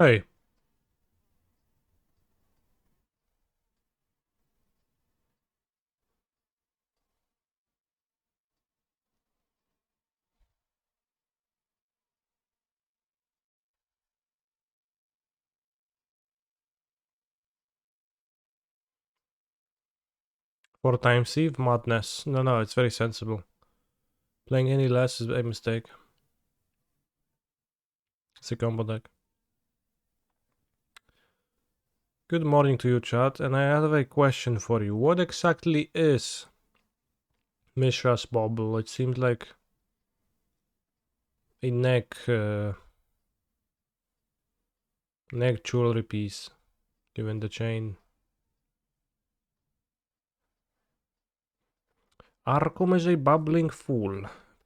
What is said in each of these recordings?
Hey. Four times Sieve? Madness. No, it's very sensible. Playing any less is a mistake. It's a combo deck. Good morning to you, chat, and I have a question for you. What exactly is Mishra's bauble? It seems like a neck jewelry piece, given the chain. Arkham is a bubbling fool.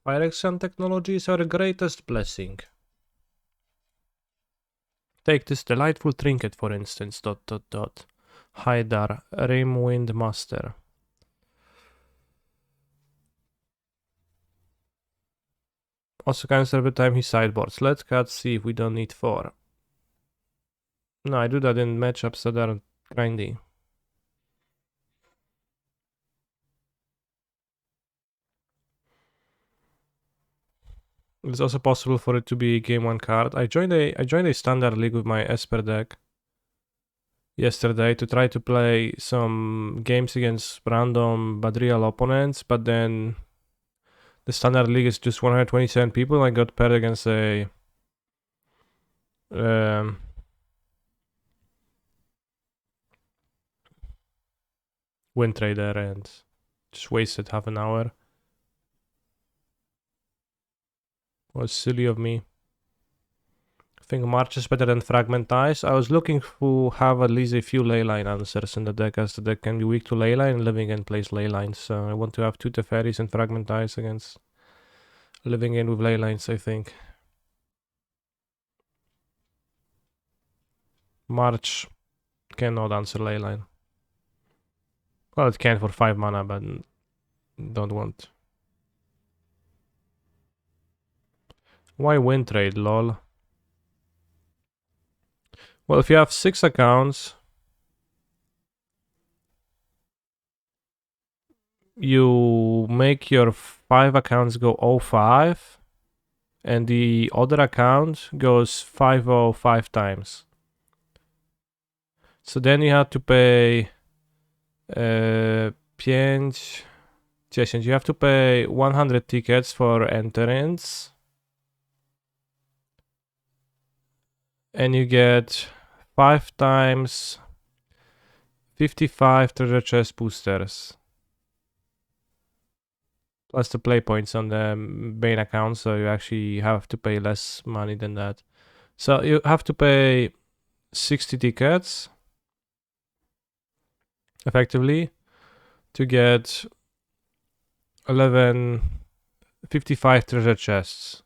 Phyrexian technology is our greatest blessing. Take this delightful trinket, for instance, ... Haidar, Rimwind Master. Also cancel every time he sideboards. Let's cut, see if we don't need 4. No, I do that in matchups that are grindy. It's also possible for it to be game 1 card. I joined a standard league with my Esper deck yesterday to try to play some games against random but real opponents, but then the standard league is just 127 people and I got paired against a win trader and just wasted half an hour. Was silly of me. I think March is better than Fragmentize. I was looking to have at least a few leyline answers in the deck, as the deck can be weak to leyline and Living End plays leylines. So I want to have 2 Teferis and Fragmentize against Living End with leylines, I think. March cannot answer leyline. Well, it can for 5 mana, but don't want. Why win trade, lol? Well, if you have 6 accounts, you make your 5 accounts go 0-5, and the other account goes 5-0-5 times. So then you have to pay 5, 10. You have to pay 100 tickets for entrance. And you get 5 times 55 treasure chest boosters. Plus the play points on the main account, so you actually have to pay less money than that. So you have to pay 60 tickets effectively to get 55 treasure chests.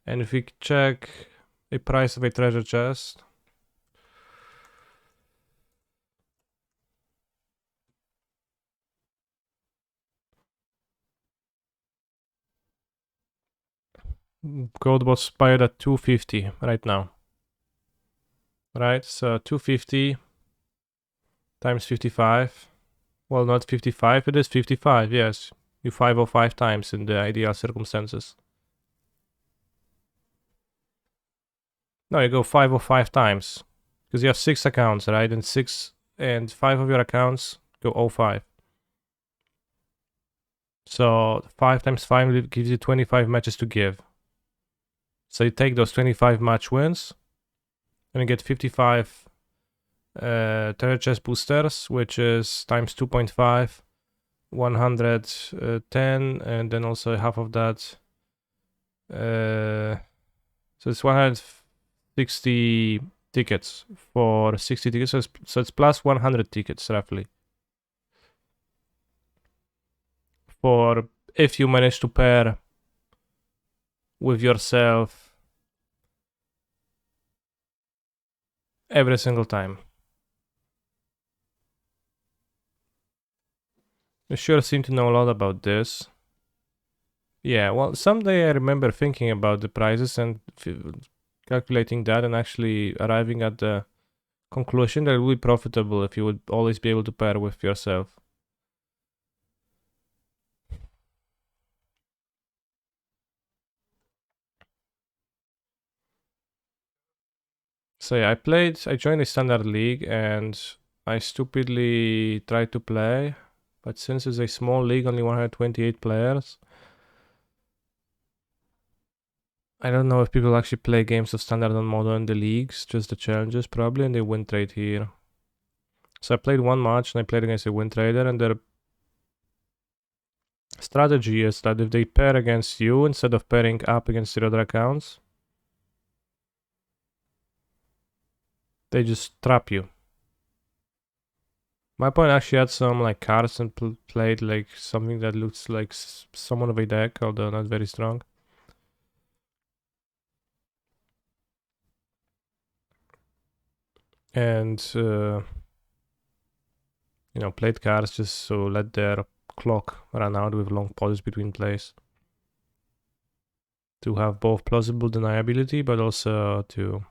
And if we check a price of a treasure chest, gold was bought at 250 right now. Right, so 250 times 55. Well, not 55, it is 55, yes. You 505 times in the ideal circumstances. No, you go 505 times. Because you have 6 accounts, right? And 5 of your accounts go 05. So 5 times 5 gives you 25 matches to give. So you take those 25 match wins and you get 55 treasure chest boosters, which is times 2.5, 110, and then also half of that. So it's 160 tickets for 60 tickets, so it's plus 100 tickets roughly. For if you manage to pair with yourself every single time. You sure seem to know a lot about this. Yeah, well, someday I remember thinking about the prices and calculating that and actually arriving at the conclusion that it would be profitable if you would always be able to pair with yourself. So yeah, I joined a standard league and I stupidly tried to play, but since it's a small league, only 128 players, I don't know if people actually play games of standard and modern in the leagues, just the challenges probably, and they win trade here. So I played one match and I played against a win trader, and their strategy is that if they pair against you instead of pairing up against your other accounts, they just trap you. My opponent actually had some like cards and played like something that looks like somewhat of a deck, although not very strong. And played cards just so let their clock run out with long pauses between plays to have both plausible deniability but also to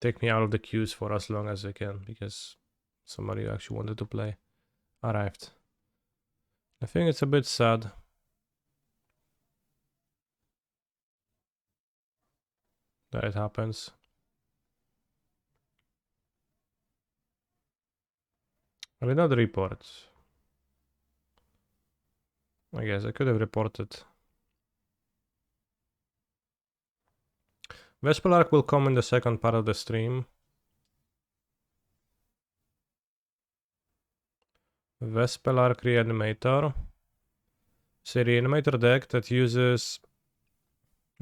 take me out of the queues for as long as I can, because somebody who actually wanted to play arrived. I think it's a bit sad. That it happens. I did not report. I guess I could have reported. Vesperlark will come in the second part of the stream. Vesperlark Reanimator. It's a Reanimator deck that uses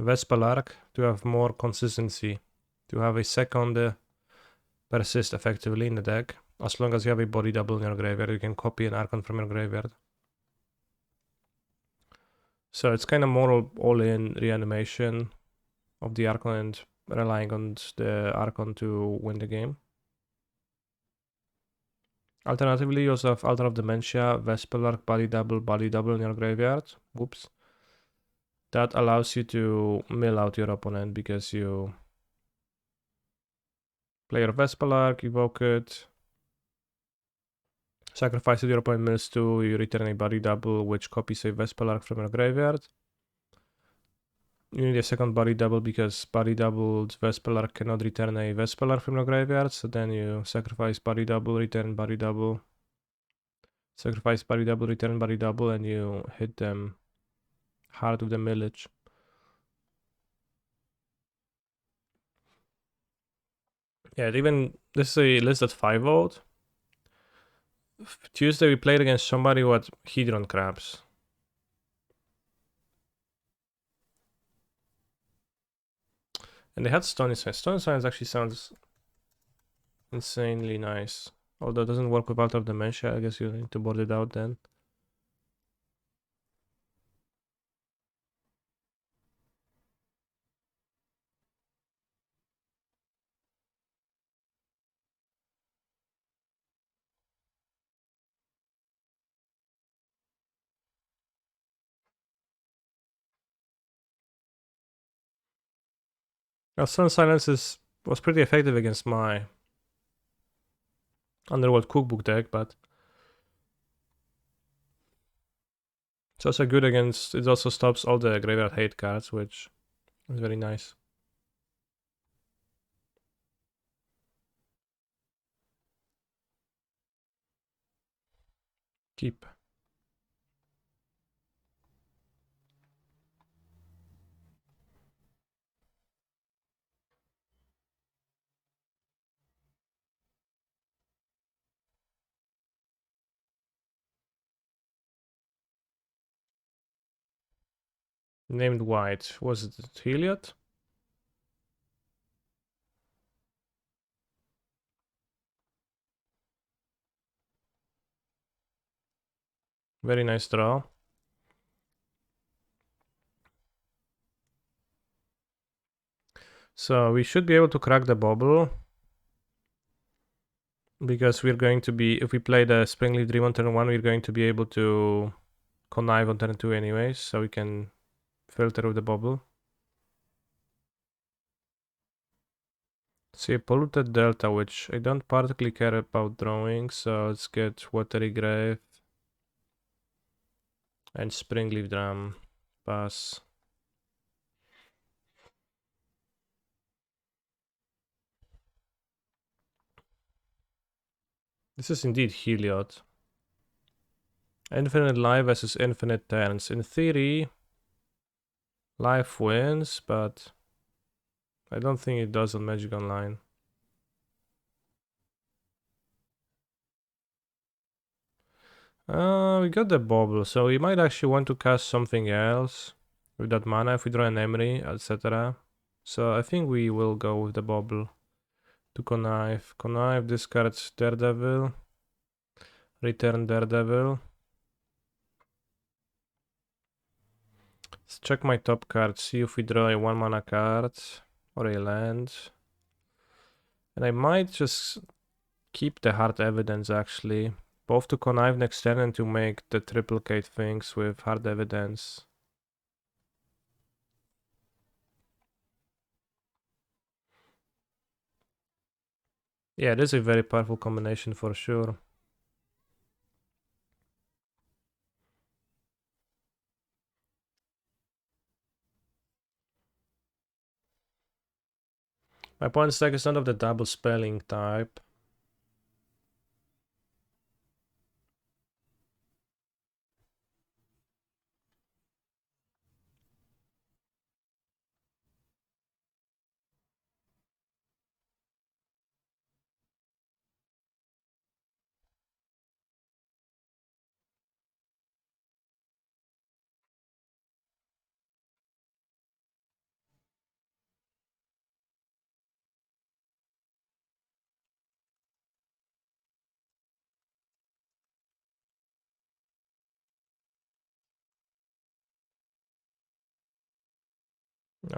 Vesperlark to have more consistency, to have a second persist effectively in the deck. As long as you have a body double in your graveyard, you can copy an Archon from your graveyard. So it's kind of more all-in reanimation of the Archon and relying on the Archon to win the game. Alternatively, you also have Altar of Dementia, Vesperlark, body double in your graveyard. Whoops. That allows you to mill out your opponent because you play your Vesperlark, evoke it, sacrifice it, your opponent mills 2, you return a body double which copies a Vesperlark from your graveyard. You need a second body double because body doubled Vesperlark cannot return a Vesperlark from your graveyard, so then you sacrifice body double, return body double, sacrifice body double, return body double, and you hit them hard with the millage. Yeah, even this is a list at 5 vote. Tuesday we played against somebody who had Hedron crabs. And they had Stony Science. Stony Science actually sounds insanely nice. Although it doesn't work with Altar of Dementia, I guess you need to board it out then. Now, Sun Silence was pretty effective against my Underworld Cookbook deck, but it's also good against, it also stops all the graveyard hate cards, which is very nice. Keep. Named White. Was it Heliot? Very nice draw. So we should be able to crack the bubble. Because we're going to be, if we play the Springleaf Dream on turn 1, we're going to be able to connive on turn 2 anyways, so we can filter with the bubble. See a polluted delta, which I don't particularly care about drawing, so let's get Watery Grave and Springleaf Drum. Pass. This is indeed Heliod. Infinite life versus infinite turns. In theory, life wins, but I don't think it does on Magic Online. We got the bubble, so we might actually want to cast something else with that mana if we draw an Emery, etc. So I think we will go with the bubble to connive. Connive discards Daredevil. Return Daredevil. Let's check my top card, see if we draw a 1 mana card or a land. And I might just keep the Hard Evidence actually. Both to connive next turn and to make the triplicate things with Hard Evidence. Yeah, this is a very powerful combination for sure. My opponent's deck is not of the double spelling type.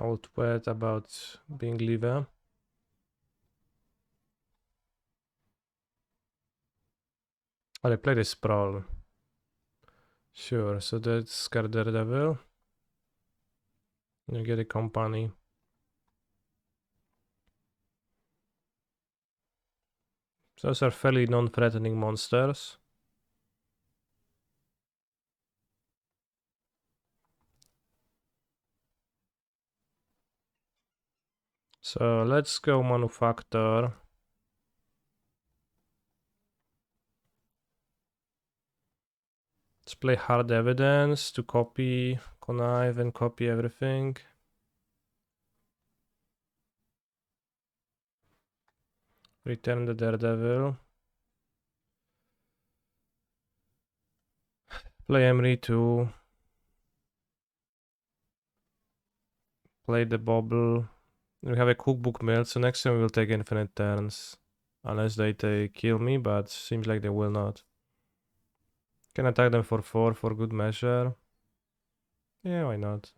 I will tweet about being liver. Oh, they play this Sprawl. Sure, so that's card Daredevil. You get a company. So those are fairly non-threatening monsters. So let's go Manufactor. Let's play Hard Evidence to copy, connive and copy everything. Return the Daredevil. Play Emery to play the bubble. We have a cookbook mill, so next time we will take infinite turns. Unless they kill me, but seems like they will not. Can attack them for 4 for good measure. Yeah, why not?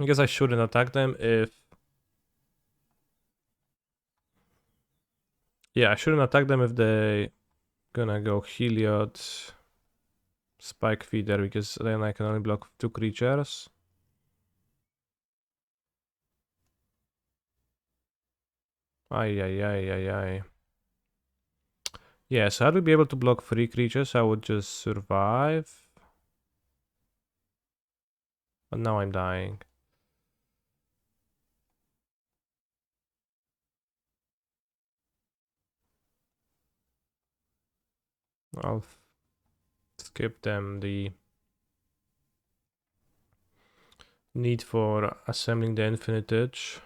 I guess I shouldn't attack them if... Yeah, I shouldn't attack them if they gonna go Heliod, Spike Feeder, because then I can only block 2 creatures. Ay, ay, ay, ay, ay. Yeah, so I would be able to block 3 creatures, I would just survive. But now I'm dying. I'll skip them the need for assembling the infinitage.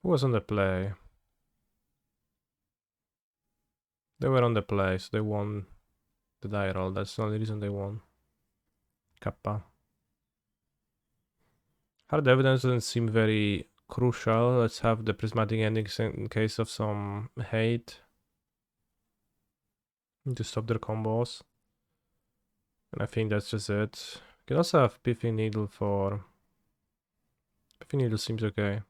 Who was on the play? They were on the play, so they won the die roll. That's the only reason they won. Kappa. Hard evidence doesn't seem very crucial. Let's have the prismatic endings in case of some hate. To stop their combos. And I think that's just it. You can also have Piffy Pithing Needle seems okay.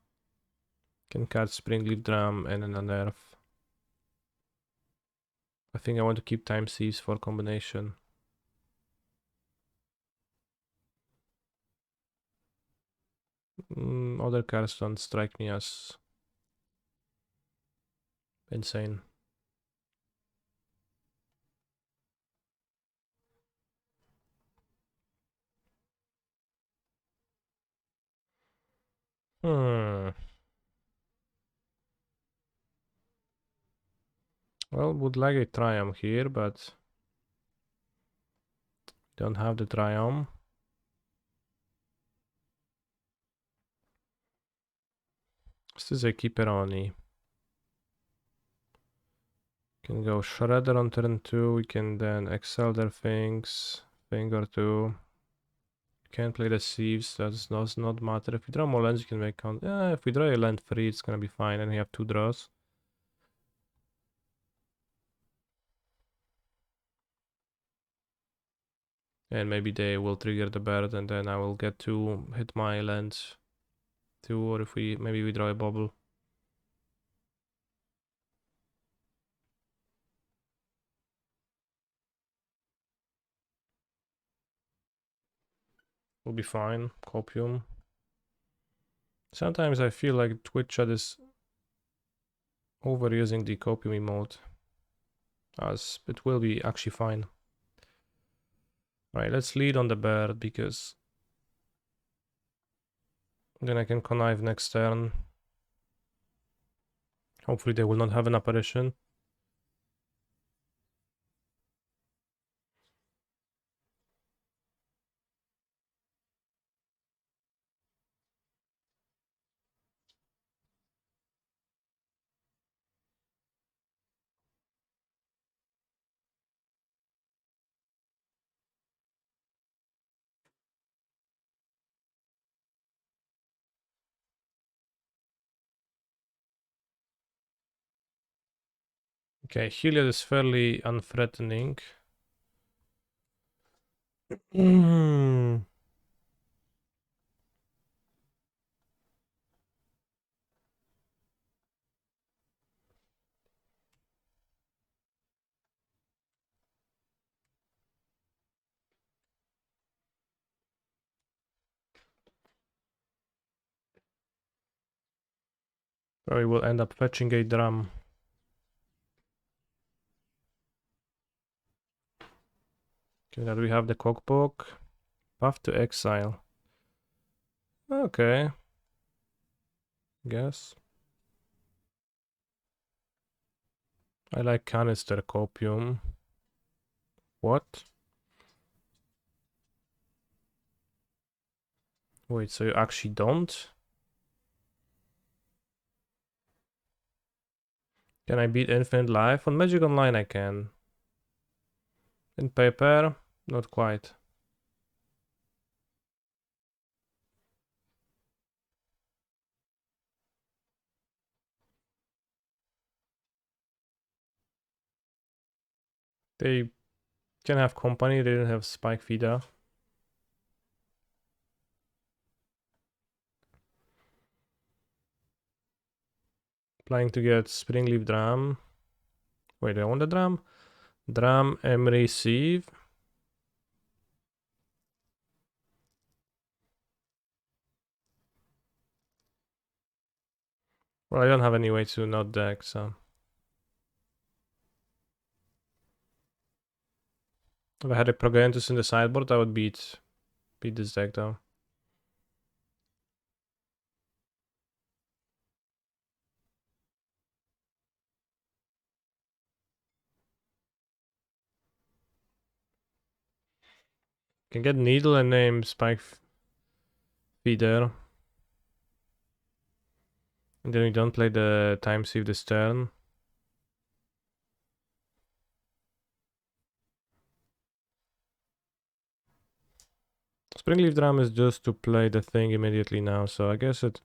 Can cast Springleaf Drum and then a nerf. I think I want to keep Time Sieves for combination. Other cards don't strike me as insane. Well, would like a Triumph here, but don't have the Triumph. This is a Keeperoni. Can go Shredder on turn 2. We can then excel their things. Thing or two. Can't play the Sieves, that does not matter. If we draw more lands, you can make count. Yeah, if we draw a land 3, it's gonna be fine, and we have 2 draws. And maybe they will trigger the bird, and then I will get to hit my lands 2, or if maybe we draw a bubble. Will be fine. Copium. Sometimes I feel like Twitch chat is overusing the copium emote, as it will be actually fine. Alright, let's lead on the bird, because then I can connive next turn. Hopefully they will not have an apparition. Okay, Heliod is fairly unthreatening. Probably will end up fetching a drum. Okay, now we have the cookbook. Path to exile. Okay. Guess. I like canister copium. What? Wait, so you actually don't? Can I beat Infinite Life? On Magic Online I can. In paper, not quite. They can have company, they didn't have Spike Feeder. Planning to get Springleaf Drum. Wait, I want the drum? Drum, Emery, Sieve. Well, I don't have any way to not deck, so. If I had a Progentus in the sideboard, I would beat this deck though. Can get Needle and name Spike Feeder. And then we don't play the Time Sieve this turn. Springleaf Drum is just to play the thing immediately now, so I guess it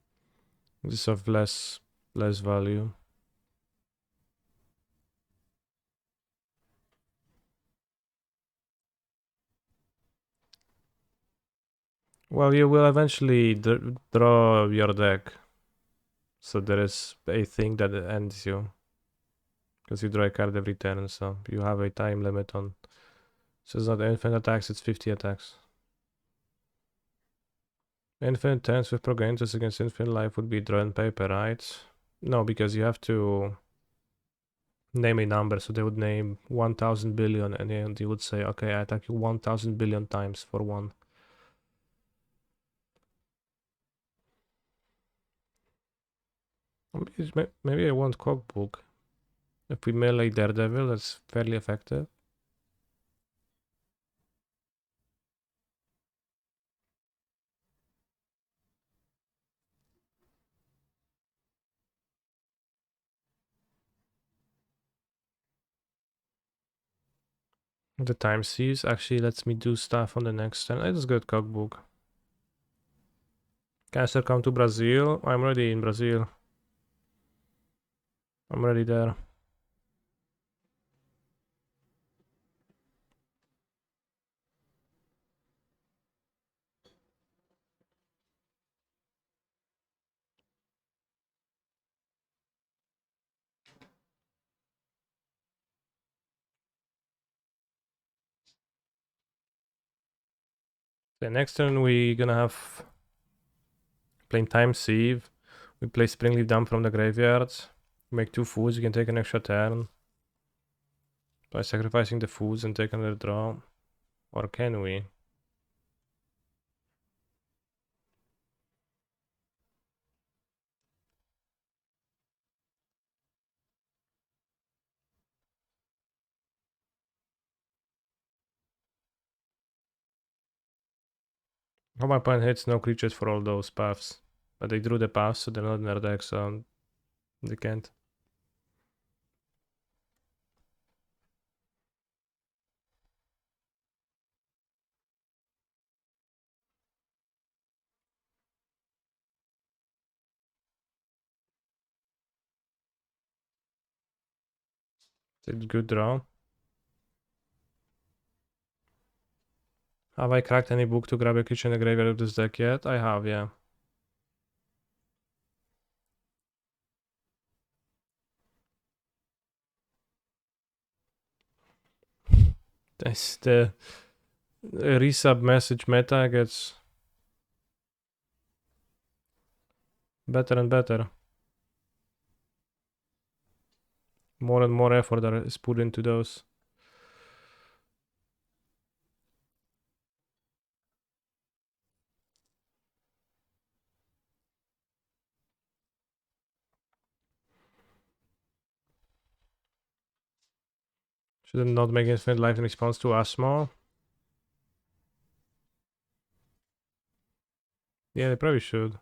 is of less value. Well, you will eventually draw your deck. So there is a thing that ends you. Because you draw a card every turn, so you have a time limit on. So it's not infinite attacks, it's 50 attacks. Infinite turns with Progenitus against infinite life would be drawn paper, right? No, because you have to name a number, so they would name 1000 billion and then you would say, okay, I attack you 1000 billion times for one. Maybe I want Cookbook. If we melee Daredevil, that's fairly effective. The time seize actually lets me do stuff on the next turn. It is good Cookbook. Can I still come to Brazil? I'm already in Brazil. I'm already there. The next turn we gonna have playing time sieve. We play Springleaf Dump from the graveyard. Make 2 foods, you can take an extra turn. By sacrificing the foods and take another draw. Or can we? How my opponent hits no creatures for all those paths. But they drew the paths, so they're not in their deck, so they can't. It's a good draw. Have I cracked any book to grab a creature in the graveyard of this deck yet? I have, yeah. That's the resub message meta gets better and better. More and more effort is put into those. Should I not make infinite life in response to Asmo? Yeah, they probably should.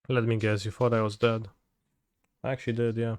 Let me guess, you thought I was dead. I actually did, yeah.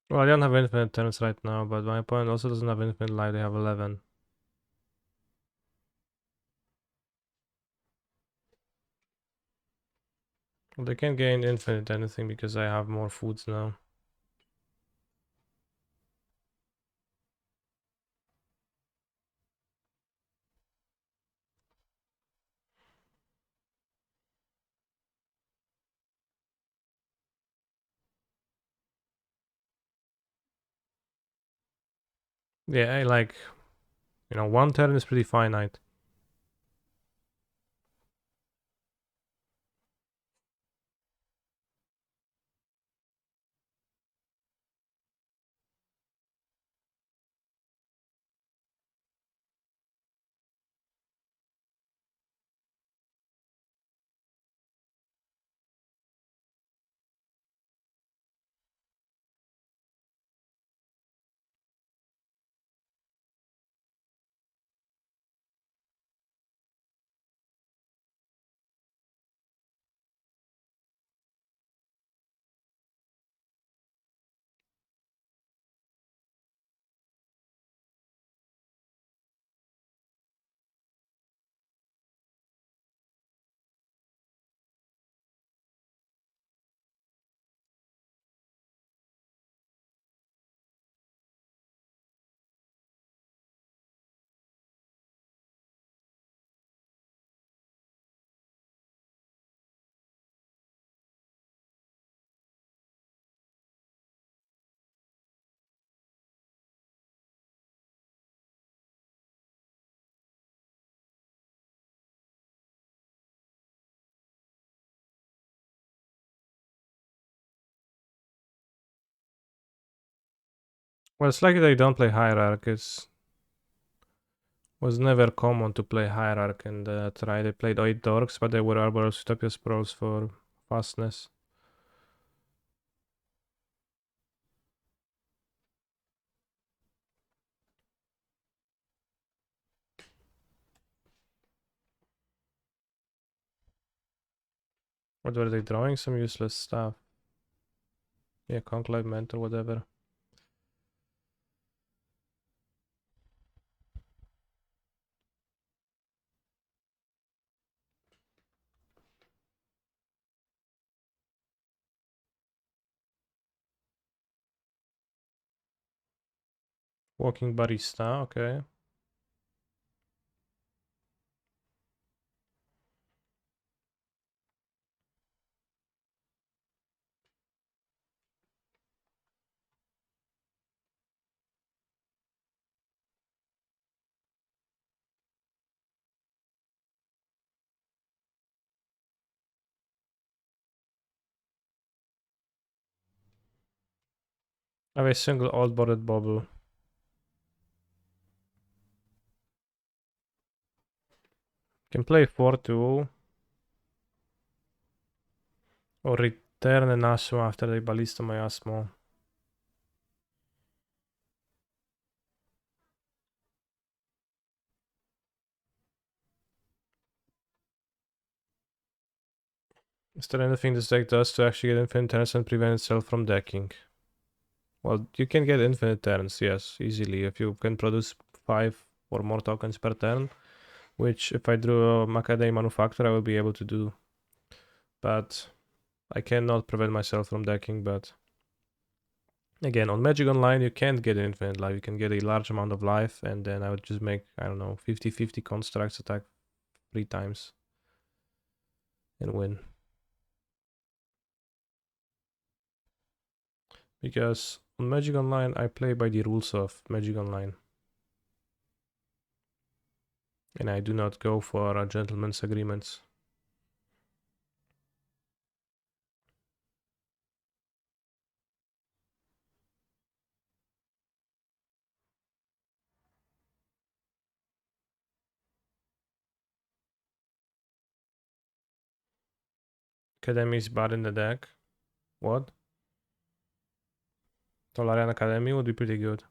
Well, I don't have infinite turns right now, but my opponent also doesn't have infinite life, they have 11. Well, they can't gain infinite anything because I have more foods now. Yeah, I like, one turn is pretty finite. Well, it's like they don't play Hierarch. It was never common to play Hierarch in the try. They played 8 Dorks, but they were Arboros, Utopia Sprawls for fastness. What were they drawing? Some useless stuff. Yeah, Conclave Mentor, whatever. Walking Barista, okay. I have a single old boarded bubble. Can play 4-2. Or return an Asmo after they ballista my Asmo. Is there anything this deck does to actually get infinite turns and prevent itself from decking? Well, you can get infinite turns, yes, easily, if you can produce 5 or more tokens per turn, which if I drew a Macadam Manufacturer I will be able to do. But I cannot prevent myself from decking, but again, on Magic Online you can't get infinite life, you can get a large amount of life, and then I would just make, I don't know, 50-50 constructs, attack 3 times, and win. Because on Magic Online I play by the rules of Magic Online. And I do not go for gentlemen's agreements. Academy is bad in the deck. What? Tolarian Academy would be pretty good.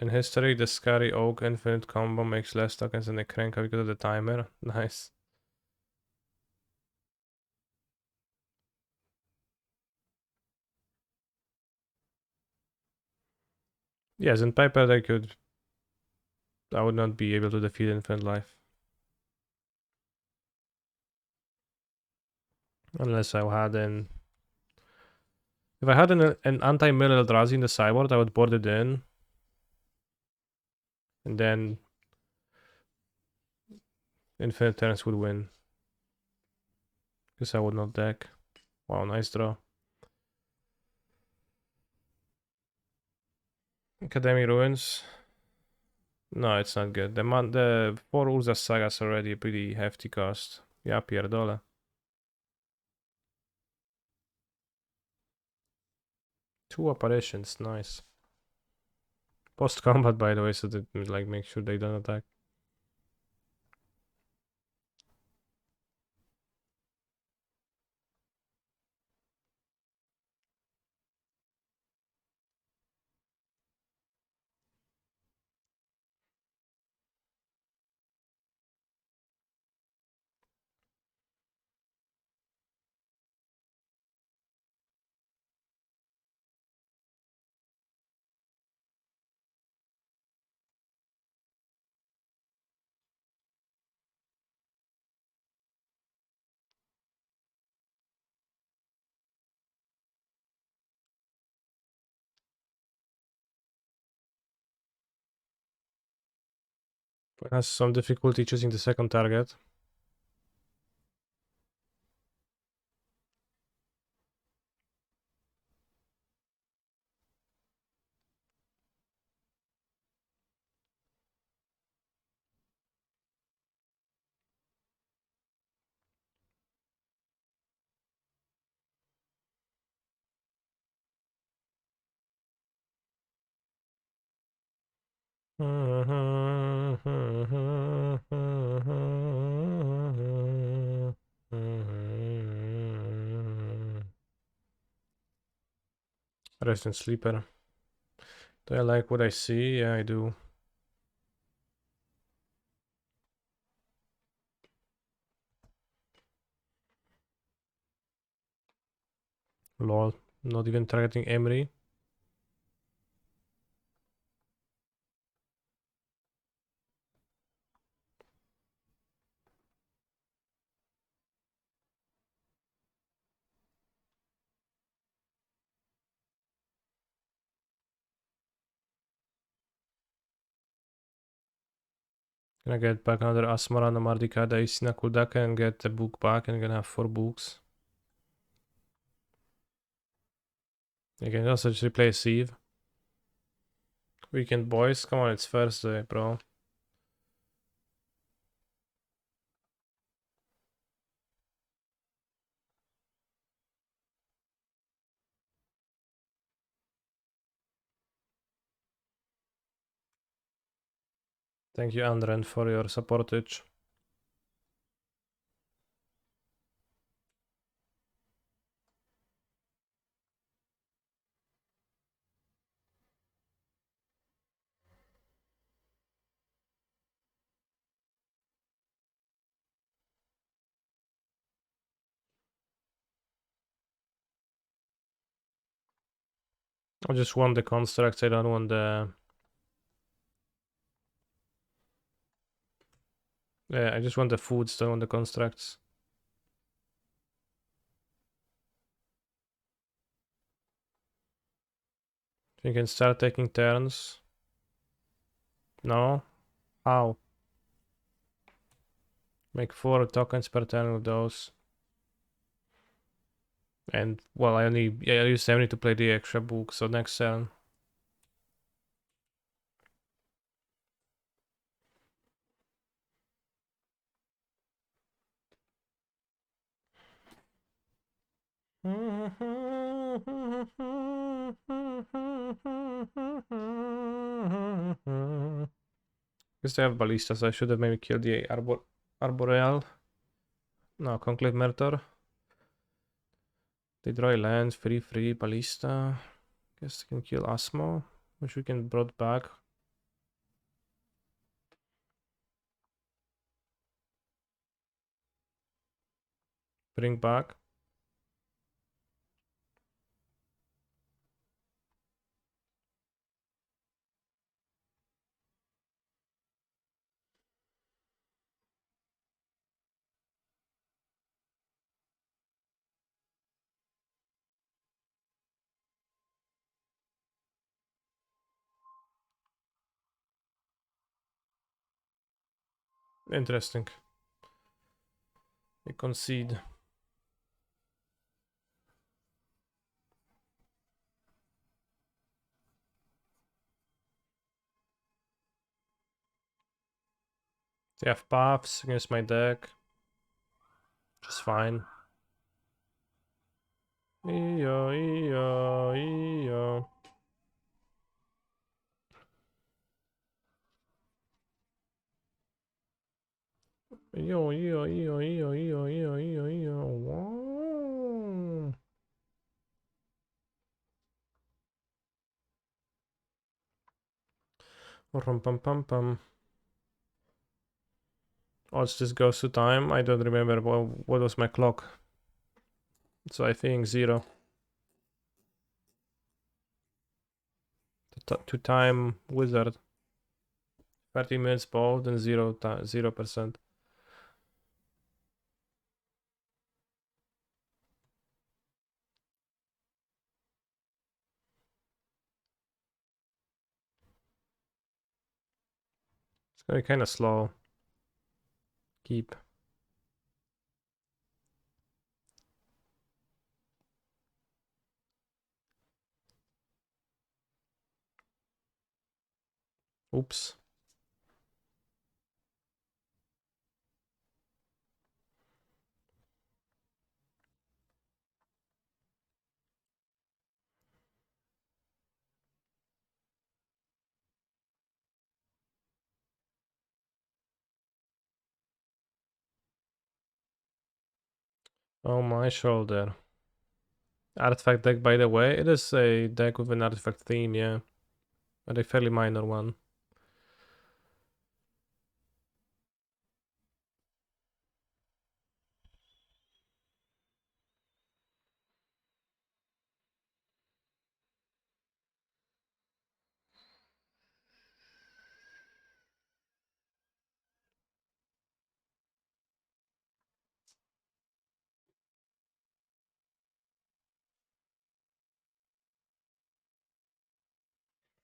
In history, the Scary Oak infinite combo makes less tokens than the Krenka because of the timer. Nice. Yes, in paper they could. I would not be able to defeat infinite life. Unless I had an. If I had an anti-mill Eldrazi in the sideboard, I would board it in. And then infinite turns would win. Because I would not deck. Wow, nice draw. Academy Ruins. No, it's not good. The 4 Urza Sagas already a pretty hefty cost. Ja pierdolę. Two apparitions, nice. Post combat, by the way, so that like make sure they don't attack. But has some difficulty choosing the second target. Resident Sleeper. Do I like what I see? Yeah, I do. Lol. Not even targeting Emery. Gonna get back another Asmara no Mardikada Isina Kudaka and get the book back and gonna have 4 books. You can also just replace Sieve. Weekend boys, come on, it's Thursday, bro. Thank you, Andren, for your supportage. I just want the constructs, I don't want the... Yeah, I just want the foods, don't want the constructs. You can start taking turns. No? How? Make 4 tokens per turn with those. And, well, I use 70 to play the extra book, so next turn. Because they have ballista, so I should have maybe killed the Arboreal. No, Conclave Mertor. They draw a land, free, ballista. Guess they can kill Asmo, which we can brought back. Bring back. Interesting. They concede. They have paths against my deck. Just fine. Iyo, iyo, iyo. Iyo, iyo, iyo, iyo, iyo, iyo, iyo, iyo. Wow. Rum pum pum pum. Oh, it's just goes to time. I don't remember what was my clock. So I think 0. To time wizard. 30 minutes ball, then 0%. It's gonna be kind of slow. Keep. Oops. Oh, my shoulder. Artifact deck, by the way. It is a deck with an artifact theme, yeah. But a fairly minor one.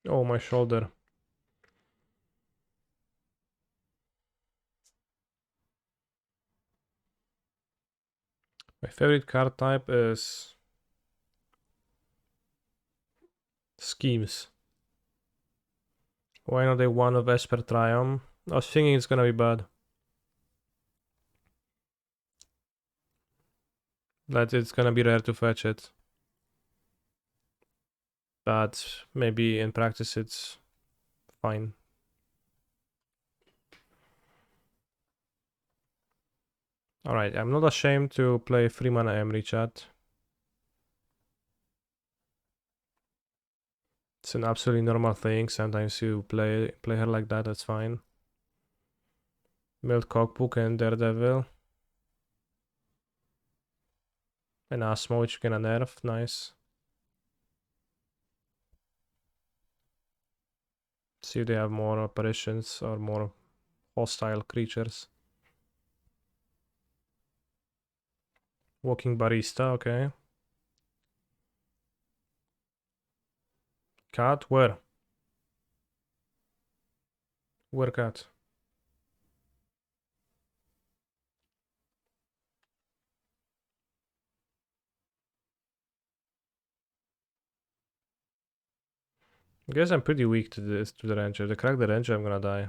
Oh, my shoulder. My favorite card type is schemes. Why not a one of Esper Triumph? I was thinking it's gonna be bad. That it's gonna be rare to fetch it. But maybe in practice it's fine. Alright, I'm not ashamed to play 3 mana Emery, chat. It's an absolutely normal thing. Sometimes you play her like that, that's fine. Mild Cockbook and Daredevil. And Asmo, which you can nerf, nice. See if they have more apparitions or more hostile creatures. Walking Barista, okay. Cat, where? Where cat? I guess I'm pretty weak to this, to the Ranger. If they crack the Ranger, I'm gonna die.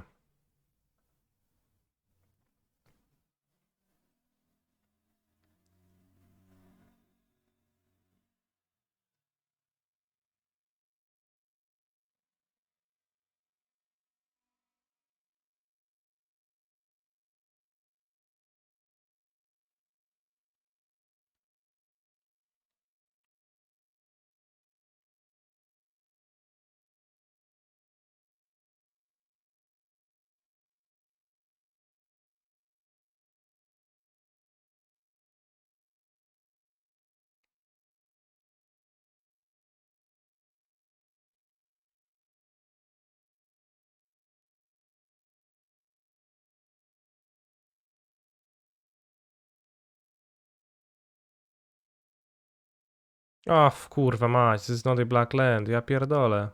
O, kurwa mać, this is not a black land, ja pierdolę.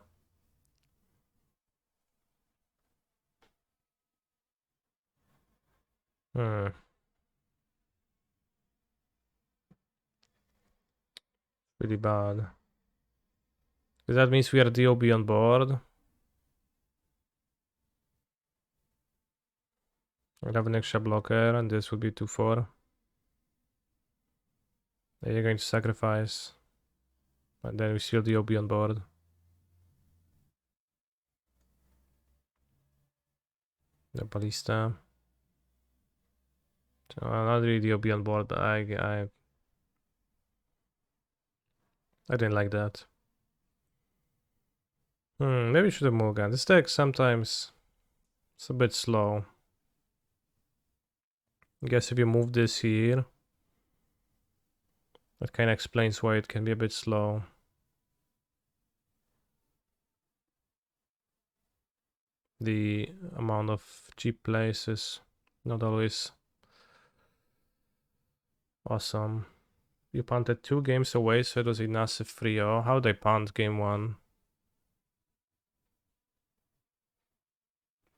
Hmm. Really bad. That means we are DOB on board. I'd have an extra blocker, and this would be 2-4. Then you're going to sacrifice. And then we seal the OB on board. The ballista. So not really the OB on board, but I didn't like that. Maybe we should have Mulligan. This deck sometimes it's a bit slow. I guess if you move this here, that kind of explains why it can be a bit slow. The amount of cheap plays is not always awesome. You punted 2 games away, so it was a massive 3-0. How they punt game 1?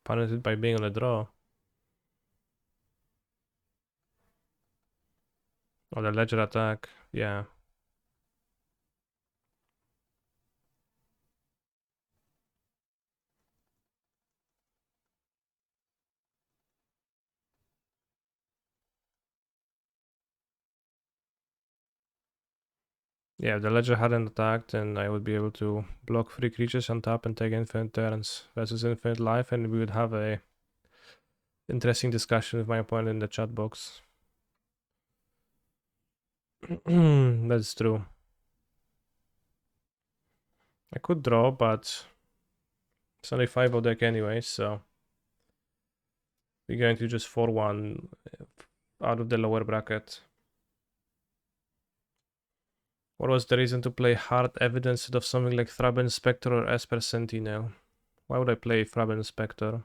Punted it by being on a draw. Or the ledger attack, yeah. Yeah, if the ledger hadn't attacked, then I would be able to block 3 creatures on top and take infinite turns versus infinite life, and we would have a interesting discussion with my opponent in the chat box. That's true. I could draw, but it's only 5-0 deck anyway, so we're going to just 4-1 out of the lower bracket. What was the reason to play Hard Evidence instead of something like Thraben Spectre or Esper Sentinel? Why would I play Thraben Spectre?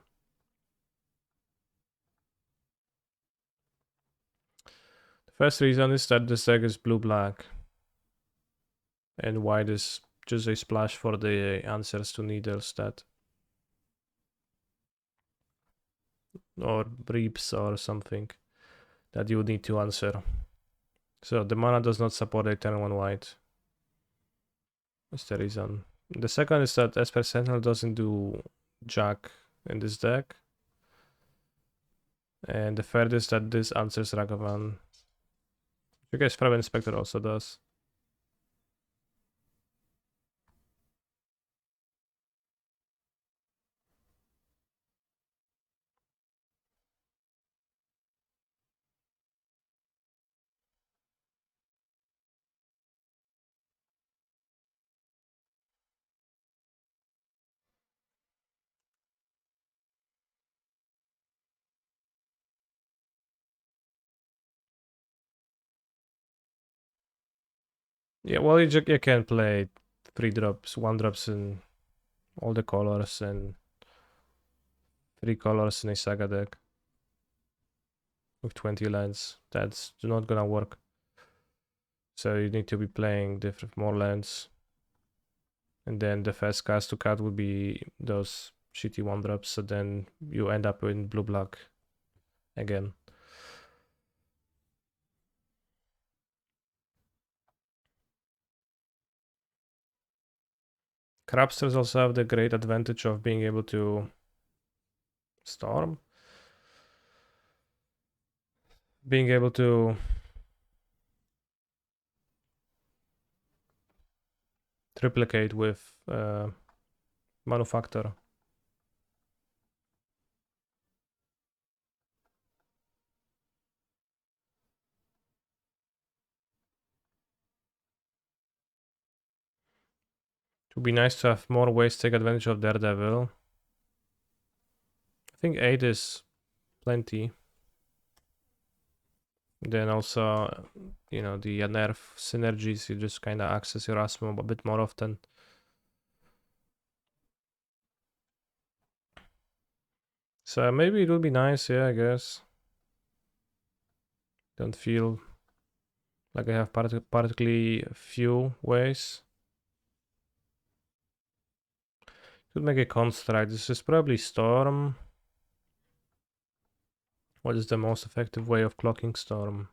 The first reason is that this deck is blue-black. And white is just a splash for the answers to needles that... or reaps or something that you would need to answer. So the mana does not support a turn 1 white. That's the reason. The second is that Esper Sentinel doesn't do jack in this deck. And the third is that this answers Ragavan. I guess Thraben Inspector also does. Yeah, well, you can play 3 drops, 1 drops in all the colors and 3 colors in a saga deck with 20 lands. That's not gonna work. So you need to be playing more lands. And then the first cast to cut would be those shitty 1 drops, so then you end up in blue black again. Crabsters also have the great advantage of being able to storm. Being able to triplicate with Manufactor. It would be nice to have more ways to take advantage of Daredevil. I think 8 is plenty. Then also, you know, the nerf synergies, you just kind of access your Asmo a bit more often. So maybe it would be nice, yeah, I guess. Don't feel like I have particularly few ways. Could make a construct. This is probably Storm. What is the most effective way of clocking Storm?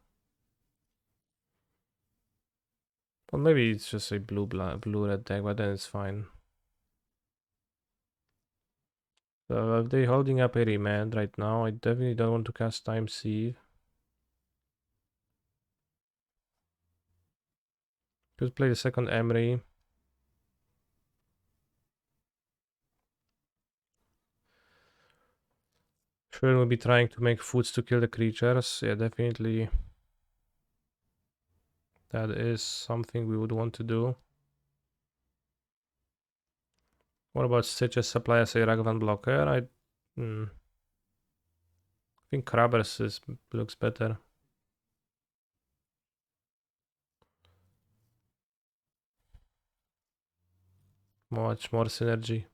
Well, maybe it's just a blue red deck, but then it's fine. So if they're holding up a remand right now, I definitely don't want to cast Time Sieve. Could play the second Emery. Sure, we'll be trying to make foods to kill the creatures. Yeah, definitely. That is something we would want to do. What about Stitches supply as a Ragavan blocker? I think Crabbers looks better. Much more synergy.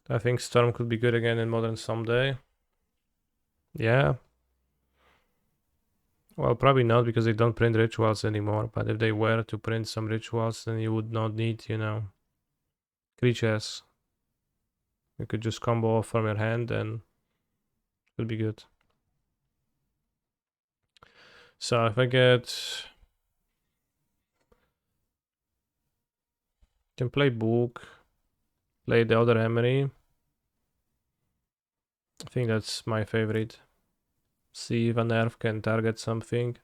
I think Storm could be good again in Modern someday. Yeah. Well, probably not because they don't print rituals anymore. But if they were to print some rituals, then you would not need, creatures. You could just combo off from your hand and it would be good. So if I can play Book, play the other Emery. I think that's my favorite. See if a nerf can target something.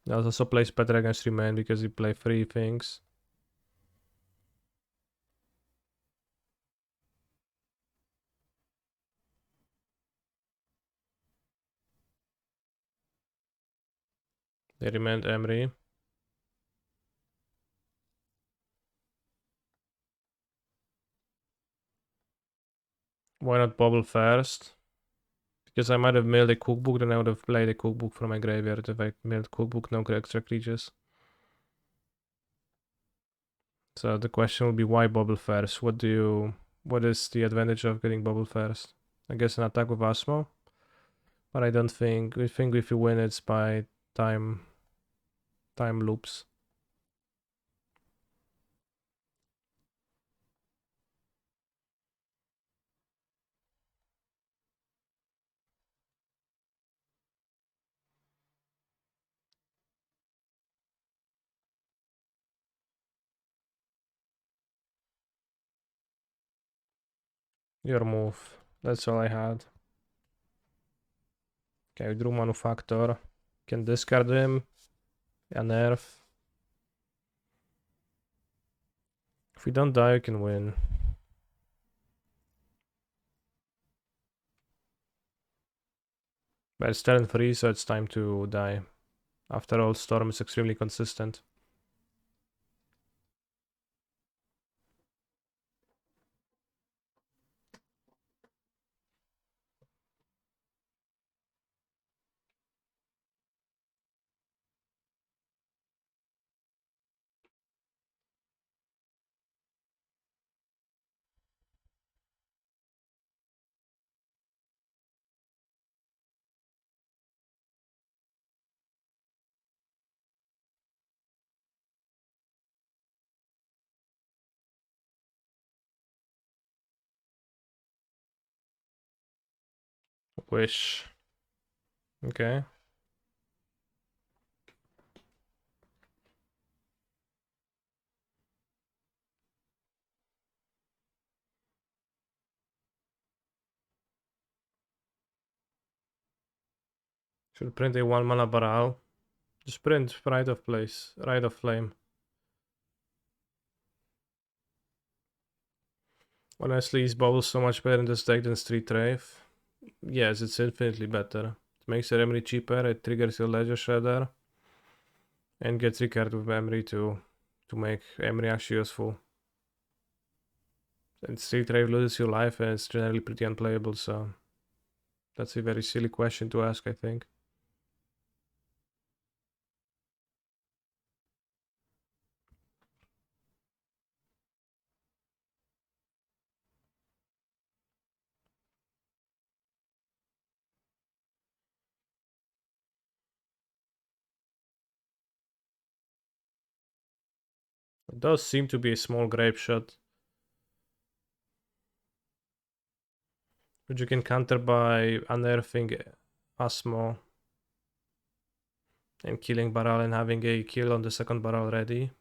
That also plays better against Remain because you play 3 things. They remained Emery. Why not Bubble first? Because I might have milled a cookbook, then I would have played a cookbook from my graveyard. If I milled cookbook, no extra creatures. So the question will be why Bubble first? What is the advantage of getting Bubble first? I guess an attack with Asmo. But I don't think if you win it's by time loops. Your move. That's all I had. Okay, we drew Manufactor. Can discard him. A nerf. If we don't die, we can win. But it's turn 3, so it's time to die. After all, Storm is extremely consistent. Wish. Okay. Should print a 1 mana Baral. Just print Rite of Place. Rite of Flame. Honestly, is Bubble so much better in this deck than Street Wraith? Yes, it's infinitely better. It makes your Emery cheaper, it triggers your Ledger Shredder, and gets recurred with Emery to make Emery actually useful. And Street Wraith loses your life and it's generally pretty unplayable, so that's a very silly question to ask, I think. It does seem to be a small grape shot, which you can counter by unearthing Asmo. And killing barrel and having a kill on the second barrel ready.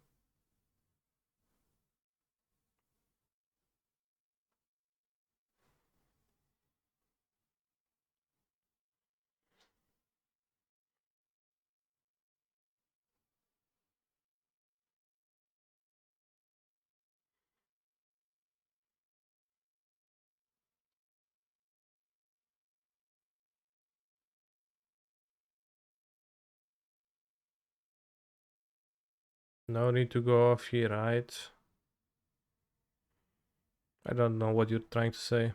No need to go off here, right? I don't know what you're trying to say.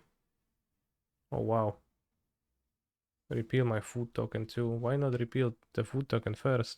Oh wow. Repeal my food token too. Why not repeal the food token first?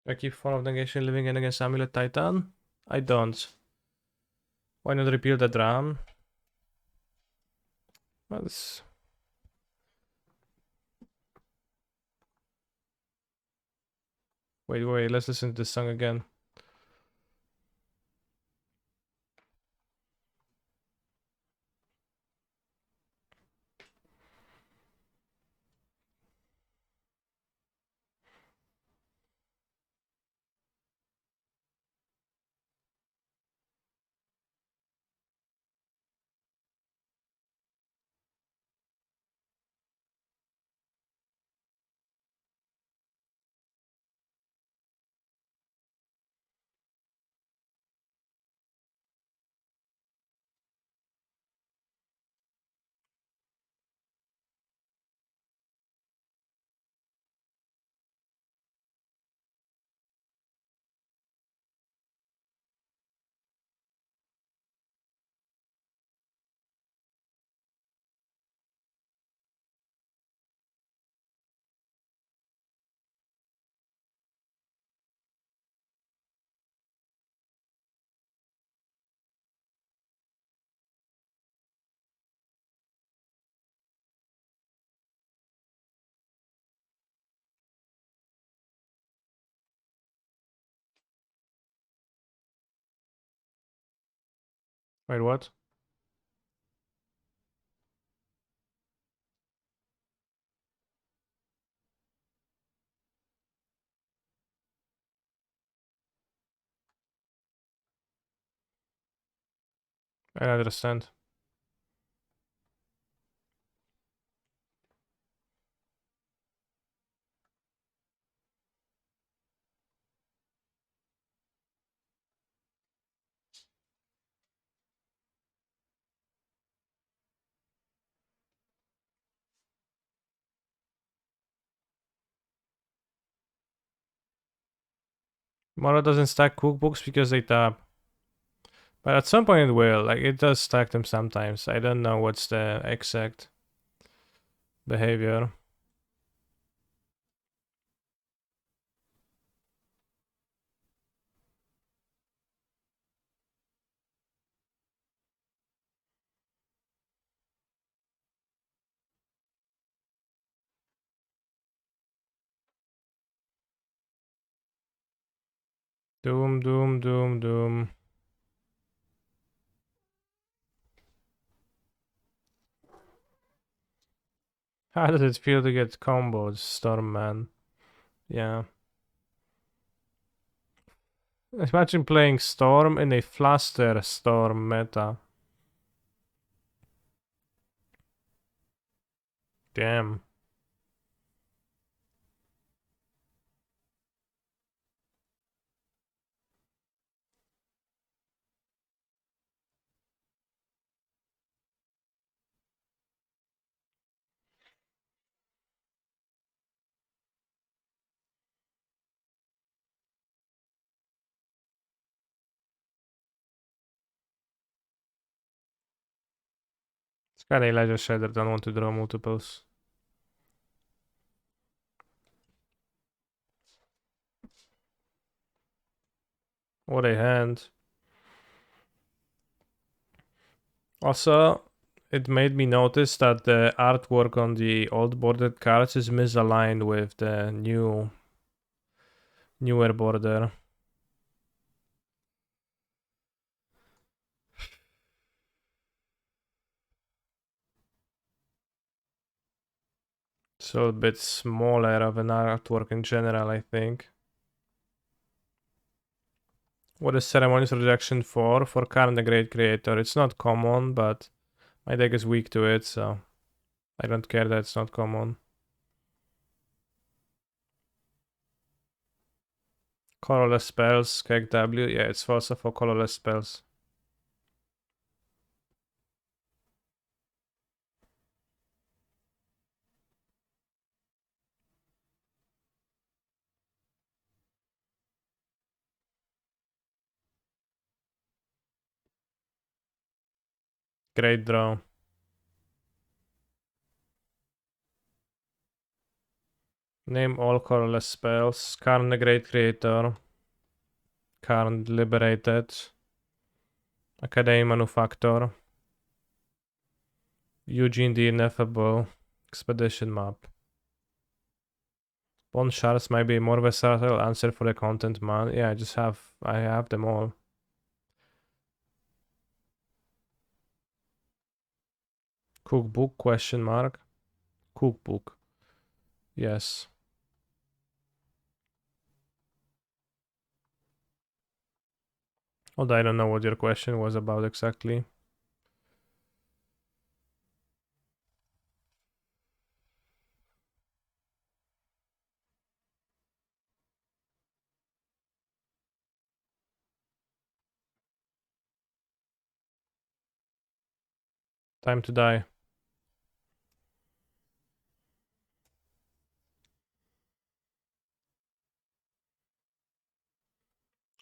I keep Fall of Negation living in against Amulet Titan? I don't. Why not repeal the drum? That's... Wait, let's listen to this song again. Wait, what? I don't understand. Moro doesn't stack cookbooks because they tap. But at some point it will. Like, it does stack them sometimes. I don't know what's the exact behavior. Doom, doom, doom, doom. How does it feel to get comboed, Stormman? Yeah. Imagine playing Storm in a Fluster Storm meta. Damn. Sky Elijah Shader, don't want to draw multiples. What a hand. Also, it made me notice that the artwork on the old bordered cards is misaligned with the newer border. So a bit smaller of an artwork in general, I think. What is Ceremonious Rejection for? For Karn the Great Creator. It's not common, but my deck is weak to it, so I don't care that it's not common. Colorless spells, Keg W. Yeah, it's also for colorless spells. Great draw. Name all colorless spells. Karn the Great Creator. Karn Liberated. Academy Manufactor. Eugene the Ineffable. Expedition Map. Bone Shards might be a more versatile answer for the content, man. Yeah, I have them all. Cookbook, question mark. Cookbook. Yes. Although I don't know what your question was about exactly. Time to die.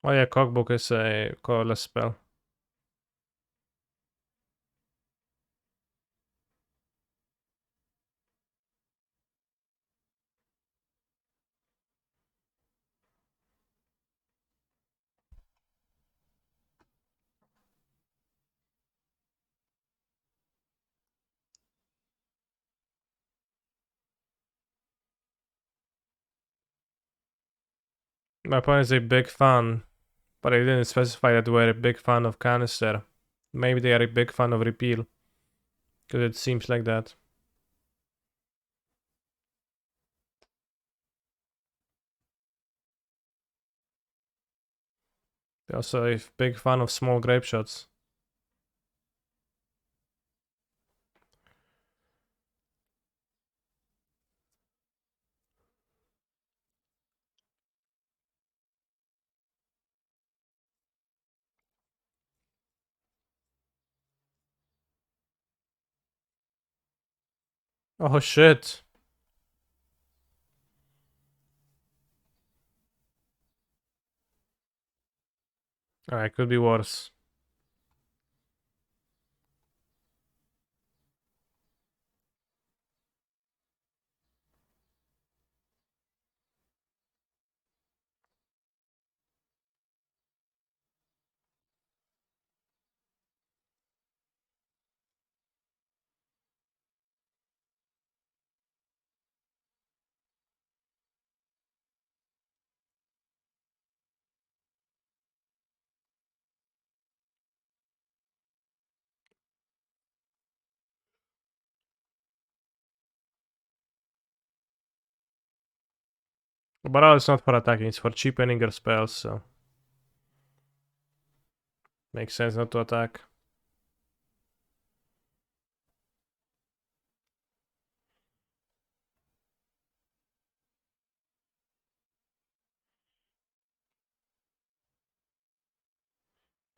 Oh yeah, Cookbook is a colorless spell. My opponent is a big fan, but I didn't specify that we're a big fan of Canister. Maybe they are a big fan of Repeal, because it seems like that. They're also a big fan of small grape shots. Oh shit. Alright, could be worse. But it's not for attacking, it's for cheapening your spells, so makes sense not to attack.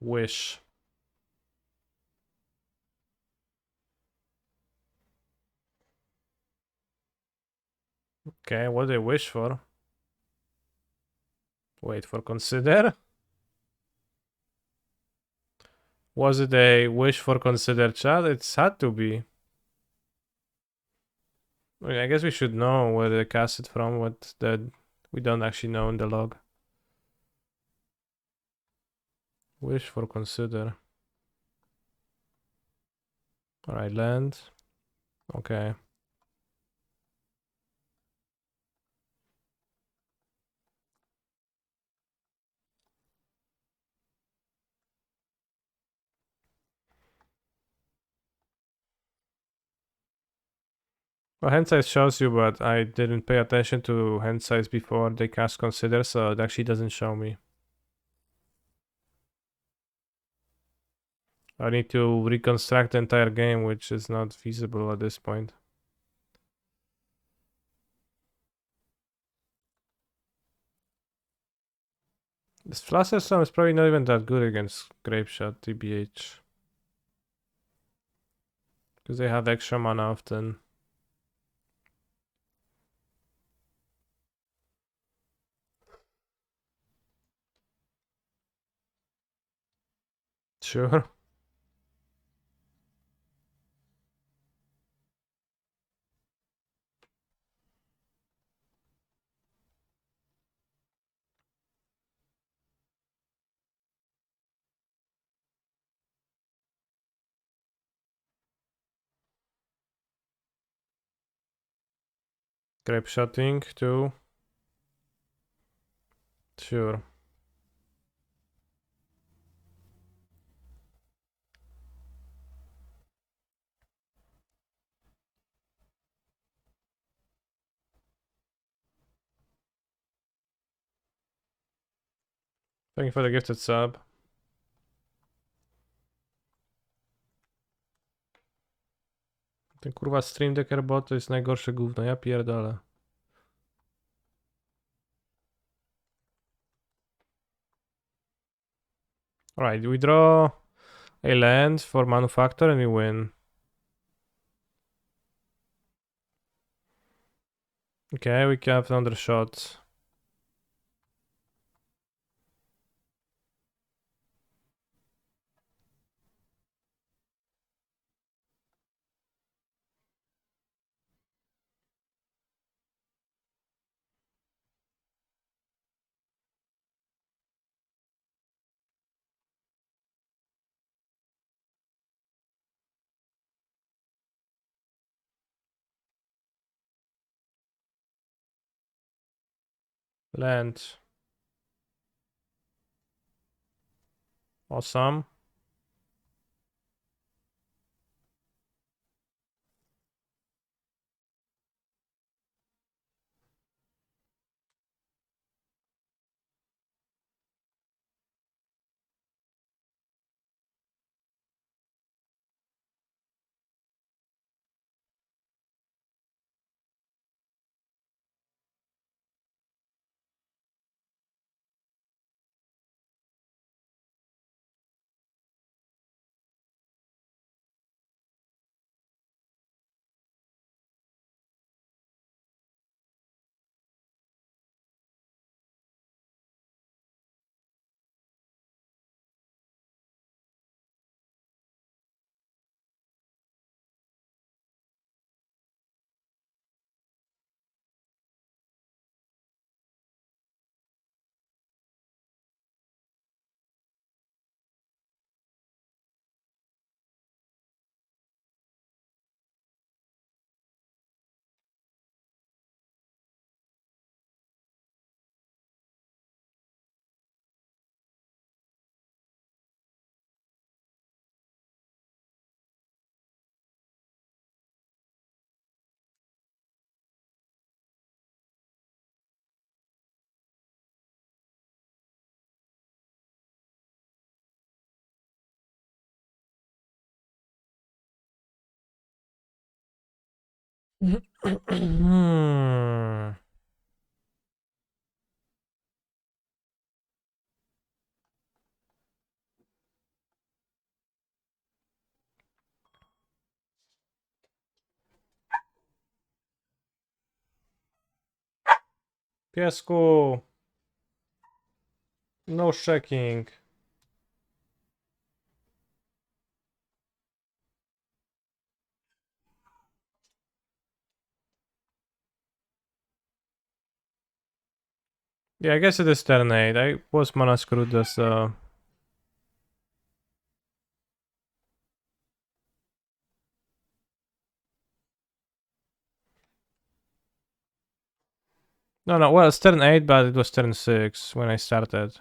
Wish. Okay, what do they wish for? Wait for consider? Was it a wish for consider, chat? It's had to be. I guess we should know where they cast it from, what that we don't actually know in the log. Wish for consider. Alright, land. Okay. Well, hand size shows you, but I didn't pay attention to hand size before they cast consider, so it actually doesn't show me. I need to reconstruct the entire game, which is not feasible at this point. This Fluster Storm is probably not even that good against Grape Shot, TBH. Because they have extra mana often. Sure. Grape Shotting too. Sure. Thank you for the gifted sub. Ten kurwa Stream Decker bot to jest najgorsze gówno, ja pierdolę. Alright, we draw a land for Manufactor and we win. Okay, we can have another shot. Land. Awesome. Piesku. No checking. Yeah, I guess it is turn 8. I was mana screwed this. No, well, it's turn 8, but it was turn 6 when I started.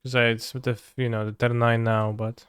Because it's the, the turn 9 now, but...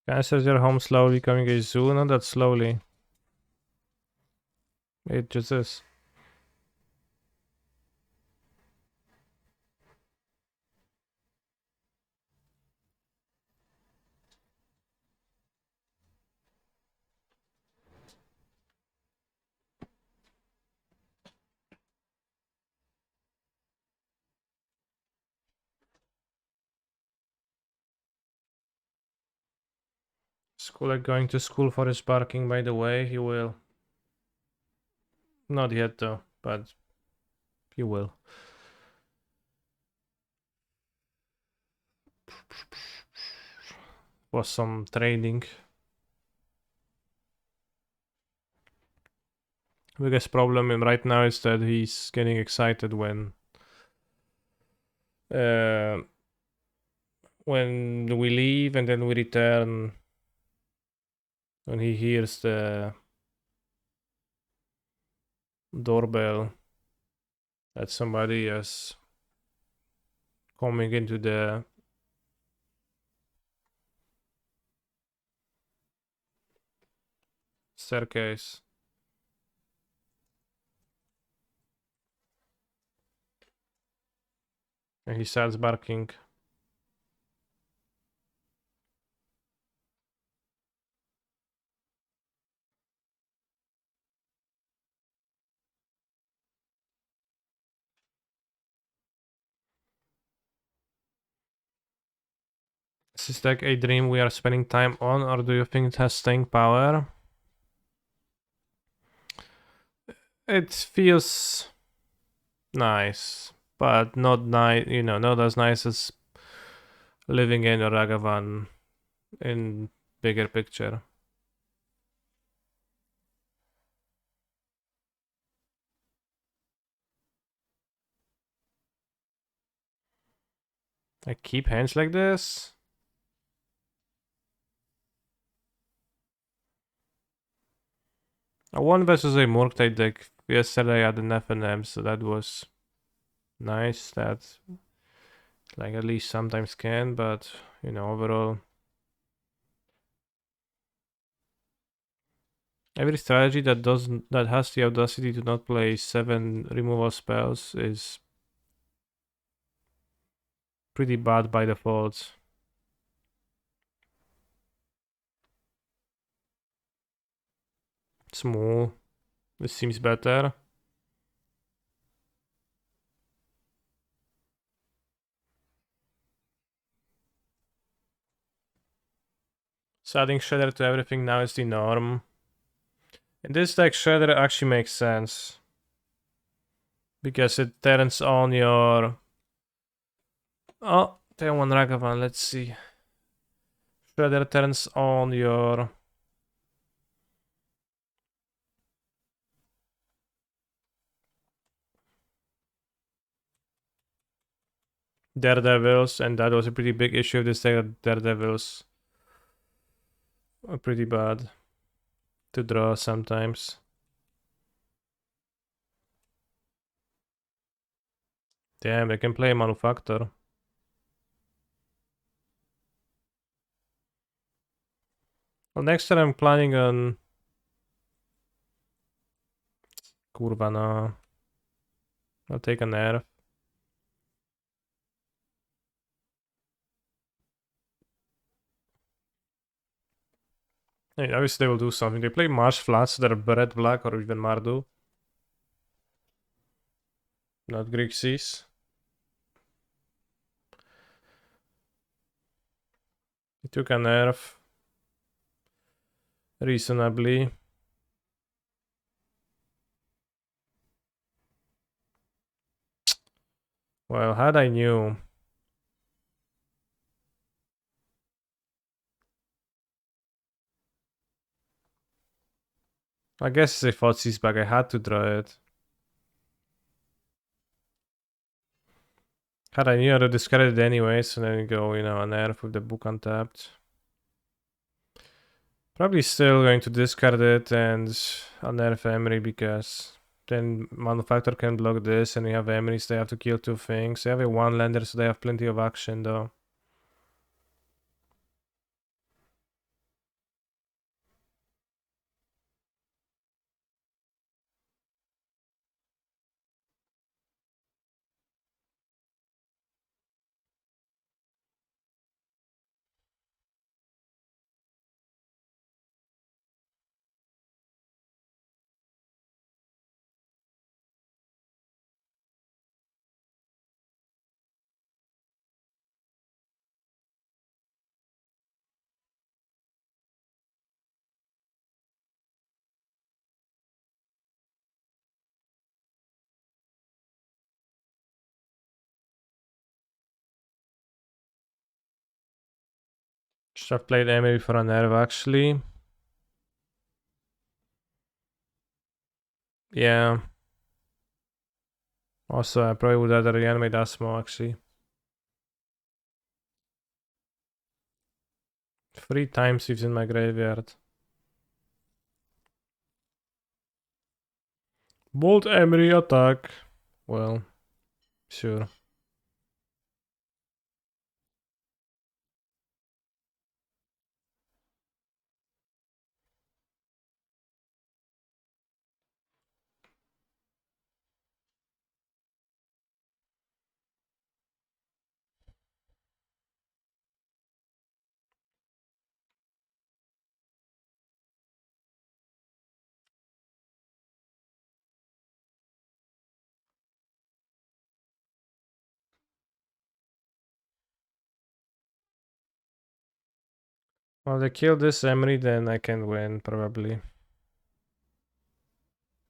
Cancels your home slowly, becoming a zoo? Not that slowly. It just is. Skulek going to school for his barking, by the way. He will. Not yet, though, but he will. Was some training. Biggest problem right now is that he's getting excited uh, when we leave and then we return. When he hears the doorbell that somebody is coming into the staircase. And he starts barking. Is this like a dream we are spending time on, or do you think it has staying power? It feels nice, but not nice, not as nice as living in Ragavan in bigger picture. I keep hands like this? I won versus a Murktide deck yesterday at an FNM, so that was nice. That like at least sometimes can, but overall. Every strategy that has the audacity to not play 7 removal spells is pretty bad by default. Small. This seems better. So adding Shredder to everything now is the norm. In this deck, Shredder actually makes sense. Because it turns on your... Oh, turn 1 Ragavan, let's see. Shredder turns on your... Daredevils, and that was a pretty big issue of this deck. Daredevils are pretty bad to draw sometimes. Damn, they can play Manufactor. Well, next time I'm planning on... Kurwa, no. I'll take a nerf. I mean, obviously they will do something. They play Marsh Flats, so they're red black or even Mardu. Not Grixis. He took a nerf. Reasonably. Well, had I knew. I guess if I fought back, I had to draw it. Had I knew, I'd have discarded it anyway, so then you go, you know, a nerf with the book untapped. Probably still going to discard it and a nerf Emery because then Manufacturer can block this and you have Emerys, they have to kill two things. They have a one lander, so they have plenty of action though. Should have played Emery for a nerf actually. Yeah. Also, I probably would rather reanimate Asmo actually. 3 times he's in my graveyard. Bolt Emery attack. Well, sure. Well, they kill this Emery, then I can win probably.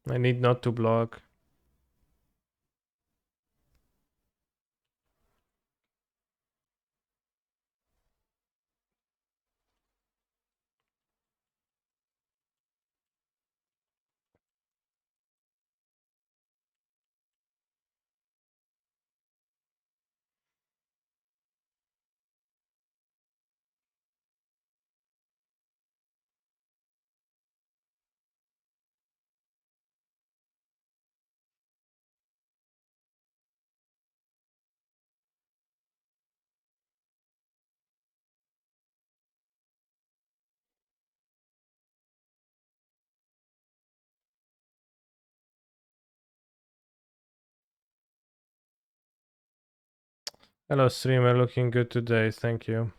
I need not to block. Hello streamer, looking good today, thank you.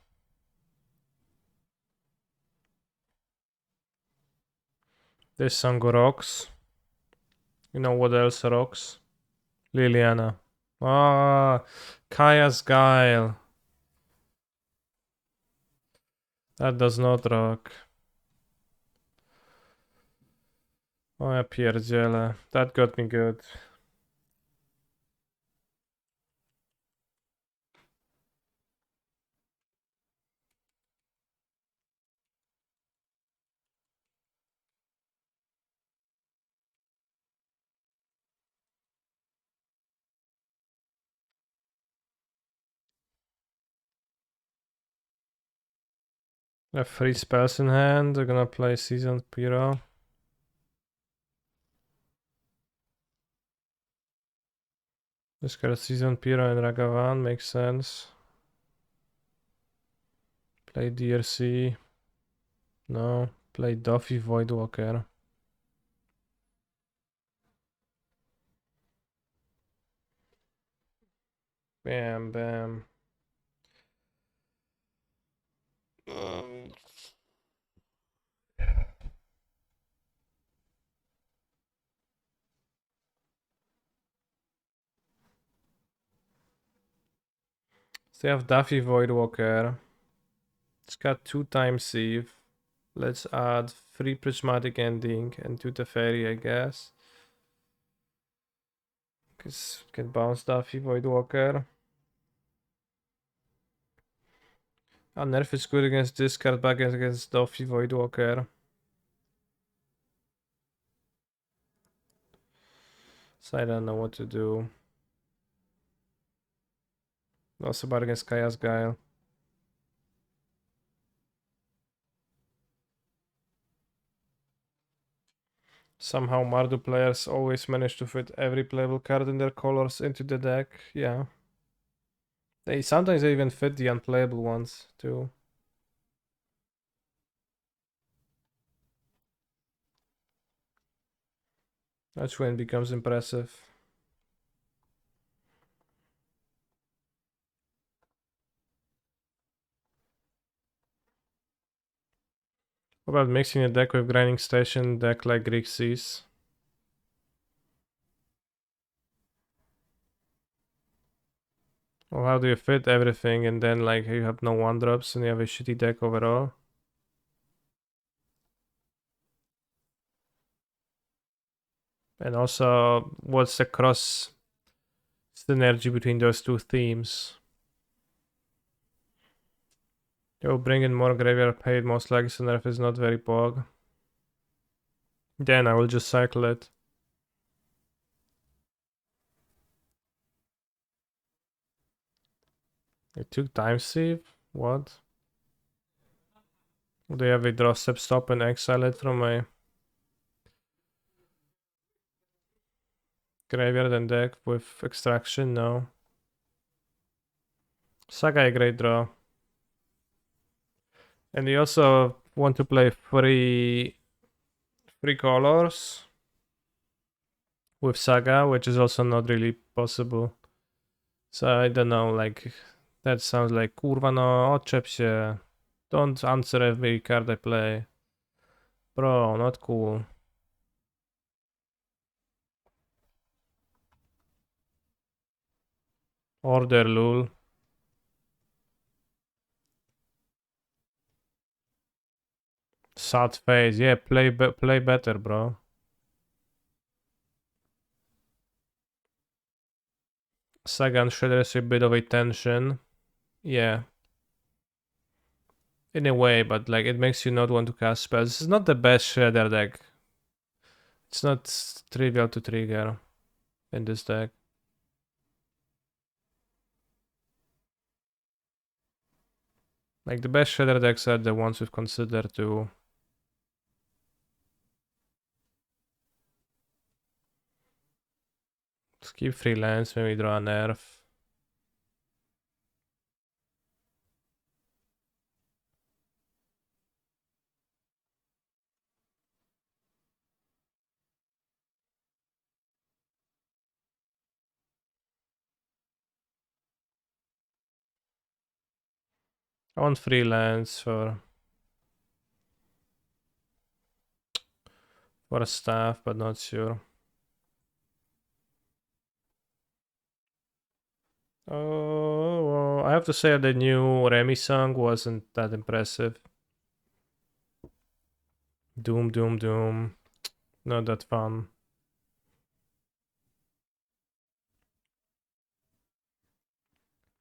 This song rocks. You know what else rocks? Liliana. Ah, Kaya's Guile. That does not rock. O ja pierdzielę. That got me good. I have 3 spells in hand. They're gonna play Seasoned Pyro. Discard Seasoned Pyro and Ragavan, makes sense. Play DRC. No. Play Duffy Voidwalker. Bam, bam. So you have Daffy Voidwalker. It's got 2 times Sieve. Let's add 3 Prismatic Ending and 2 Teferi, I guess. Because we can bounce Daffy Voidwalker. Nerf is good against this card, back against Daffy Voidwalker. So I don't know what to do. Also bad against Kaya's Guile. Somehow Mardu players always manage to fit every playable card in their colors into the deck. Yeah. They sometimes even fit the unplayable ones too. That's when it becomes impressive. What about mixing a deck with Grinding Station, deck like Greek Seas? Or how do you fit everything and then like you have no 1-drops and you have a shitty deck overall? And also, what's the cross synergy between those two themes? You'll bring in more graveyard paid, most likely Nerf is not very bog. Then I will just cycle it. It took time save? What? Do you have a draw stop and exile it from my graveyard and deck with extraction? No. Saga a great draw. And you also want to play free colors with Saga, which is also not really possible. So I don't know, like that sounds like kurwa no, odczep się. Don't answer every card I play. Bro, not cool. Order lul. Sad face. Yeah, play better, bro. Sagan Shredder is a bit of a tension. Yeah. In a way, but like it makes you not want to cast spells. This is not the best Shredder deck. It's not trivial to trigger in this deck. Like the best Shredder decks are the ones we've considered to skip freelance, maybe draw a nerf. I want freelance for a staff, but not sure. Oh, well, I have to say the new Remy song wasn't that impressive. Doom, doom, doom. Not that fun.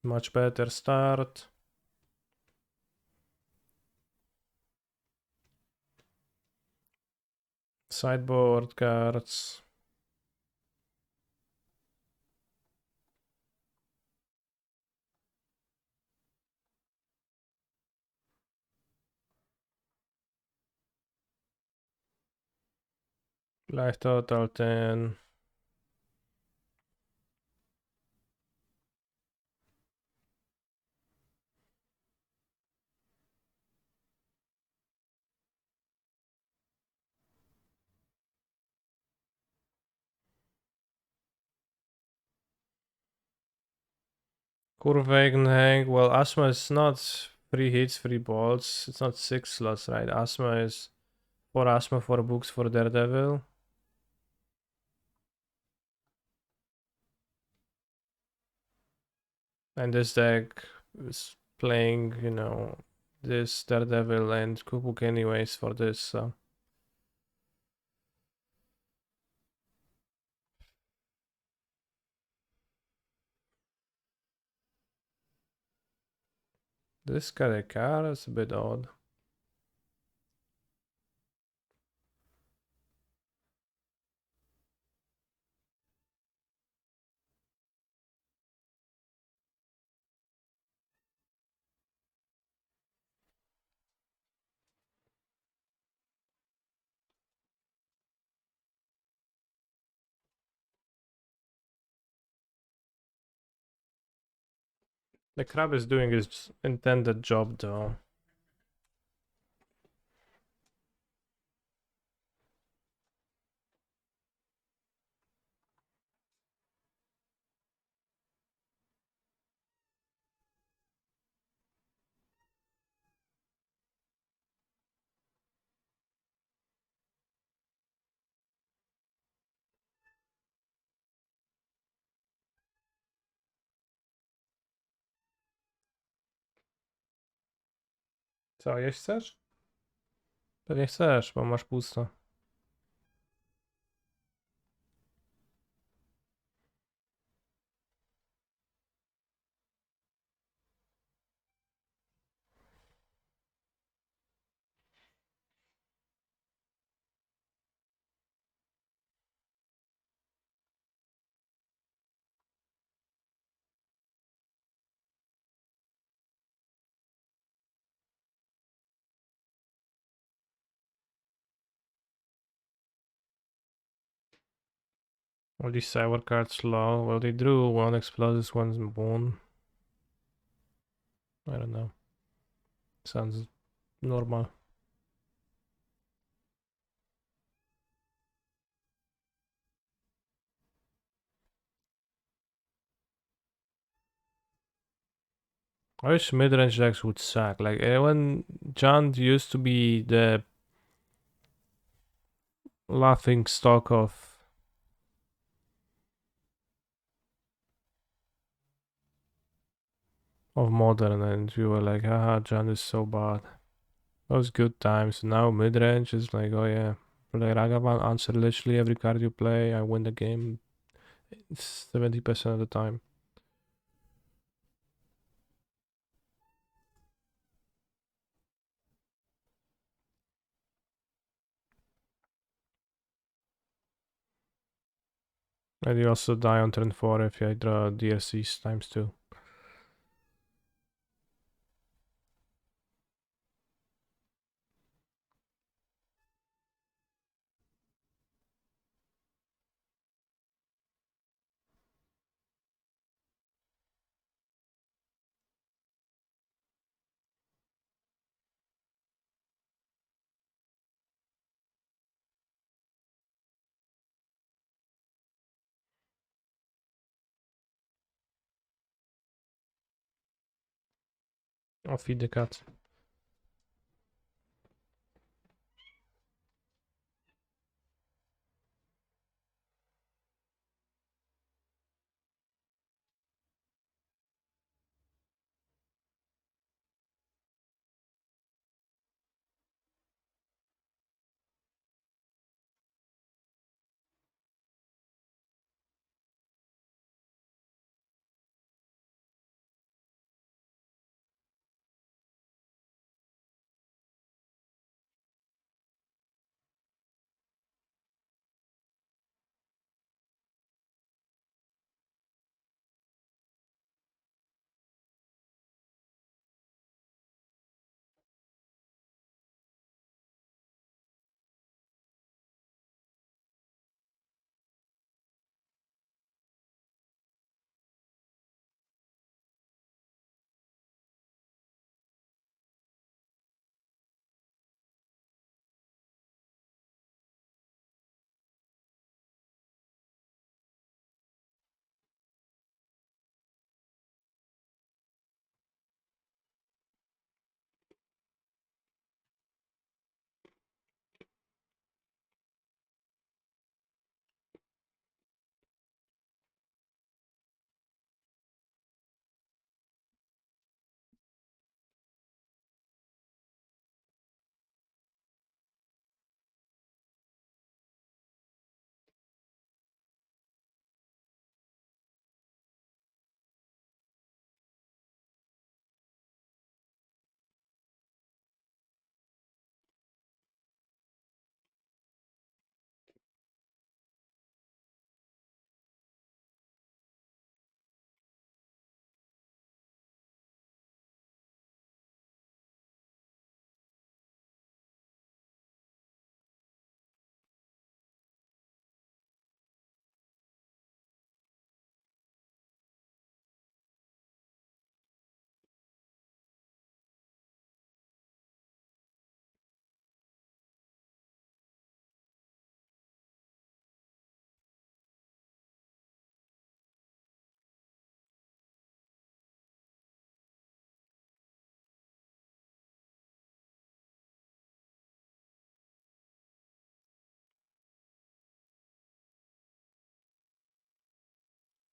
Much better start. Sideboard cards. Life total 10. Kurvegenhang. Well, Asthma is not 3 hits, 3 bolts. It's not 6 slots, right? Asthma is 4 Asthma, 4 books for Daredevil. And this deck was playing, you know, this Daredevil and Kupuk anyways for this, so. This got a car, it's a bit odd. The crab is doing his intended job though. Co, jeść chcesz? Pewnie chcesz, bo masz pusto. All these sour cards low. Well, they drew one explosives, one's bone. I don't know. Sounds normal. I wish mid-range decks would suck. Like when John used to be the laughing stock of modern, and we were like, haha, John is so bad. Those good times. Now mid-range is like, oh yeah, play Ragavan, answer literally every card you play. I win the game 70% of the time. And you also die on turn 4 if I draw DRCs times 2. I'll feed the cat.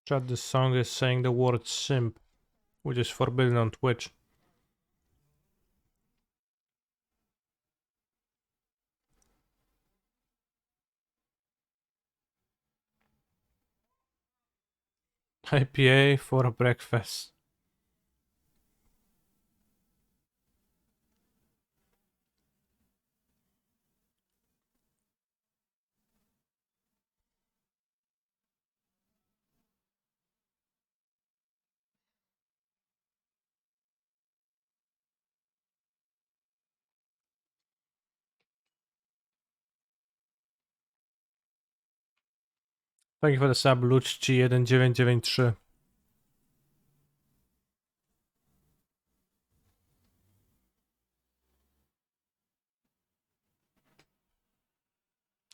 Chat, this song is saying the word simp, which is forbidden on Twitch. IPA for breakfast. Thank you for the sub, Luczci1993.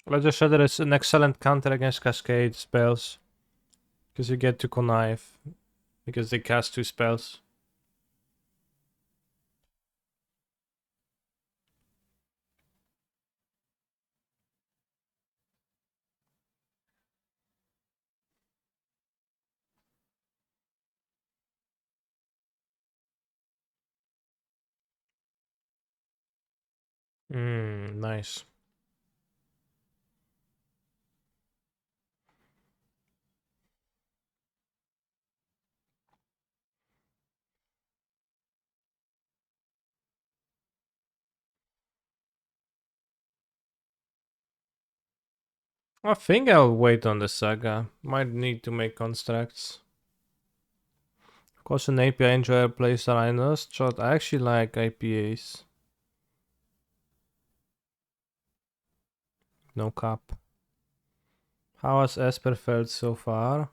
Ledger Shredder is an excellent counter against Cascade spells. Because you get to connive. Because they cast 2 spells. Nice. I think I'll wait on the saga. Might need to make constructs. Of course, an API enjoyer plays arenas. Chat, I actually like IPAs. No cap. How has Esper felt so far?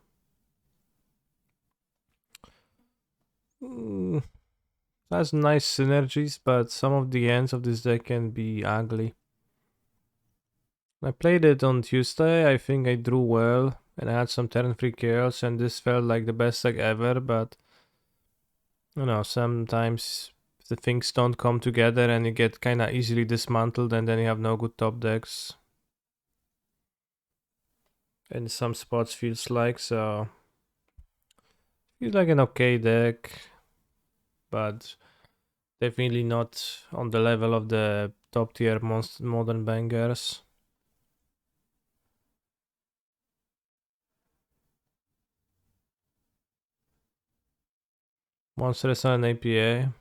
Has nice synergies, but some of the ends of this deck can be ugly. I played it on Tuesday. I think I drew well and I had some turn 3 kills, and this felt like the best deck ever, but you know, sometimes the things don't come together and you get kinda easily dismantled, and then you have no good top decks. In some spots feels like, so feels like an okay deck, but definitely not on the level of the top tier modern bangers. Monster is an APA.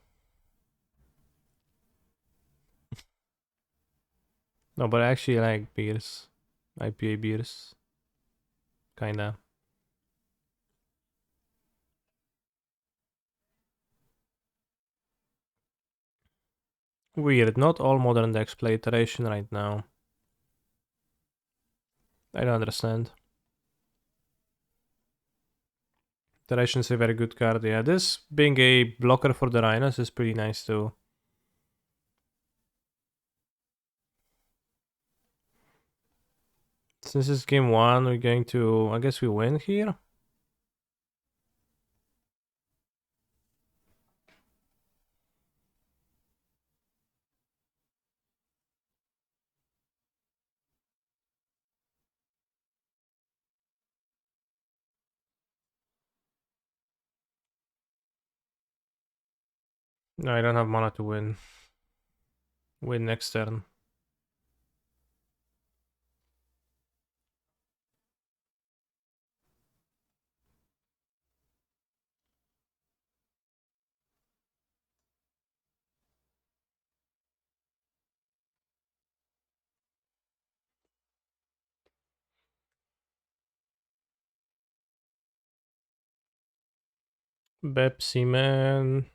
No, but I actually like beers. IPA beers. Kinda. Weird, not all modern decks play iteration right now. I don't understand. Iteration is a very good card, yeah. This being a blocker for the Rhinos is pretty nice too. Since it's game 1, we're going to... I guess we win here? No, I don't have mana to win. Win next turn. Bepsi, man.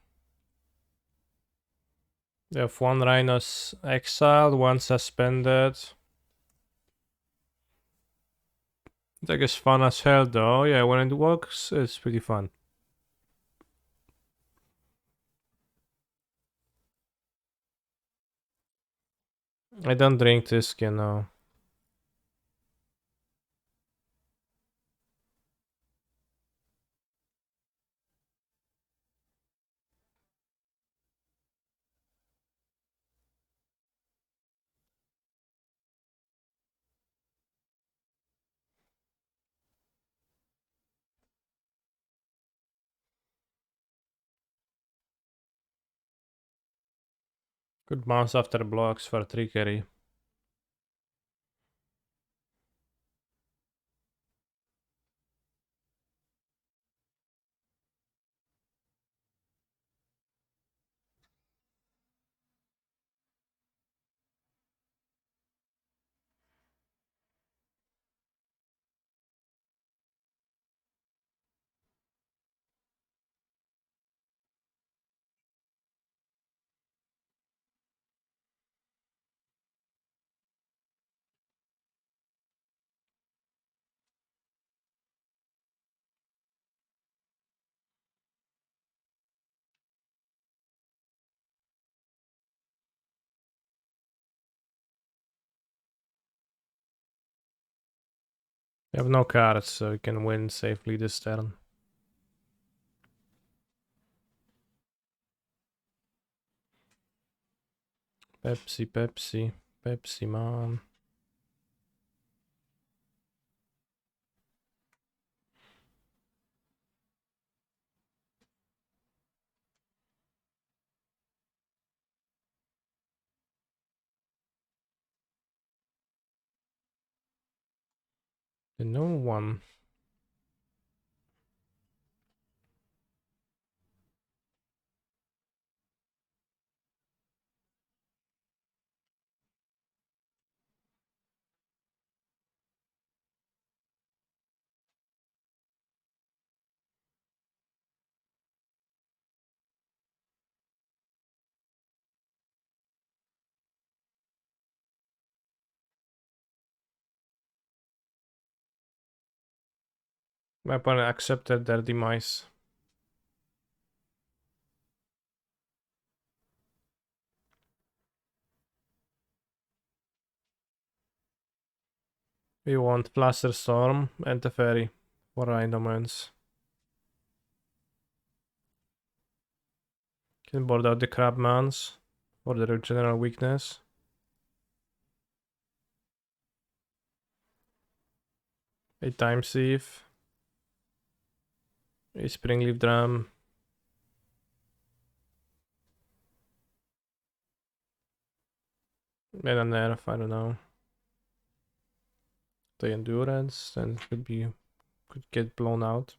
They have 1 Rhinos exiled, 1 suspended. That is fun as hell though. Yeah, when it works, it's pretty fun. I don't drink this, you know. Could bounce after blocks for trickery. We have no cards, so we can win safely this turn. Pepsi, Pepsi, Pepsi, man. No one. My opponent accepted their demise. We want Plaster Storm and the Fairy for Reanimators. Can board out the Crabmans for their general weakness. A Time Sieve. A Springleaf Drum. And a Nerf, I don't know. The Endurance, then could get blown out.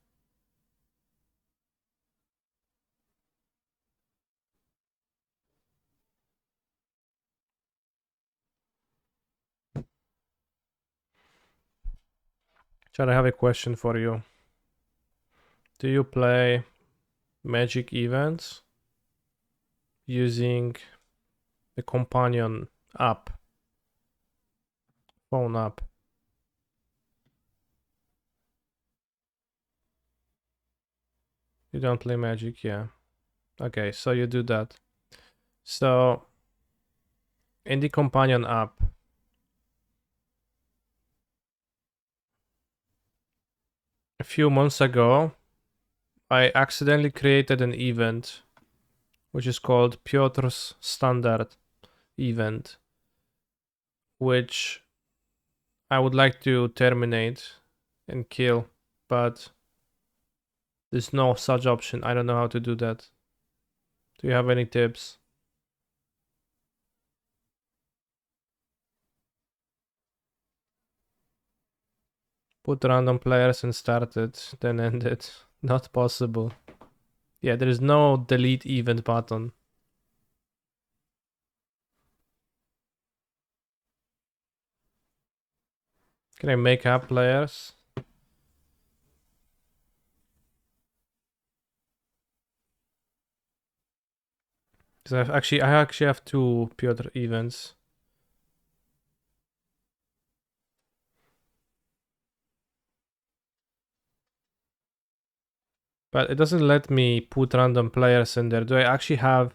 Chad, I have a question for you. Do you play magic events using the companion app, phone app? You don't play magic, yeah. Okay, so you do that. So in the companion app, a few months ago, I accidentally created an event which is called Piotr's Standard event, which I would like to terminate and kill, but there's no such option. I don't know how to do that. Do you have any tips? Put random players and start it, then end it. Not possible. Yeah, there is no delete event button. Can I make up players? Because I actually have two Piotr events. But it doesn't let me put random players in there. Do I actually have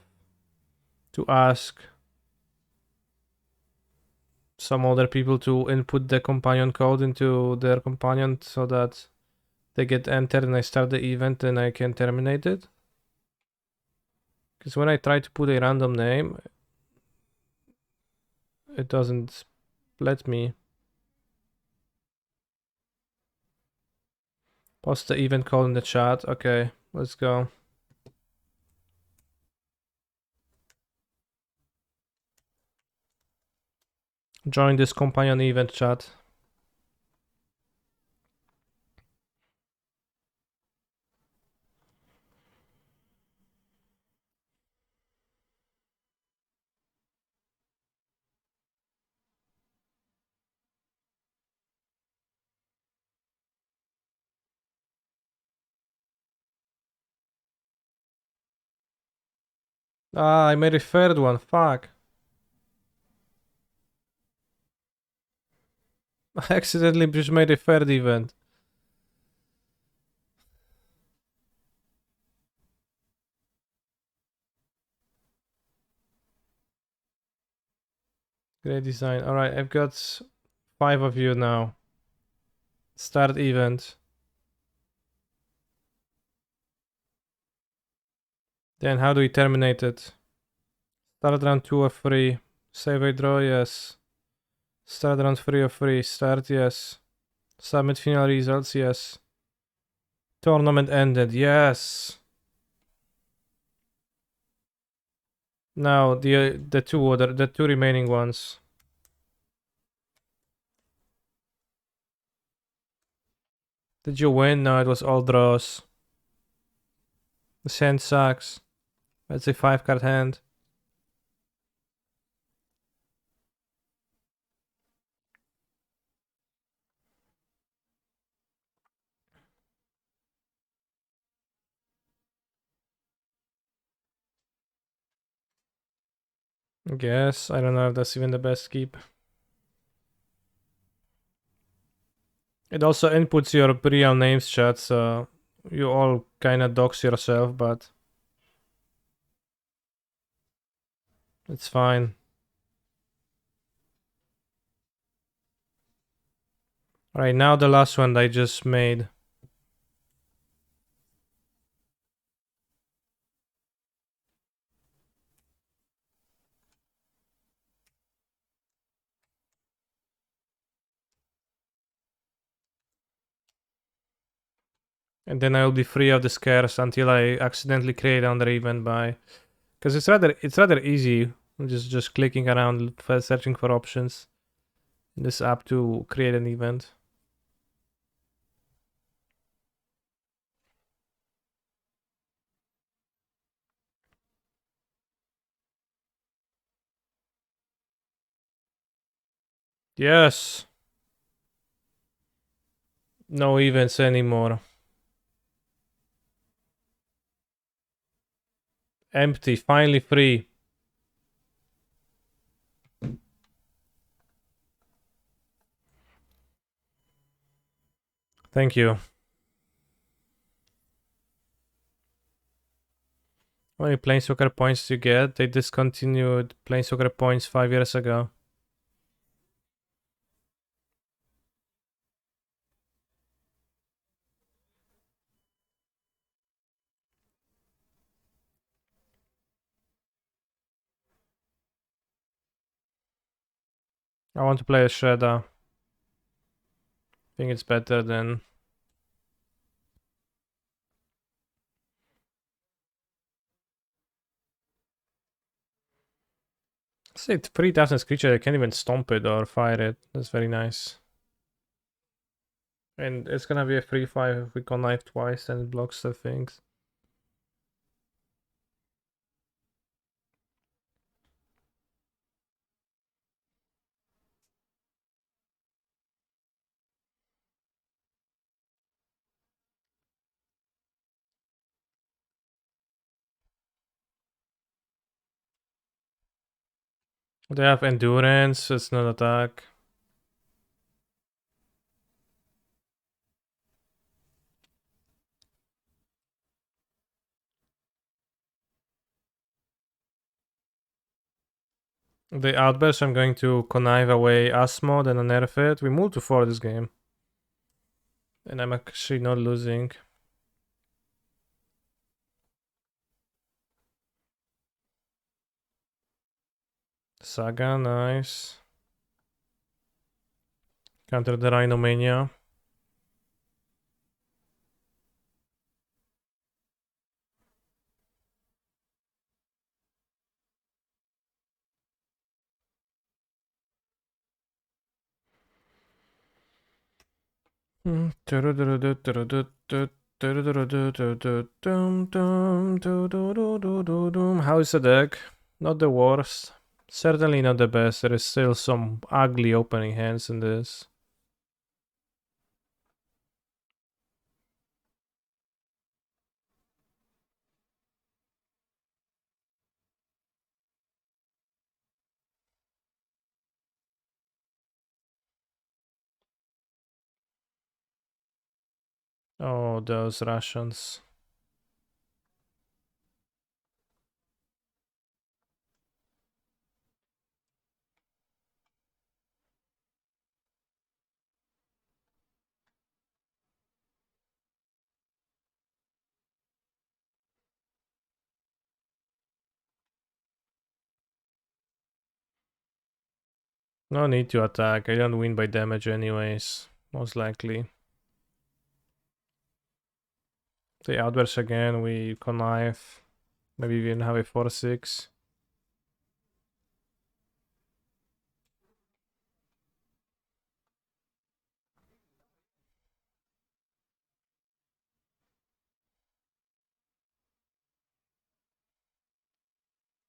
to ask some other people to input the companion code into their companion so that they get entered and I start the event and I can terminate it? Because when I try to put a random name, it doesn't let me. Post the event code in the chat. Okay, let's go. Join this companion event chat. Ah, I made a third one. Fuck. I accidentally just made a third event. Great design. Alright, I've got 5 of you now. Start event. Then how do we terminate it? Start round 2 or 3. Save a draw, yes. Start round 3 or 3. Start, yes. Submit final results, yes. Tournament ended, yes. Now the two remaining ones. Did you win? No, it was all draws. This hand sucks. That's a 5-card hand. I guess. I don't know if that's even the best keep. It also inputs your real names chat, so you all kinda dox yourself, but it's fine. Alright, now the last one I just made. And then I'll be free of the scares until I accidentally create another event by... Because it's rather easy, just clicking around, searching for options in this app to create an event. Yes! No events anymore. Empty, finally free. Thank you. How many Planeswalker points do you get? They discontinued Planeswalker points 5 years ago. I want to play a Shredder. I think it's better than... See, it's 3,000 creature, I can't even stomp it or fire it. That's very nice. And it's gonna be a 3/5 if we connive twice and it blocks the things. They have endurance, it's not attack. The outburst, I'm going to connive away Asmod and nerf it. We move to 4 this game. And I'm actually not losing. Saga, nice. Counter the Rhinomania. How is the deck? Not the worst. Certainly not the best. There is still some ugly opening hands in this. Oh, those Russians. No need to attack. I don't win by damage anyways. Most likely. They outburst again. We connive. Maybe we even have a 4-6.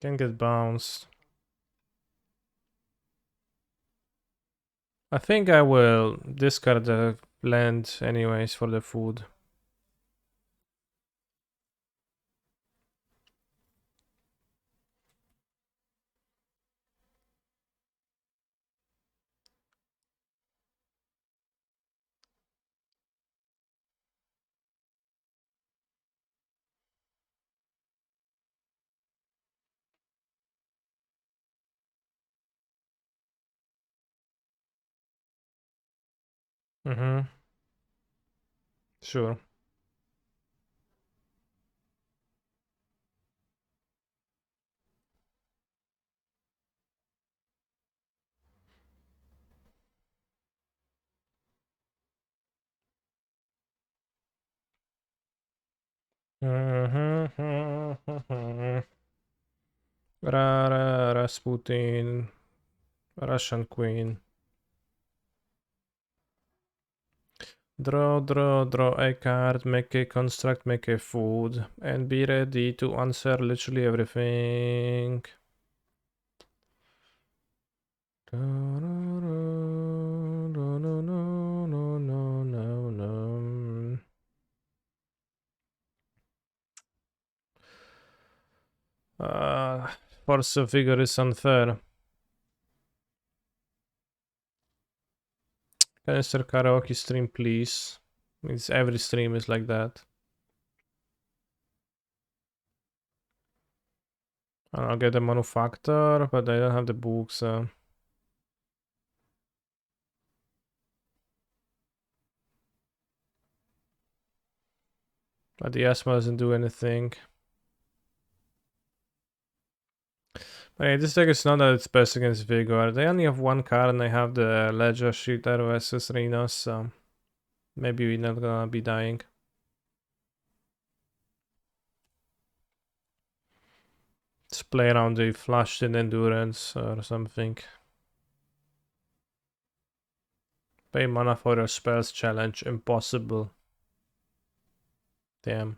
Can get bounced. I think I will discard the land anyways for the food. Mm-hmm. Sure. Rasputin, Russian Queen. Draw a card, make a construct, make a food, and be ready to answer literally everything. Force of Vigor is unfair. Canister karaoke stream, please. It's every stream is like that. I'll get a manufactor, but I don't have the books. But the asthma doesn't do anything. But yeah, this deck is not that it's best against Vigor. They only have one card and they have the Ledger Shooter versus Rhinos, so maybe we're not gonna be dying. Let's play around the flushed in endurance or something. Pay mana for your spells challenge. Impossible. Damn.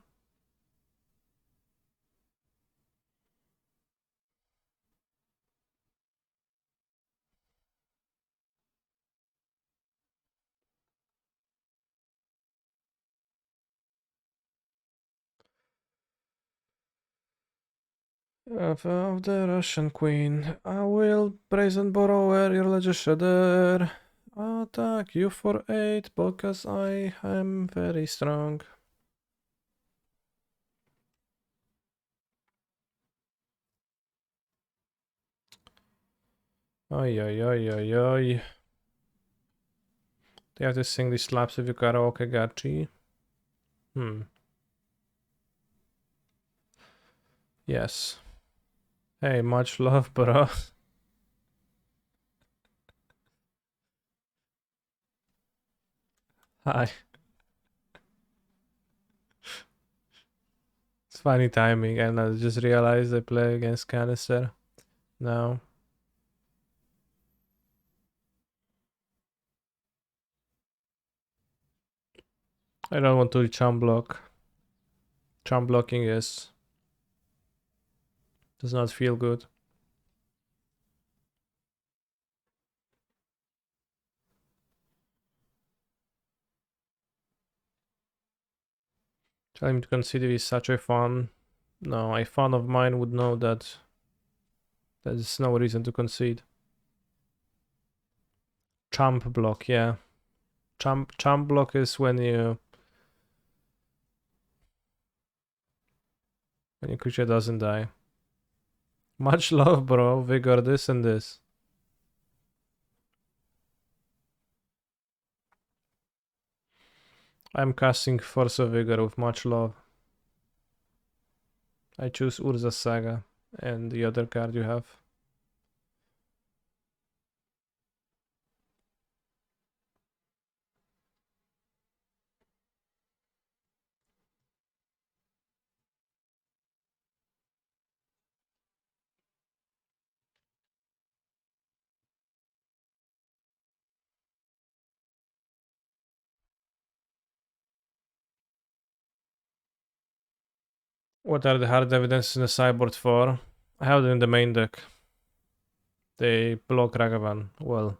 Of the Russian Queen, I will brazen borrower your Ledger Shredder. Attack you for 8 because I am very strong. Oi, oi, oi, oi, oi. They have to sing these slaps if you karaoke gachi. Yes. Hey, much love, bro. Hi. It's funny timing, and I just realized I play against Canister now. I don't want to chump block. Chump blocking does not feel good. Tell him to consider is such a fun. No, a fan of mine would know that there's no reason to concede. Chump block, yeah. Chump block is when your creature doesn't die. Much love, bro. Vigor, this and this. I'm casting Force of Vigor with much love. I choose Urza's Saga and the other card you have. What are the hard evidences in the sideboard for? I have them in the main deck. They block Ragavan well,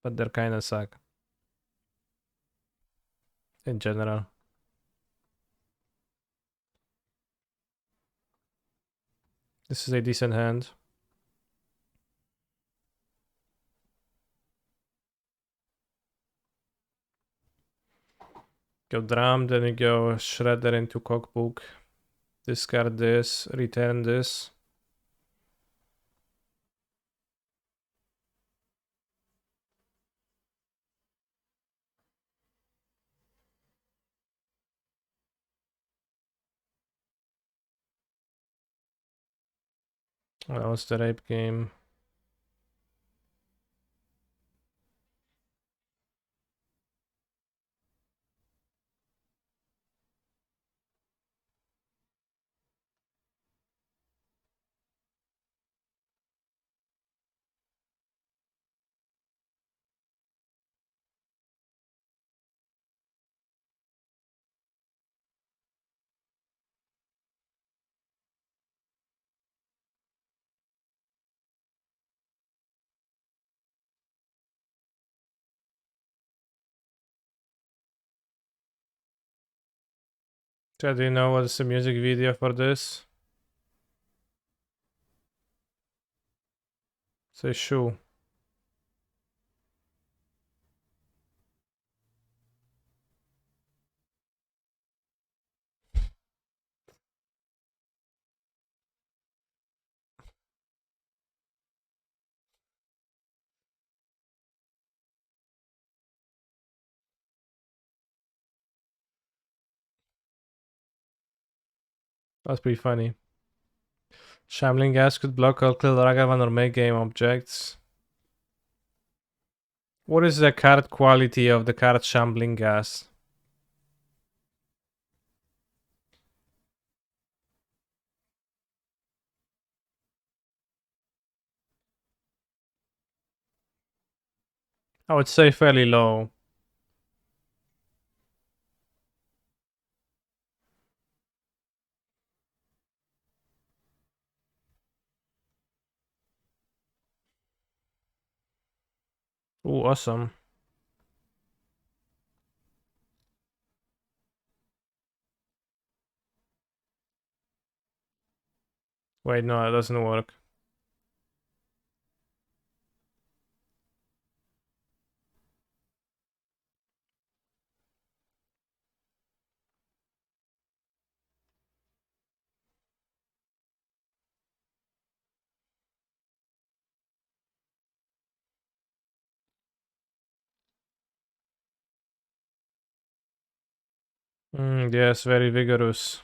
but they're kinda suck. In general. This is a decent hand. Go Drum, then you go Shredder into Cockbook. Discard this, return this. That was the rape game. So do you know what's the music video for this? Say shoe. That's pretty funny. Shambling Gas could block or kill Ragavan or make game objects. What is the card quality of the card Shambling Gas? I would say fairly low. Ooh, awesome. Wait, no, it doesn't work. Yes, very vigorous.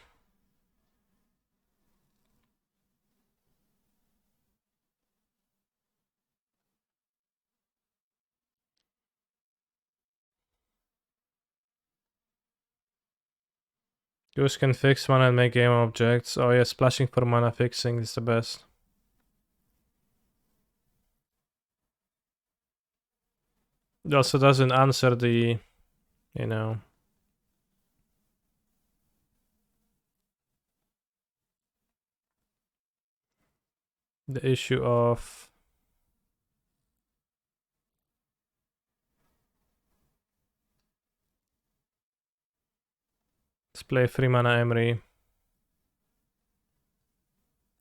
Use can fix mana and make game objects. Oh yeah, splashing for mana fixing is the best. It also doesn't answer the, you know, the issue of let's play 3 mana Emery.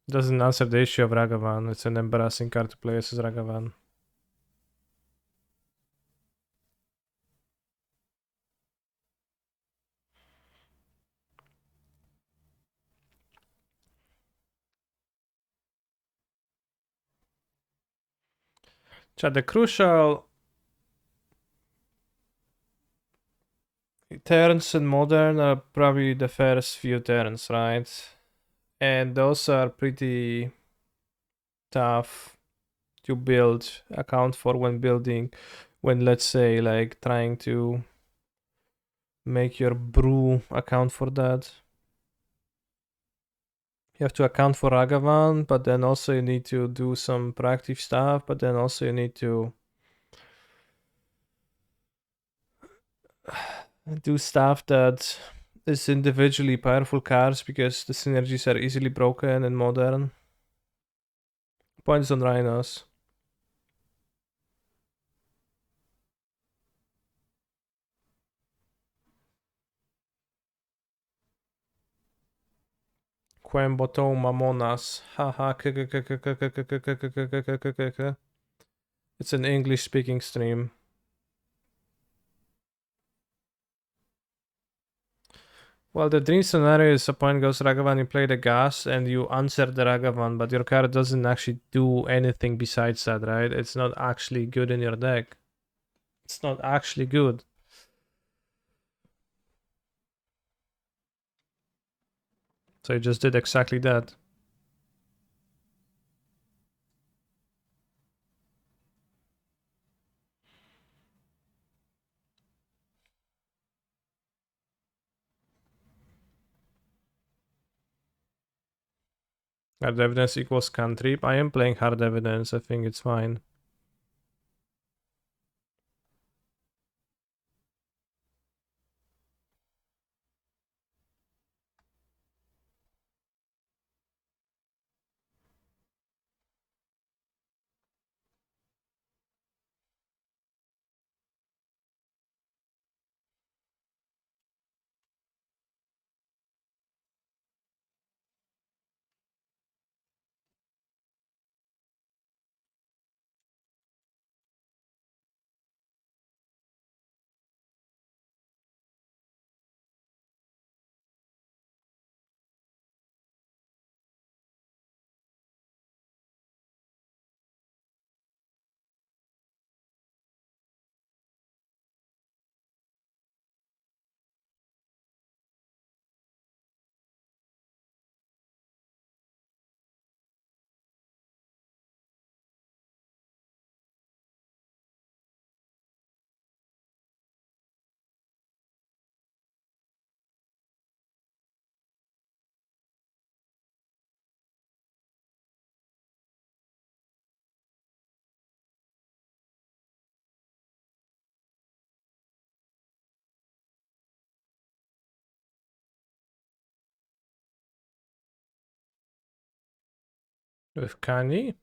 Doesn't answer the issue of Ragavan. It's an embarrassing card to play as Ragavan. Chat, the crucial turns in Modern are probably the first few turns, right? And those are pretty tough to build, account for when building, when let's say like trying to make your brew account for that. You have to account for Ragavan, but then also you need to do some proactive stuff, but then also you need to do stuff that is individually powerful cards because the synergies are easily broken in Modern. Points on Rhinos. Quembotou Mamonas. Haha. It's an English speaking stream. Well, the dream scenario is a point goes Ragavan, you play the gas and you answer the Ragavan, but your card doesn't actually do anything besides that, right? It's not actually good in your deck. It's not actually good. So you just did exactly that. Hard evidence equals cantrip. I am playing hard evidence. I think it's fine. With Kanye?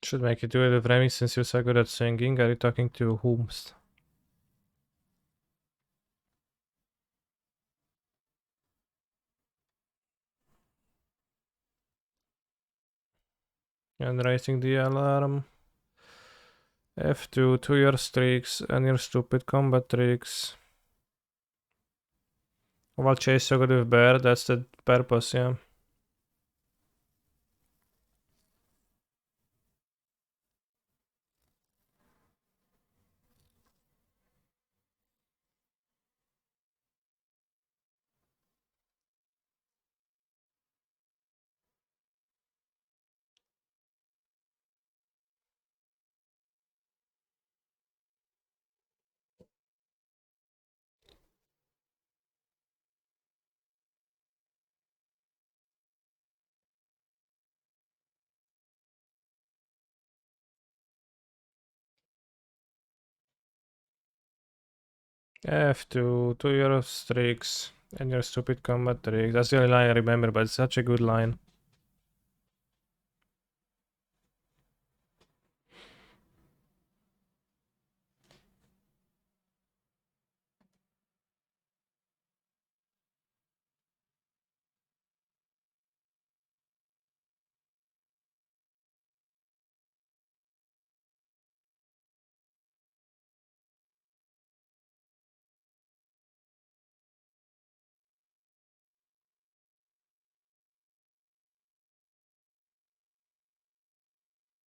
Should make you do it with Remy since you're so good at singing. Are you talking to whomst? And raising the alarm. F2 to your streaks and your stupid combat tricks. While chase so good with bear, that's the purpose, yeah. F2 to your streaks and your stupid combat tricks. That's the only line I remember, but it's such a good line.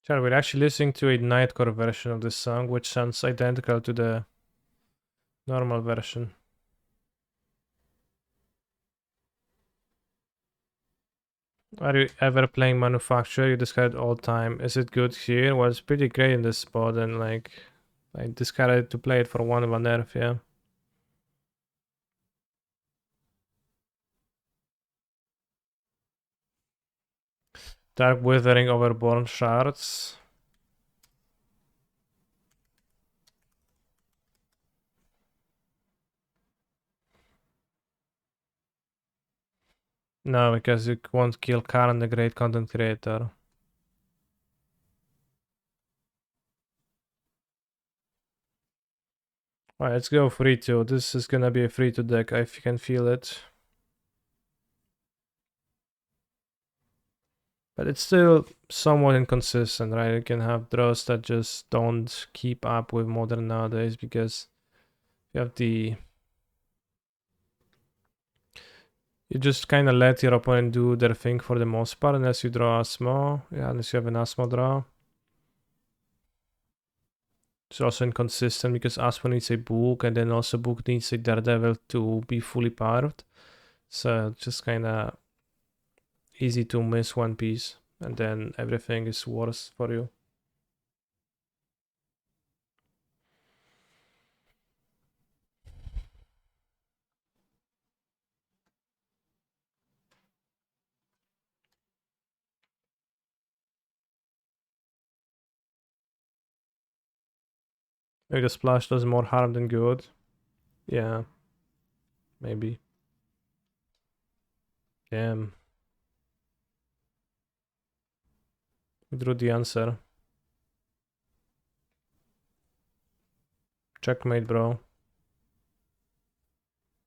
Sure, we're actually listening to a Nightcore version of this song, which sounds identical to the normal version. Are you ever playing Manufacturer? You discard all time. Is it good here? Well, it's pretty great in this spot, and like, I discarded to play it for one nerf, yeah. Dark Withering Overborn Shards. No, because you won't kill Karen, the great content creator. Alright, let's go 3-2. This is gonna be a 3-2 deck, if you can feel it. But it's still somewhat inconsistent, right? You can have draws that just don't keep up with modern nowadays because you have the... You just kind of let your opponent do their thing for the most part, unless you draw Asmo. Yeah, unless you have an Asmo draw. It's also inconsistent because Asmo needs a book, and then also book needs a Daredevil to be fully powered. So it's just kind of easy to miss one piece, and then everything is worse for you. Maybe the splash does more harm than good. Yeah. Maybe. Damn. We drew the answer. Checkmate, bro.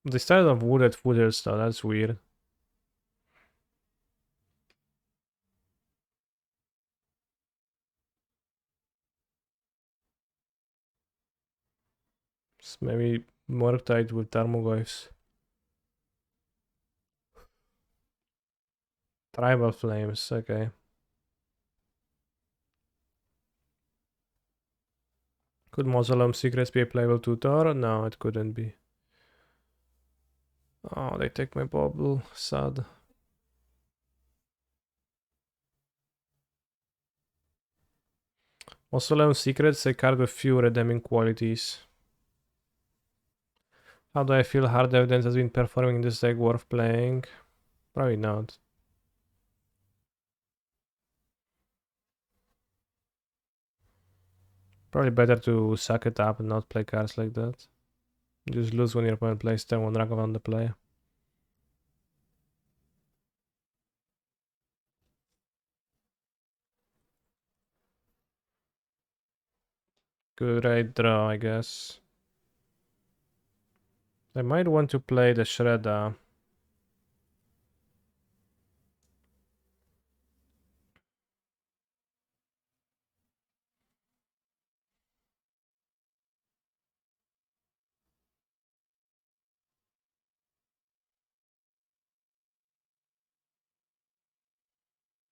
They started off wooded footers though, that's weird. It's maybe Murktide with Tarmogoyfs. Tribal Flames, okay. Could Mausoleum Secrets be a playable tutor? No, it couldn't be. Oh, they take my bubble. Sad. Mausoleum Secrets, a card with few redeeming qualities. How do I feel hard evidence has been performing in this deck worth playing? Probably not. Probably better to suck it up and not play cards like that. You just lose when your opponent plays turn 1 Ragavan on the play. Great draw, I guess. I might want to play the Shredder.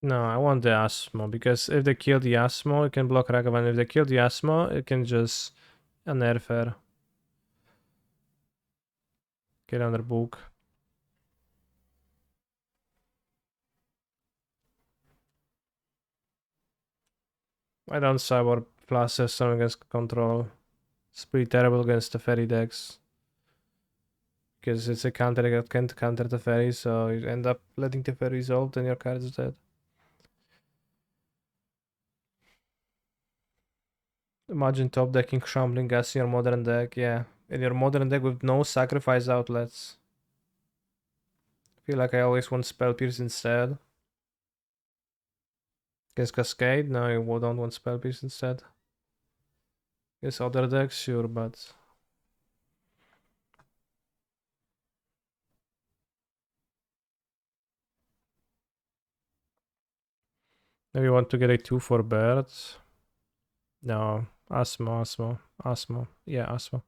No, I want the Asmo, because if they kill the Asmo, it can block Ragavan. If they kill the Asmo, it can just nerf her. Get on their book. I don't cyber plus system against control. It's pretty terrible against the fairy decks. Because it's a counter that can't counter the fairy, so you end up letting the fairy resolve, then your card is dead. Imagine top decking Shambling Gas in your modern deck, yeah. In your modern deck with no sacrifice outlets. I feel like I always want Spell Pierce instead. Against Cascade, no, I don't want Spell Pierce instead. Against other decks, sure, but... Maybe you want to get a 2 for birds. No, Asmo. Yeah, Asmo.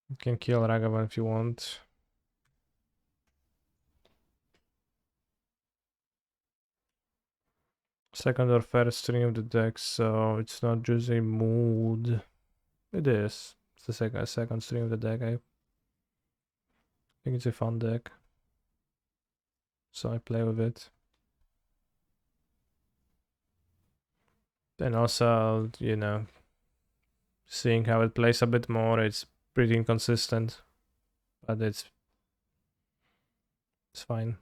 You can kill Ragavan if you want. Second or first stream of the deck, so it's not just a mood. It is. It's the second stream of the deck. I think it's a fun deck, so I play with it. And also, you know, seeing how it plays a bit more, it's pretty inconsistent, but it's fine.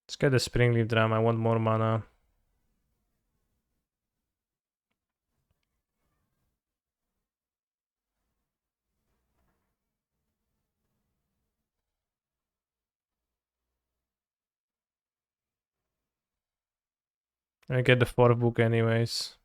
Let's get the Springleaf Drum. I want more mana. I get the 4th book anyways.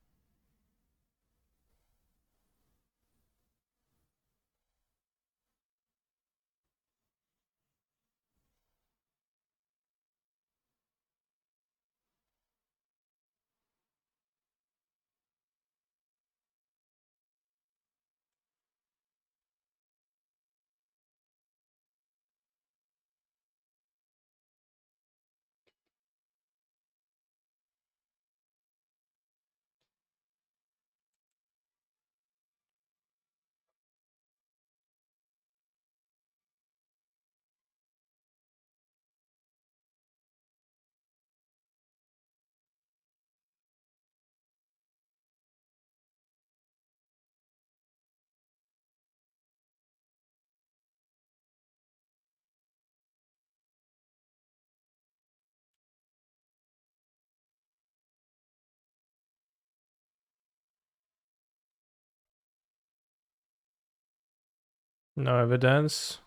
No evidence,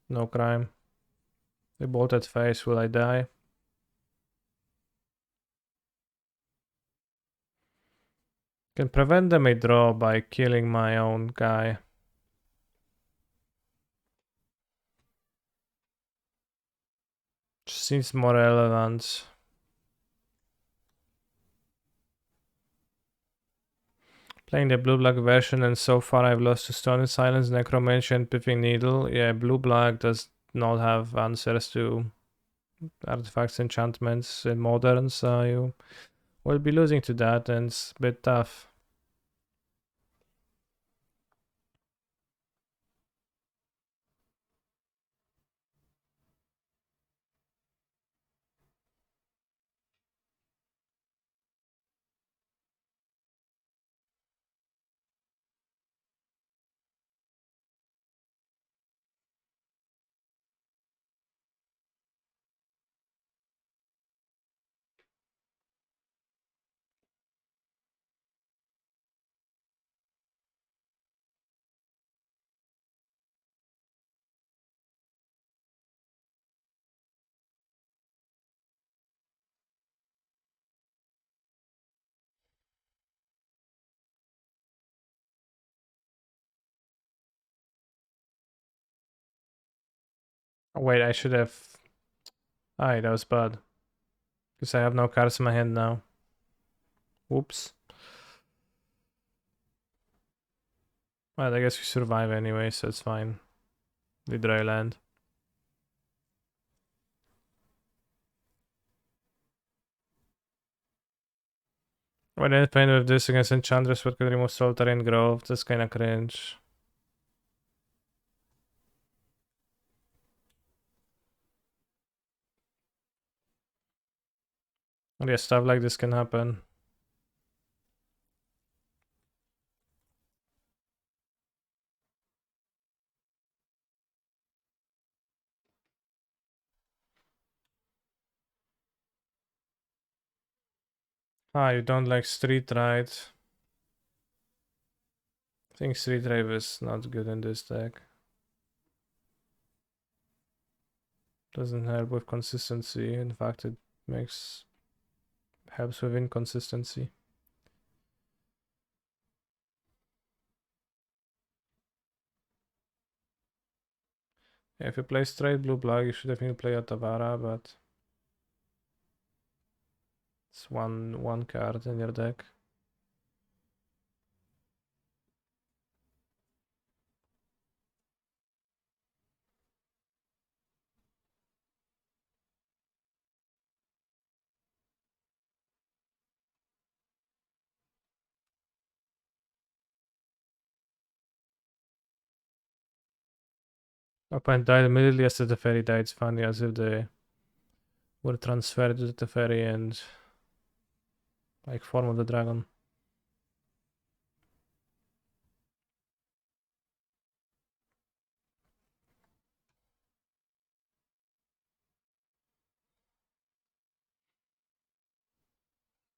no crime. They both at face, will I die? Can prevent them a draw by killing my own guy. Seems more relevant. Playing the blue-black version, and so far I've lost to Stone and Silence, Necromancy, and Piffing Needle. Yeah, blue-black does not have answers to artifacts, enchantments in modern, so you will be losing to that, and it's a bit tough. Oh, wait, I should have... Aye, that was bad. Because I have no cards in my hand now. Whoops. Well, I guess we survive anyway, so it's fine. We dry land. When I playing with this against Enchantress, what could remove Solitary and Grove? That's kinda cringe. And yeah, stuff like this can happen. Ah, you don't like Street Ride. I think Street Ride is not good in this deck. Doesn't help with consistency. In fact, it helps with inconsistency. Yeah, if you play straight blue black, you should definitely play Otavara, but it's one card in your deck. Opponent died immediately as the Teferi died. It's funny, as if they were transferred to the Teferi and like form of the dragon.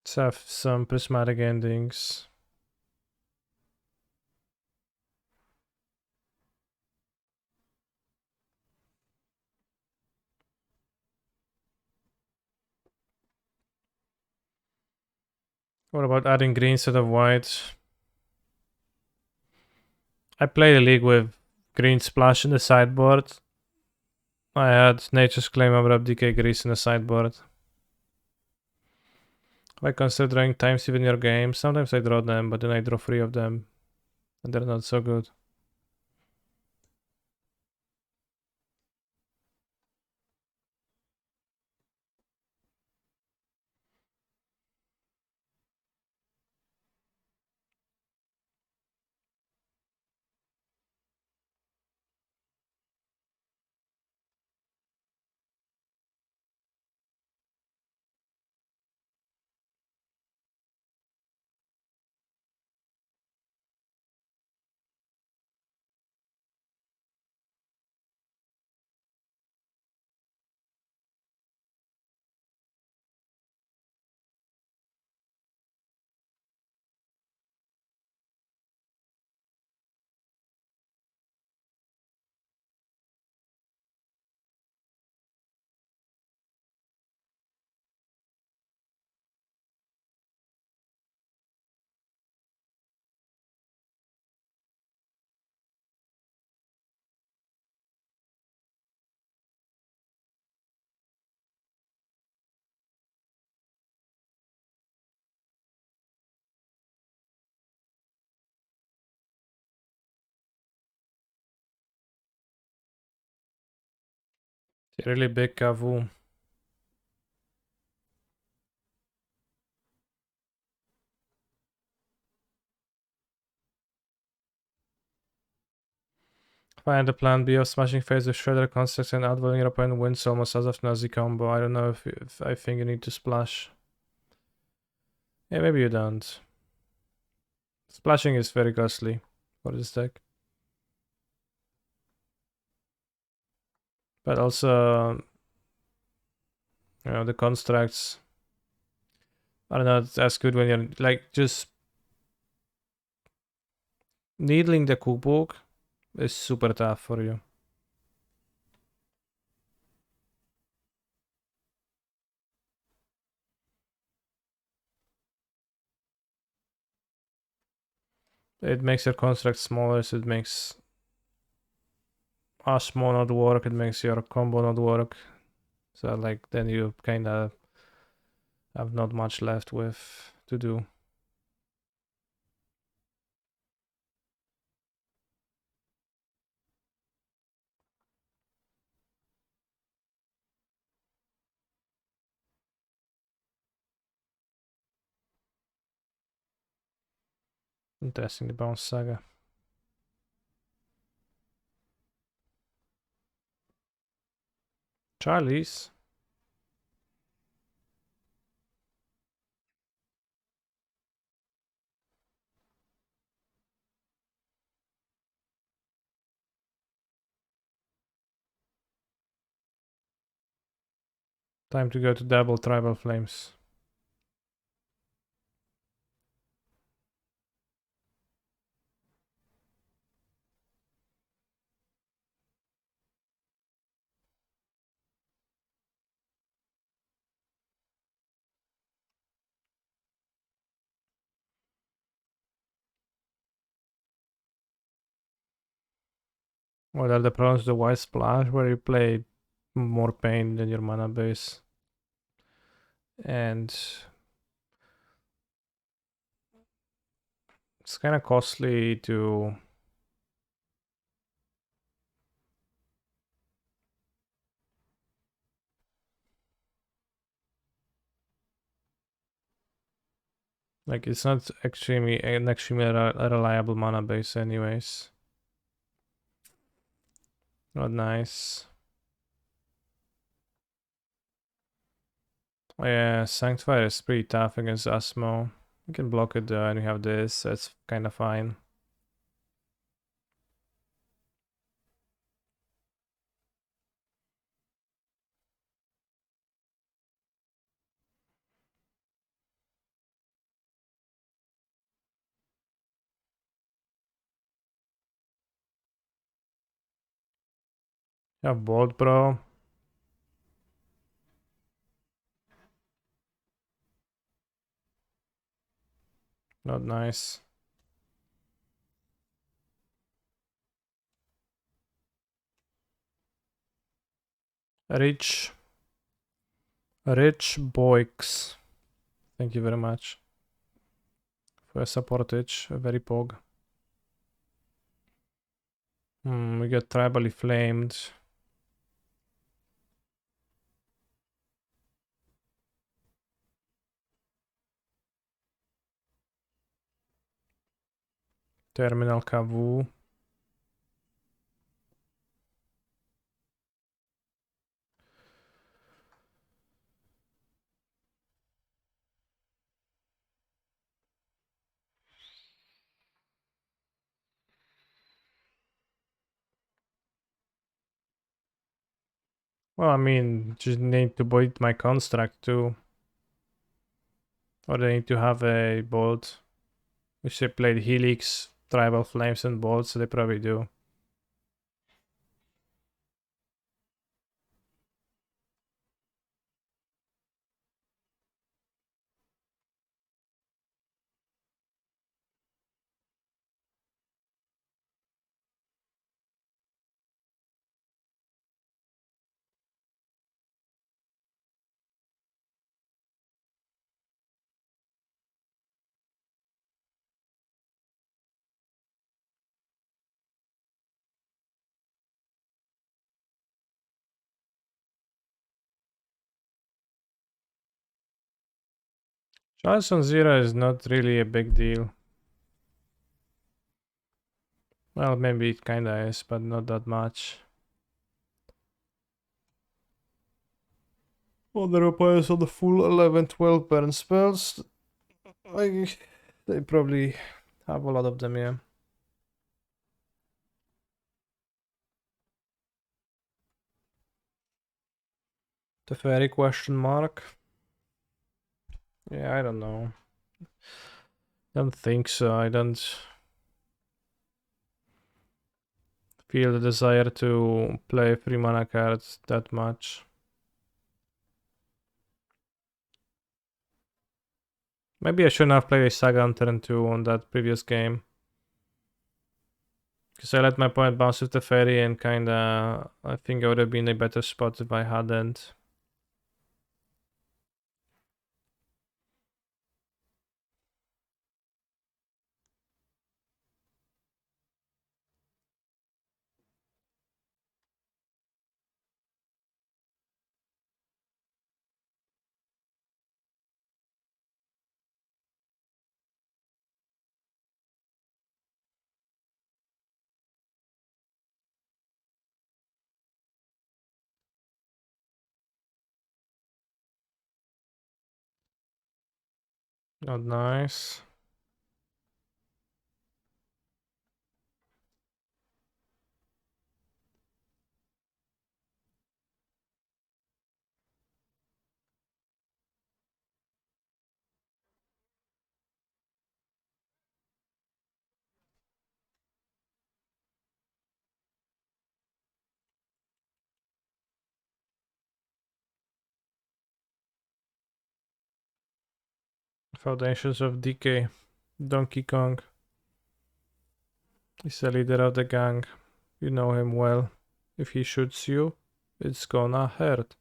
Let's have some prismatic endings. What about adding green instead of white? I played a league with green splash in the sideboard. I had Nature's Claim, Abrupt Decay, Grease in the sideboard. I consider drawing times even in your game. Sometimes I draw them, but then I draw 3 of them. And they're not so good. It's a really big Kavu. Find the plan B of smashing face with Shredder Constructs and outvoting your opponent wins almost as often as the combo. I don't know if I think you need to splash. Yeah, maybe you don't. Splashing is very costly for this deck. But also, you know, the constructs are not as good when you're like just needling the cookbook is super tough for you. It makes your construct smaller, so it makes Asmo not work, it makes your combo not work. So like then you kinda have not much left with to do. Interesting, the Bounce Saga. Charlie's. Time to go to double tribal flames. What are the problems with the White Splash, where you play more pain than your mana base? And it's kind of costly to... Like, it's not extremely an extremely reliable mana base anyways. Not nice. Oh, yeah, Sanctifier is pretty tough against Asmo. You can block it though, and you have this, that's kind of fine. You have Bolt, bro. Not nice. Rich Boix. Thank you very much for your supportage. Very pog. We got tribally flamed. Terminal Kavu. Well, I mean, just need to bolt my construct too. Or they need to have a bolt. Which they played Helix, Tribal Flames, and bolts, so they probably do. Charles on Zero is not really a big deal. Well, maybe it kinda is, but not that much. Other opponents on the full 11-12 burn spells, they probably have a lot of them, yeah. The fairy question mark? Yeah, I don't know. Don't think so. I don't feel the desire to play 3 mana cards that much. Maybe I shouldn't have played a Saga on turn 2 on that previous game. Because I let my opponent bounce with the fairy and kinda... I think I would have been in a better spot if I hadn't. Not nice. Foundations of Decay. Donkey Kong. He's the leader of the gang. You know him well. If he shoots you, it's gonna hurt.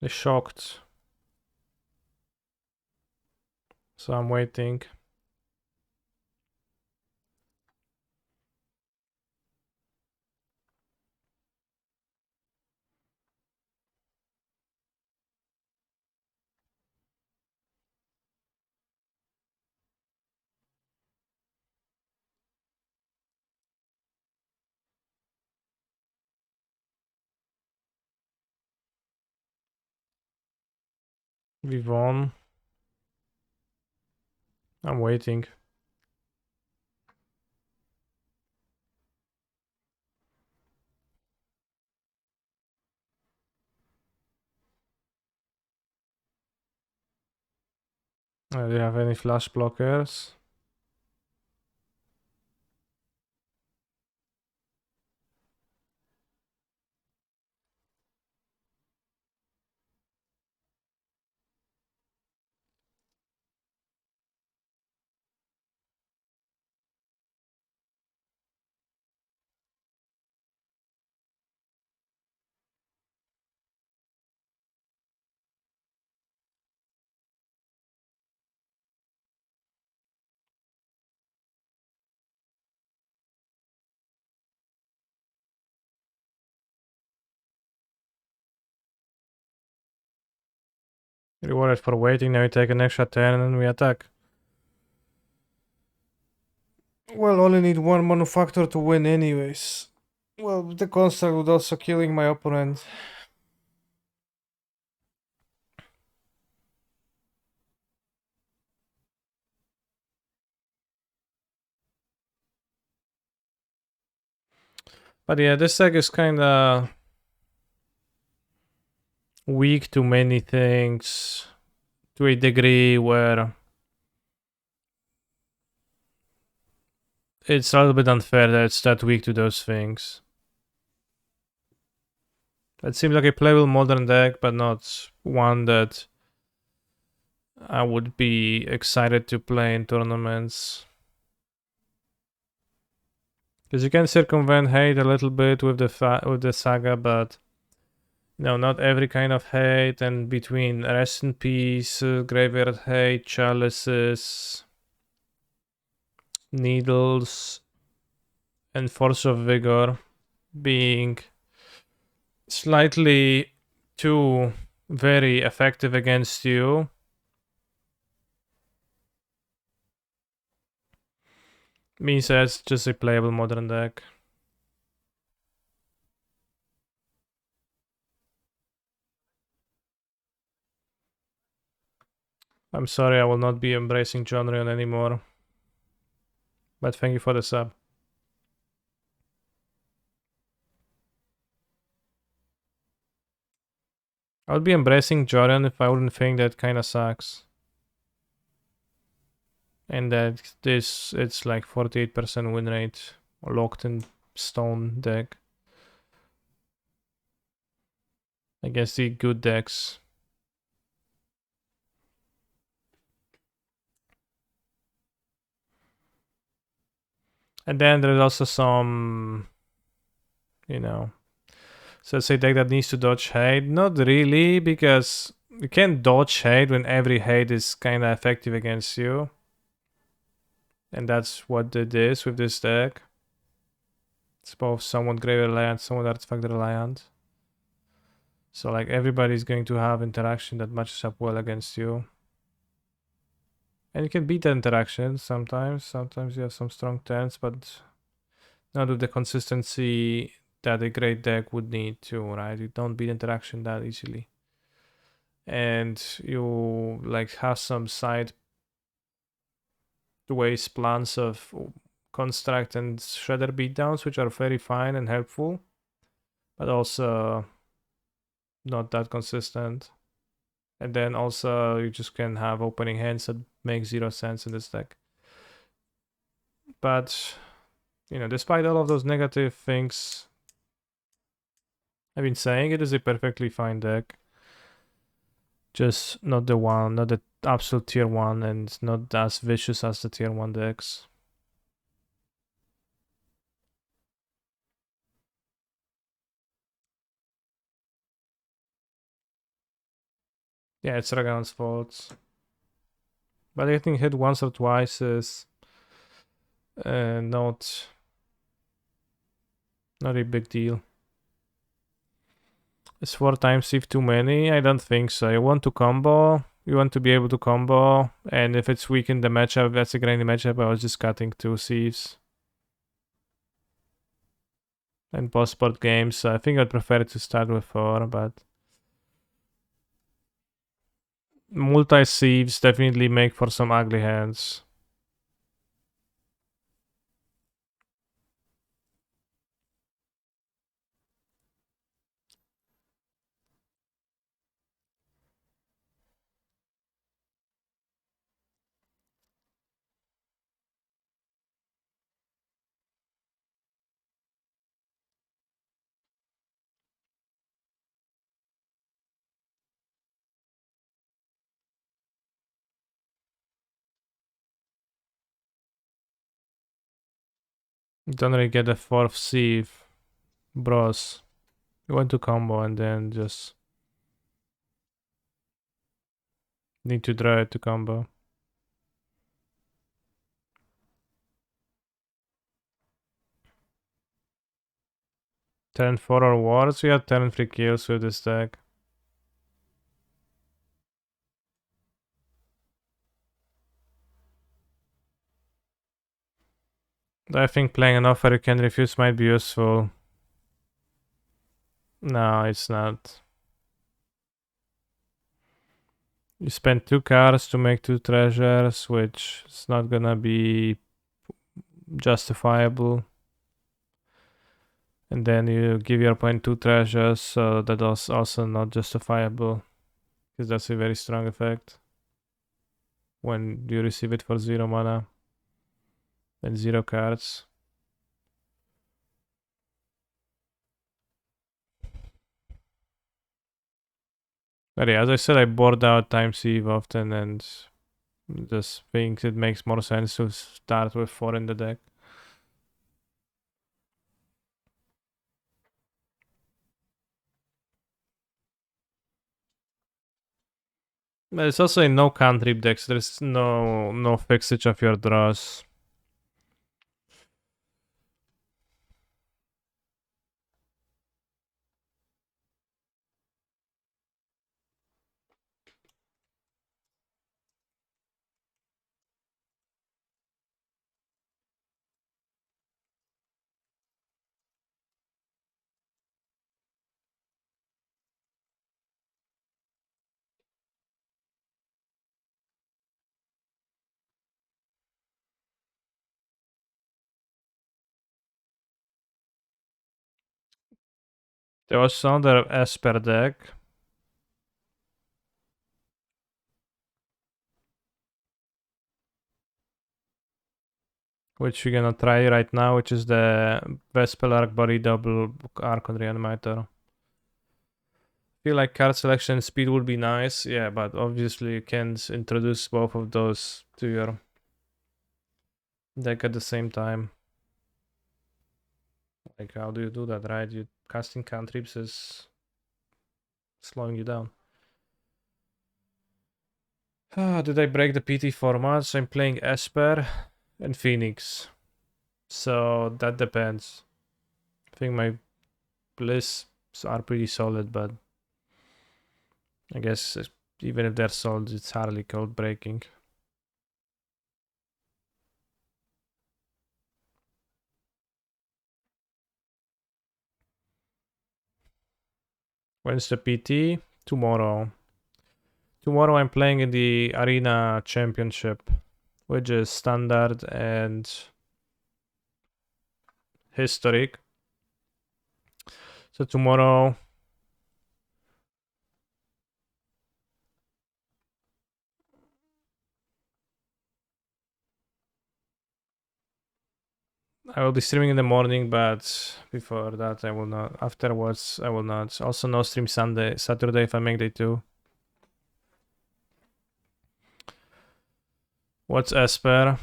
They're shocked. So I'm waiting. We won. I'm waiting. Do you have any flash blockers? Rewarded for waiting, now you take an extra turn and we attack. Well, only need one manufacturer to win anyways. Well, the construct would also killing my opponent. But yeah, this deck is kinda weak to many things to a degree where it's a little bit unfair that it's that weak to those things. It seems like a playable modern deck, but not one that I would be excited to play in tournaments. Because you can circumvent hate a little bit with the saga, but no, not every kind of hate. And between Rest in Peace, Graveyard Hate, Chalices, Needles, and Force of Vigor being slightly too very effective against you, means that it's just a playable modern deck. I'm sorry, I will not be embracing Jonrion anymore. But thank you for the sub. I would be embracing Jorion if I wouldn't think that kinda sucks. And that it's like 48% win rate, locked in stone deck against the good decks. And then there's also some, you know, so it's a deck that needs to dodge hate. Not really, because you can't dodge hate when every hate is kind of effective against you. And that's what it is with this deck. It's both somewhat grave reliant, somewhat artifact reliant. So like everybody's going to have interaction that matches up well against you. And you can beat the interaction sometimes. Sometimes you have some strong turns, but not with the consistency that a great deck would need to, right? You don't beat interaction that easily. And you like have some side ways plans of construct and shredder beatdowns, which are very fine and helpful, but also not that consistent. And then also you just can have opening hands that make zero sense in this deck. But you know, despite all of those negative things I've been saying, it is a perfectly fine deck. Just not the absolute tier 1, and not as vicious as the tier 1 decks. Yeah, it's Ragan's fault. But getting hit once or twice is not a big deal. Is 4 times Sieve too many? I don't think so. You want to combo, you want to be able to combo, and if it's weak in the matchup, that's a grindy matchup. I was just cutting 2 Sieves. And post-sport games, so I think I'd prefer to start with 4, but multi-Sieves definitely make for some ugly hands. You don't really get a 4th Sieve, bros. You want to combo and then just need to draw it to combo. Turn 4 or worse, we had turn 3 kills with this deck. I think playing an offer you can refuse might be useful. No, it's not. You spend 2 cards to make 2 treasures, which is not gonna be justifiable. And then you give your opponent 2 treasures, so that was also not justifiable. Because that's a very strong effect. When you receive it for 0 mana and 0 cards. But yeah, as I said, I board out Time Sieve often and just think it makes more sense to start with 4 in the deck. But it's also a no cantrip deck, so there's no fixage of your draws. There was another Esper deck. Which we're gonna try right now, which is the Vesperlark body double Archon Reanimator. Feel like card selection speed would be nice, yeah, but obviously you can't introduce both of those to your deck at the same time. Like, how do you do that, right? You casting cantrips is slowing you down. Did I break the PT formats? I'm playing Esper and Phoenix. So that depends. I think my lists are pretty solid, but I guess even if they're solid, it's hardly code breaking. When's the PT? Tomorrow. Tomorrow I'm playing in the Arena Championship, which is standard and historic. So tomorrow I will be streaming in the morning, but before that I will not. Afterwards I will not. Also no stream Saturday if I make day 2. What's Esper?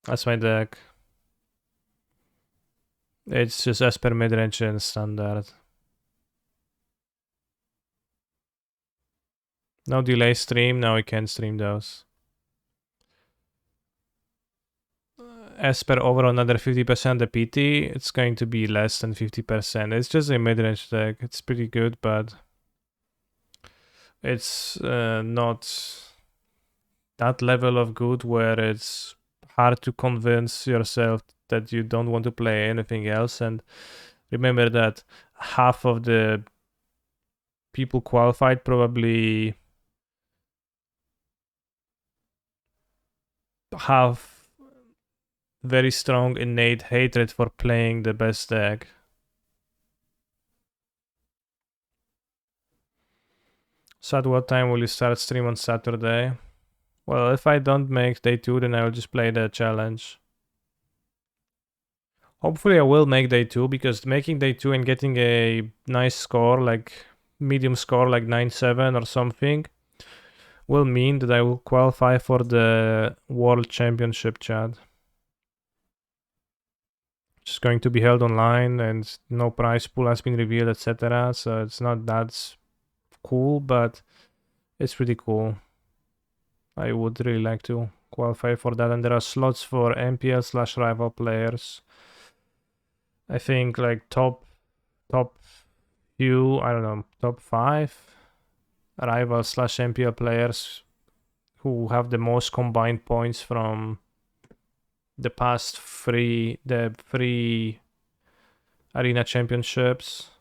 That's my deck. It's just Esper midrange and standard. No delay stream, now we can stream those. Esper over another 50% the PT, it's going to be less than 50%. It's just a mid-range deck. It's pretty good, but it's not that level of good where it's hard to convince yourself that you don't want to play anything else. And remember that half of the people qualified probably have very strong innate hatred for playing the best deck. So at what time will you start stream on Saturday? Well, if I don't make day 2, then I will just play the challenge. Hopefully I will make day 2, because making day 2 and getting a nice score, like medium score, like 9-7 or something, will mean that I will qualify for the World Championship, Chad. It's going to be held online and no prize pool has been revealed, etc. So it's not that cool, but it's pretty cool. I would really like to qualify for that, and there are slots for MPL/rival players. I think like top few, I don't know, top 5 rival/MPL players who have the most combined points from the past three arena championships.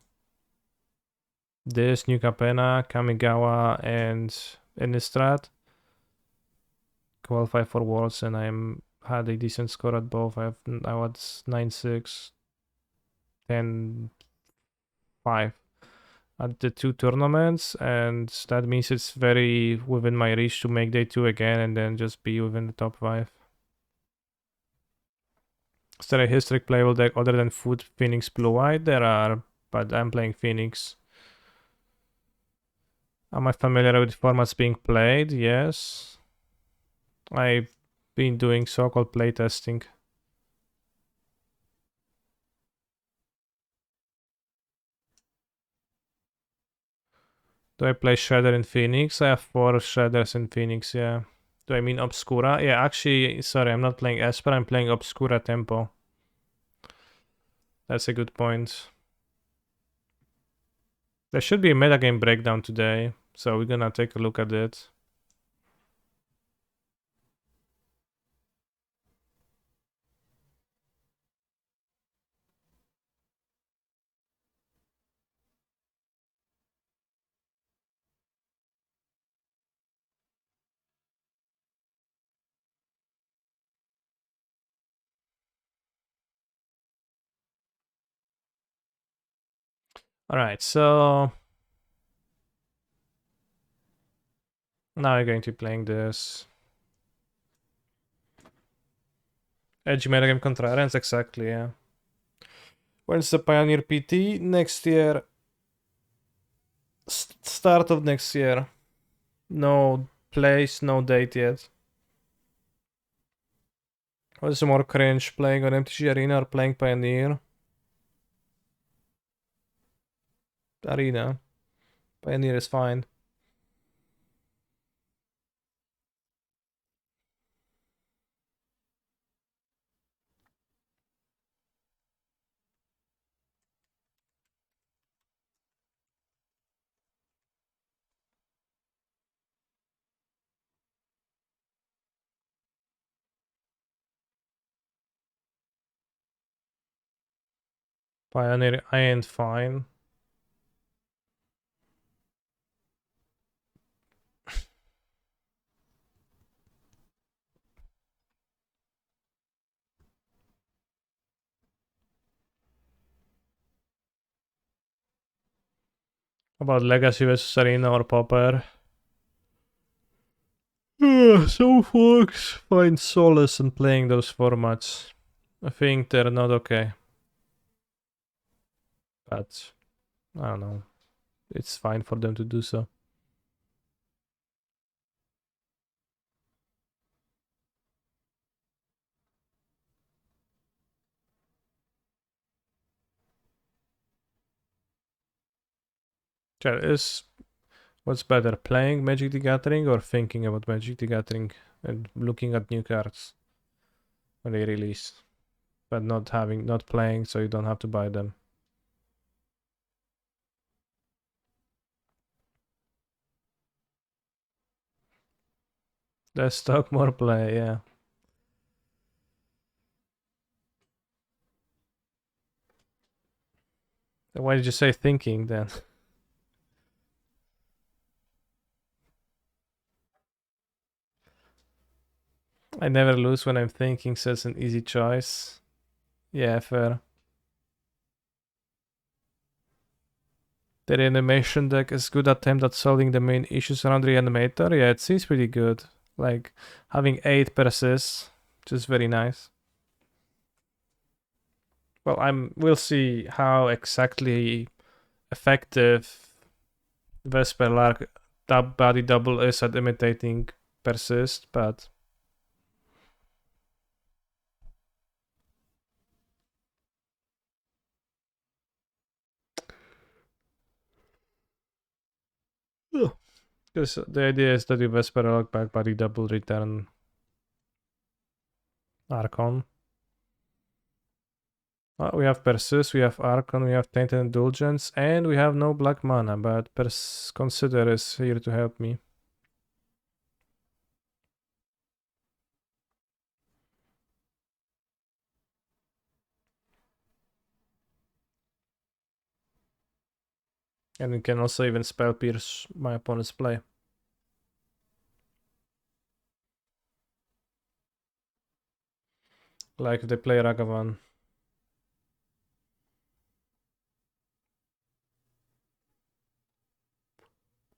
This, New Capena, Kamigawa, and Innistrad qualify for Worlds, and I'm had a decent score at both. I was 9-6, 10-5 at the 2 tournaments, and that means it's very within my reach to make day 2 again and then just be within the top 5. Is there a historic playable deck other than Food, Phoenix, Blue White? There are, but I'm playing Phoenix. Am I familiar with formats being played? Yes. I've been doing so-called playtesting. Do I play Shredder in Phoenix? I have 4 Shredders in Phoenix, yeah. Do I mean Obscura? Yeah, actually, sorry, I'm not playing Esper, I'm playing Obscura Tempo. That's a good point. There should be a metagame breakdown today, so we're gonna take a look at it. Alright, so now we're going to be playing this. Edgy metagame contrarians, exactly, yeah. When's the Pioneer PT? Next year. Start of next year. No place, no date yet. What's more cringe, playing on MTG Arena or playing Pioneer? Arena. Pioneer is fine. Pioneer ain't fine. About Legacy vs Arena or Popper? Some folks find solace in playing those formats. I think they're not okay. But I don't know. It's fine for them to do so. Is what's better, playing Magic the Gathering or thinking about Magic the Gathering and looking at new cards when they release, but not playing, so you don't have to buy them. Desktop more play, yeah. Why did you say thinking then? I never lose when I'm thinking, so it's an easy choice. Yeah, fair. The Reanimation deck is good attempt at solving the main issues around Reanimator. Yeah, it seems pretty good. Like having 8 persists, which is very nice. Well, we'll see how exactly effective Vesperlark body double is at imitating persist, but because the idea is that you Vesperlark back body double return Archon. We have Persist, we have Archon, we have Tainted Indulgence, and we have no black mana, but Consider is here to help me. And we can also even Spell Pierce my opponent's play. Like if they play Ragavan.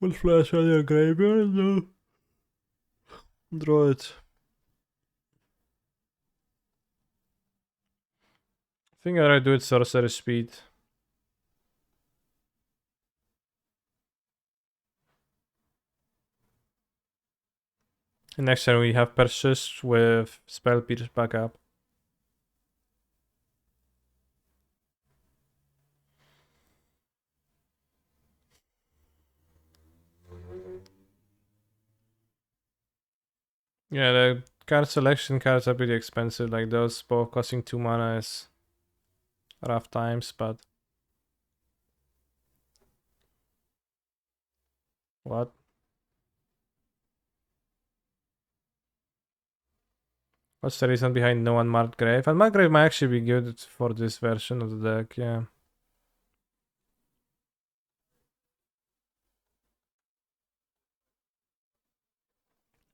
Will flash on your graveyard? No. Draw it. I think I do it Sorcery Speed. And next turn we have Persist with Spell Pierce backup. Yeah, the card selection cards are pretty expensive, like those both costing 2 mana is rough times, but... What? What's the reason behind no unmarked grave? Unmarked grave might actually be good for this version of the deck, yeah.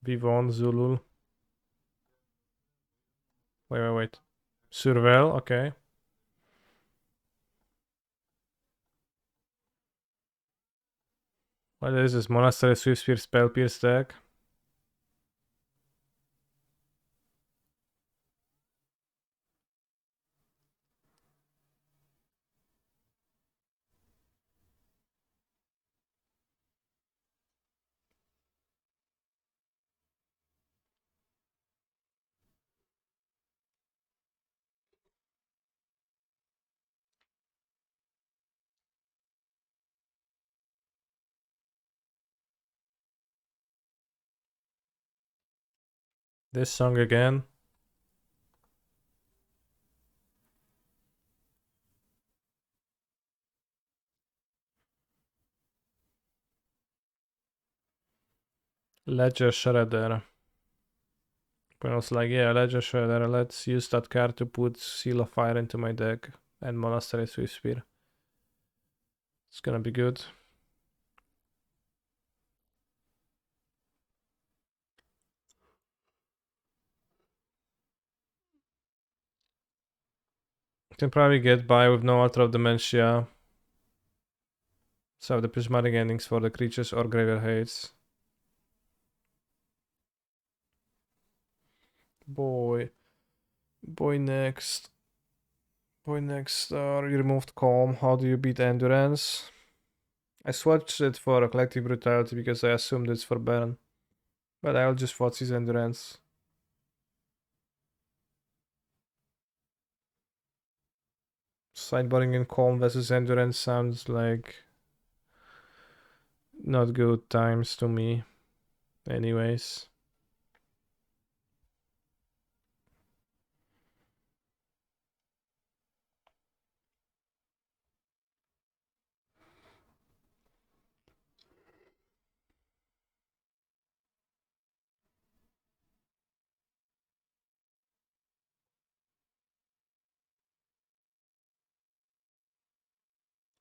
Vivon, Zulul. Wait. Surveil, okay. What is this? Monastery Swift Spear Spell Pierce deck? This song again. Ledger Shredder. But I was like, yeah, Ledger Shredder, let's use that card to put Seal of Fire into my deck and Monastery Swift Spear. It's gonna be good. Can probably get by with no Altar of Dementia. So the prismatic endings for the creatures or graveyard hates. Boy next. You removed Calm. How do you beat Endurance? I swatched it for a Collective Brutality because I assumed it's for Baron. But I'll just watch his Endurance. Sideboarding in Calm versus Endurance sounds like not good times to me. Anyways.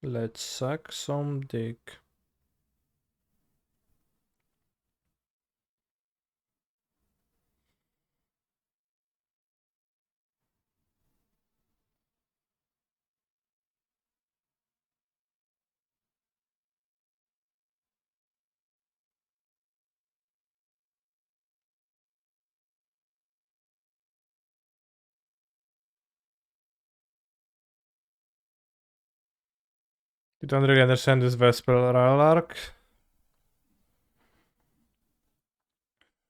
Let's suck some dick. You don't really understand this Vesperlark.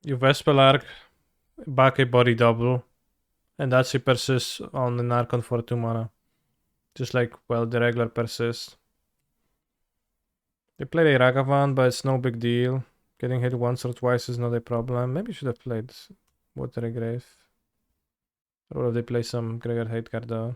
You Vesperlark, back a body double, and that's a persist on an Archon for 2 mana. Just like, well, the regular persist. They played a Ragavan, but it's no big deal. Getting hit once or twice is not a problem. Maybe should have played Watery Grave. Or if they play some Graveyard Hate card though.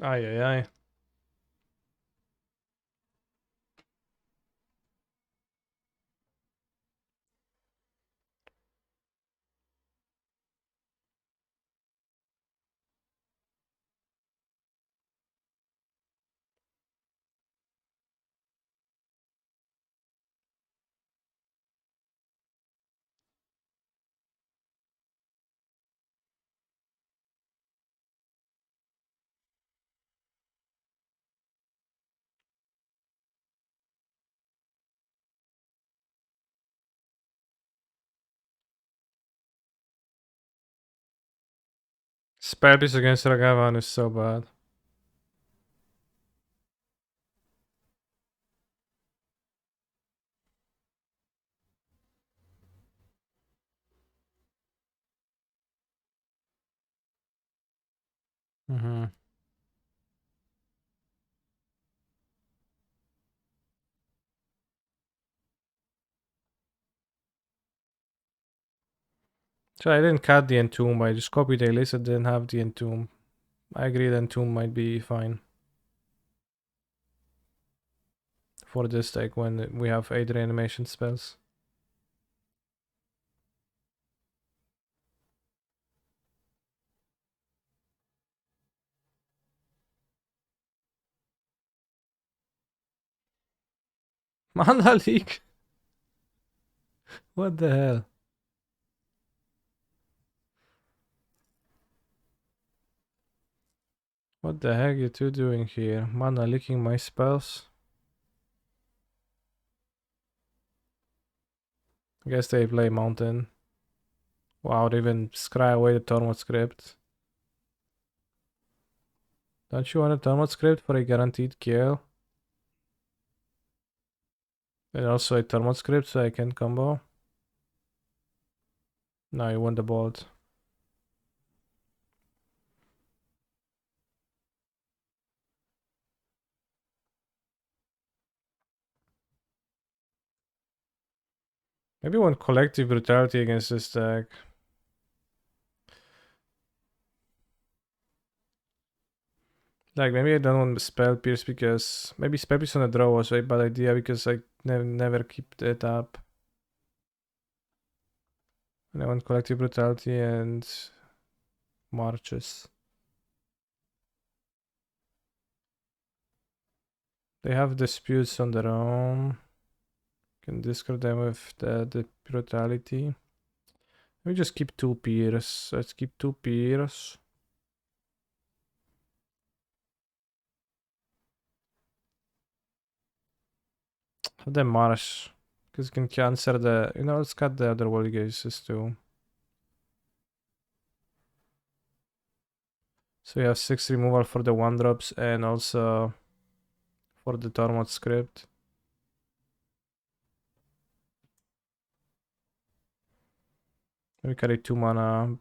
Ay, ay, ay. Spellpiece against Ragavan is so bad. Mm-hmm. So I didn't cut the Entomb, I just copied a list that didn't have the Entomb. I agree the Entomb might be fine. for this deck when we have 8 reanimation spells. Mana leak? What the hell? What the heck you two doing here? Mana leaking my spells? I guess they play Mountain. Wow, they even scry away the Tormod script. Don't you want a Tormod script for a guaranteed kill? And also a Tormod script so I can combo? No, you want the bolt. Maybe one collective brutality against this deck. Like, maybe I don't want Spell Pierce because... Maybe Spell Pierce on the draw was a bad idea because I never keep it up. And I want collective brutality and... marches. They have disputes on their own. Can discard them with the brutality. We just keep 2 Pierce. Let's keep 2 Pierce. Have them Marsh. Because you can cancel the... You know, let's cut the other Wall Gases too. So we have 6 removal for the 1-drops and also for the Tormod script. We carry 2 mana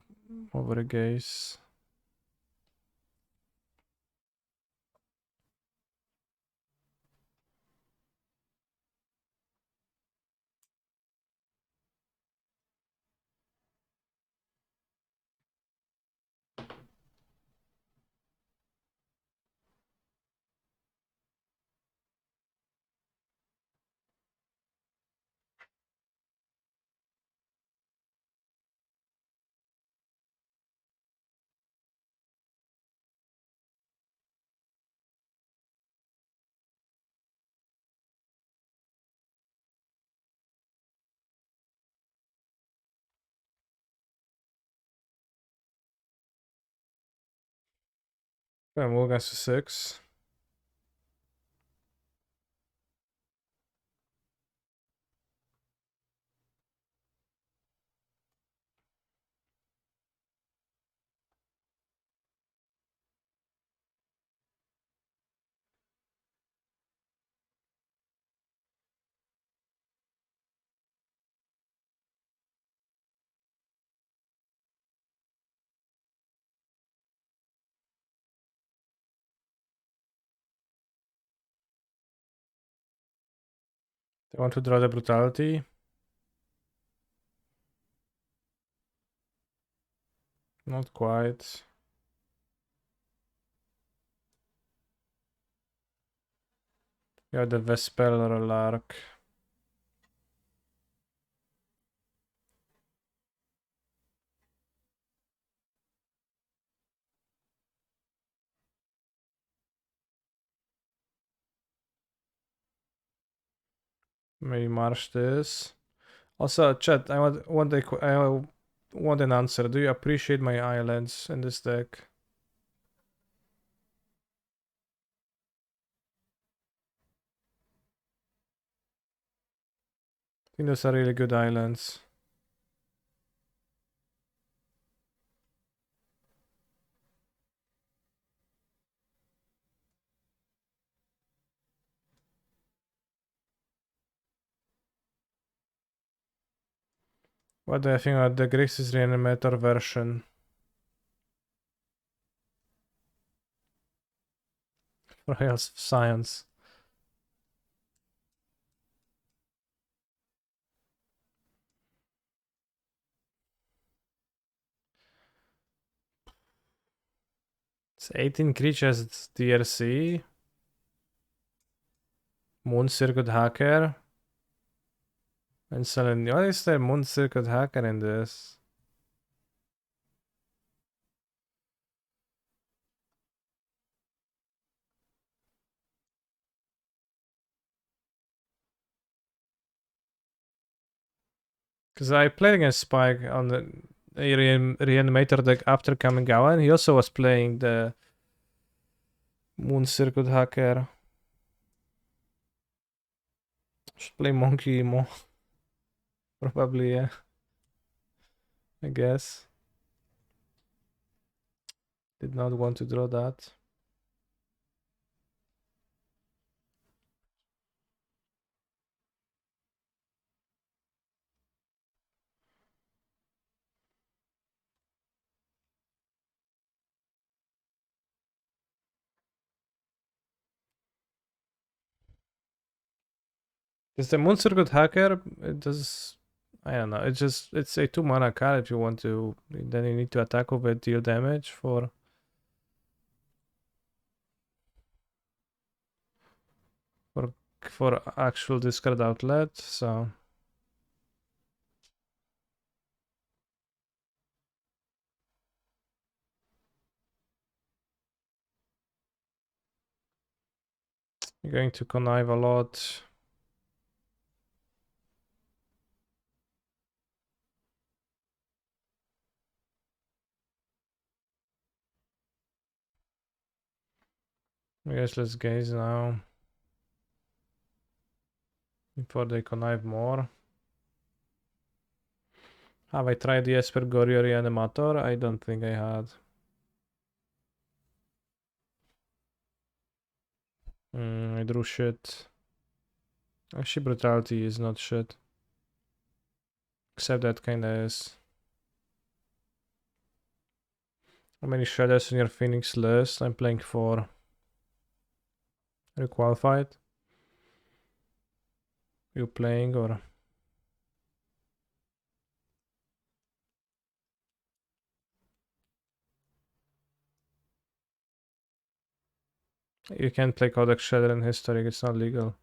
over a gaze. And move against the 6. They want to draw the brutality. Not quite. Yeah, the Vesperlark. Maybe marsh this. Also, chat, I want an answer. Do you appreciate my islands in this deck? I think those are really good islands. What do I think about the Grixis Reanimator version? Royals of Science. It's 18 creatures, it's DRC. Moon Circuit Hacker. And suddenly, why is there Moon Circuit Hacker in this? Because I played against Spike on the Reanimator deck after coming out, and he also was playing the Moon Circuit Hacker. Should play Monkey more. Probably, yeah. I guess. Did not want to draw that. Is the Moon Circuit Hacker, it does, I don't know, it's a 2 mana card if you want to, then you need to attack with it, deal damage for for actual discard outlet, so you're going to connive a lot. I guess let's gaze now before they connive more. Have I tried the Esper Reanimator? I don't think I had. I drew shit. Actually, Brutality is not shit. Except that kinda is. How many shadows in your Phoenix list? I'm playing 4. Are you qualified? You playing or? You can't play Codex Shadow in Historic, it's not legal.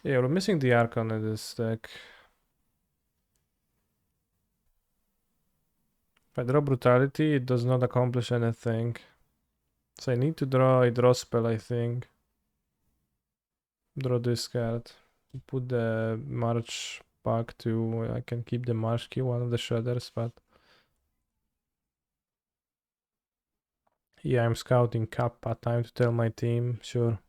Yeah, we're missing the Archon in this deck. If I draw Brutality, it does not accomplish anything. So I need to draw a draw spell, I think. Draw this card. Put the March back to... I can keep the March key, one of the shredders, but... Yeah, I'm scouting Kappa. Time to tell my team, sure.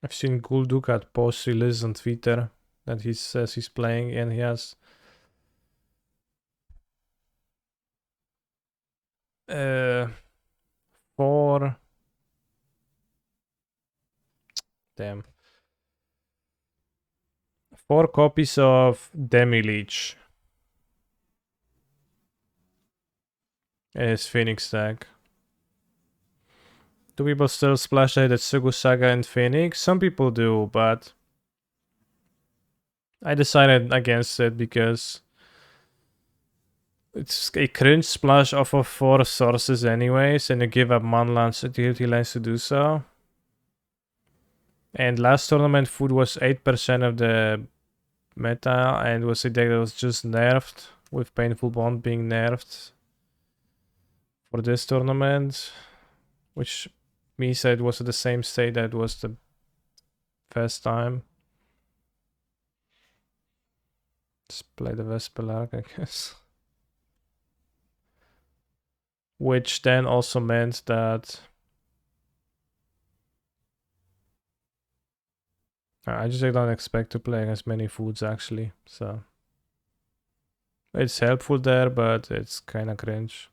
I've seen Gul Dukat post release on Twitter that he says he's playing and he has... 4... Damn. 4 copies of Demi-Leech. His Phoenix deck. Do people still splash the Tsugu Saga and Phoenix? Some people do, but I decided against it because it's a cringe splash off of 4 sources anyways, and you give up manlands, utility lands to do so. And last tournament food was 8% of the meta and was a deck that was just nerfed, with Painful Bond being nerfed for this tournament, which me said was at the same state that was the first time. Just play the Vesperlark, I guess. Which then also meant that I just don't expect to play as many foods actually, so it's helpful there, but it's kind of cringe.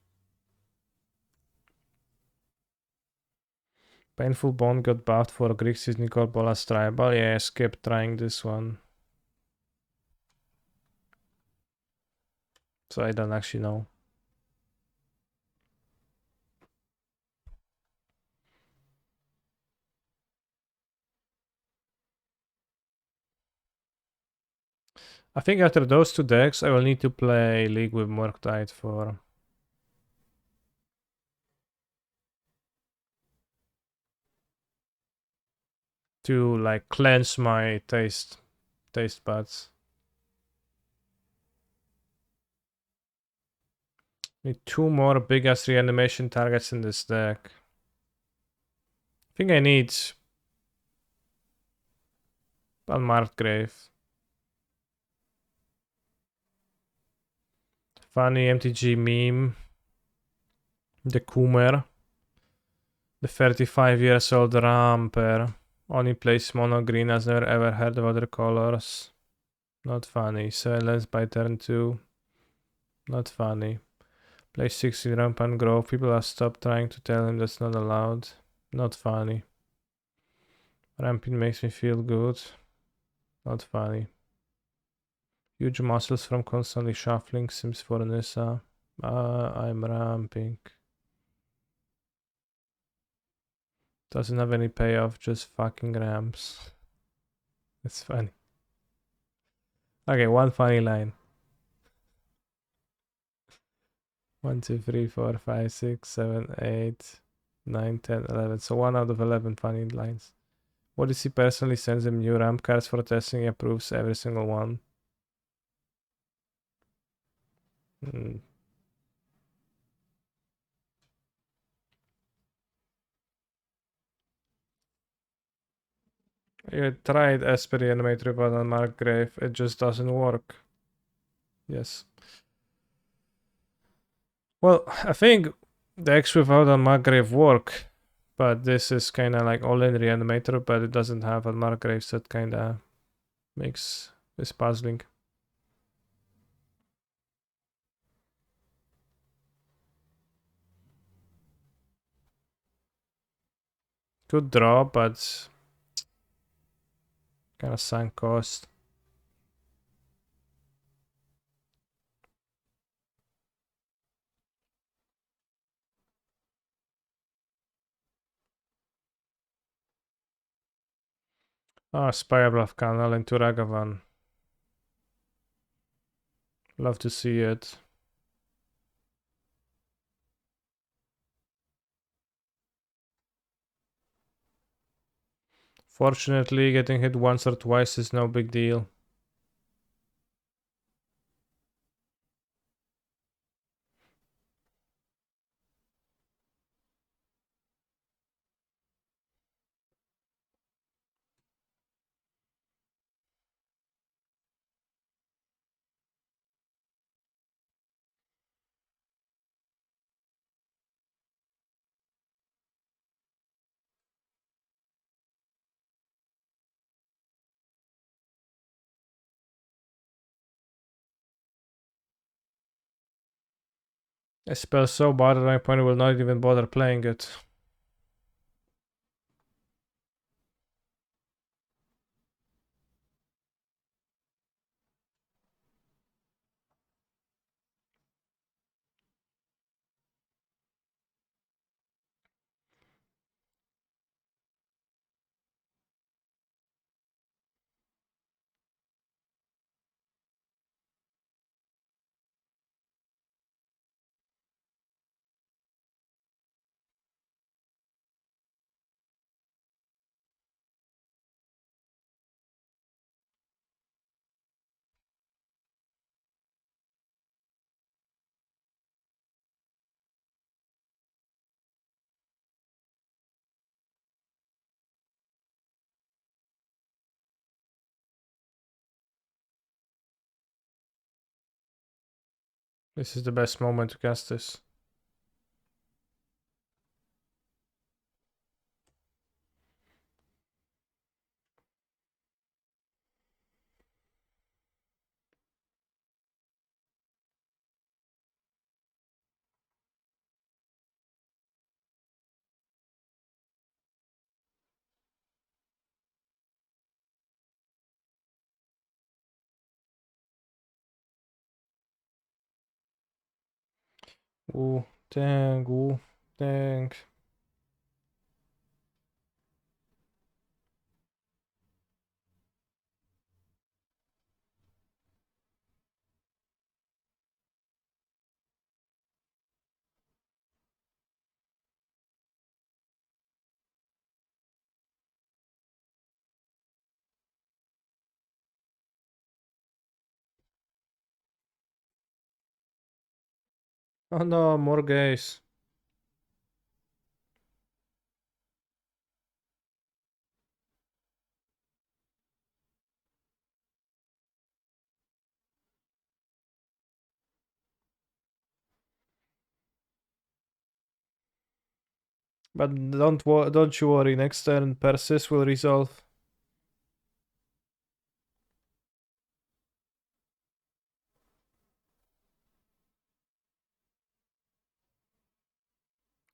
Painful Bond got buffed for Grixis Nicol Bolas Tribal. Yeah, I skipped trying this one. So I don't actually know. I think after those two decks, I will need to play League with Murktide for... to like cleanse my taste buds. Need two more big ass reanimation targets in this deck. I think I need Unmarked Grave. Funny MTG meme. The Coomer. The 35 years old Ramper. Only plays mono green, has never ever heard of other colors. Not funny. Silence by turn 2. Not funny. Play 16 rampant growth. People have stopped trying to tell him that's not allowed. Not funny. Ramping makes me feel good. Not funny. Huge muscles from constantly shuffling. Sims for Nissa. I'm ramping. Doesn't have any payoff, just fucking ramps. It's funny. Okay, one funny line. 1, 2, 3, 4, 5, 6, 7, 8, 9, 10, 11. So 1 out of 11 funny lines. What is he personally sends him new ramp cards for testing? He approves every single one. I tried Esper Reanimator without Unmarked Grave. It just doesn't work. Yes. Well, I think the X without Unmarked Grave work, but this is kind of like all-in Reanimator, but it doesn't have Unmarked Grave, so it kind of makes this puzzling. Good draw, but kind of sunk cost. Ah, Spirebluff Canal into Ragavan. Love to see it. Fortunately, getting hit once or twice is no big deal. A spell so bad that my opponent will not even bother playing it. This is the best moment to cast this. Ooh, dang, ooh, dang. Oh no, more gays. But don't you worry, next turn Persis will resolve.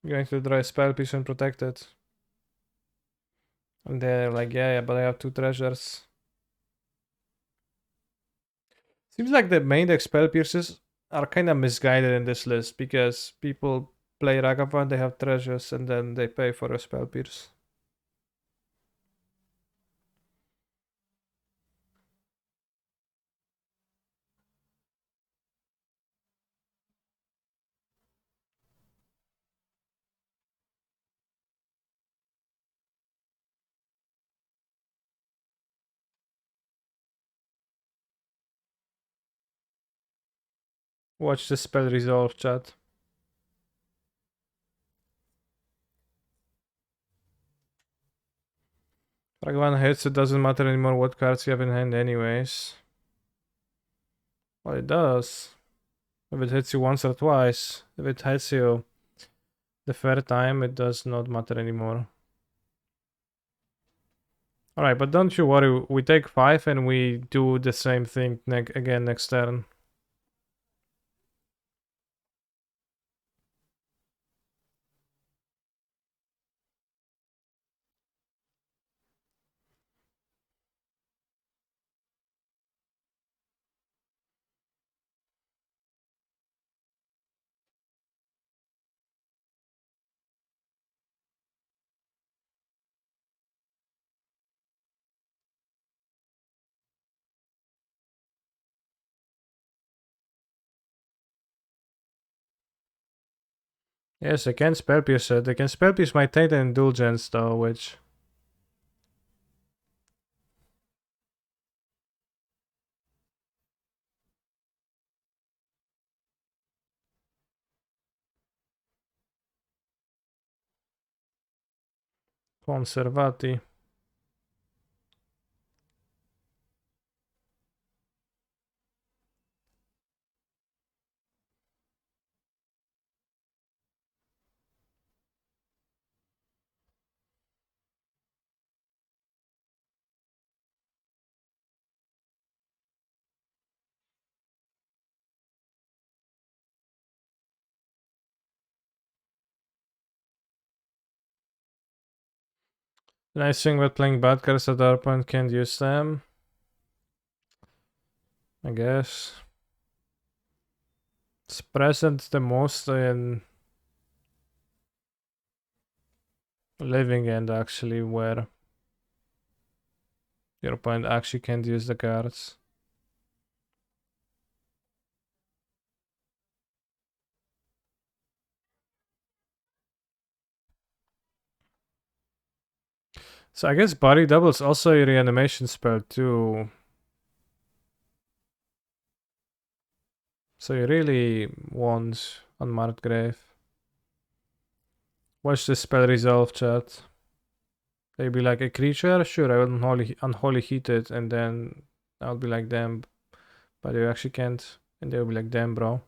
You're going to draw a spell piece and protect it. And they're like, yeah, but I have 2 treasures. Seems like the main deck spell pierces are kind of misguided in this list because people play Ragavan, they have treasures, and then they pay for a spell pierce. Watch the spell resolve, chat. Ragavan hits, it doesn't matter anymore what cards you have in hand anyways. Well, it does. If it hits you once or twice. If it hits you the third time, it does not matter anymore. Alright, but don't you worry, we take 5 and we do the same thing again next turn. Yes, I can spell pierce it. I can spell pierce my Titan Indulgence though, which... Conservati. The nice thing with playing bad cards at our opponent can't use them. I guess. It's present the most in living end actually, where your opponent actually can't use the cards. So I guess Body Double's also a reanimation spell too. So you really want Unmarked Grave. Watch the spell resolve, chat. They'd be like, a creature? Sure, I will unholy heat it, and then I'll be like, damn, but you actually can't. And they'll be like, damn, bro.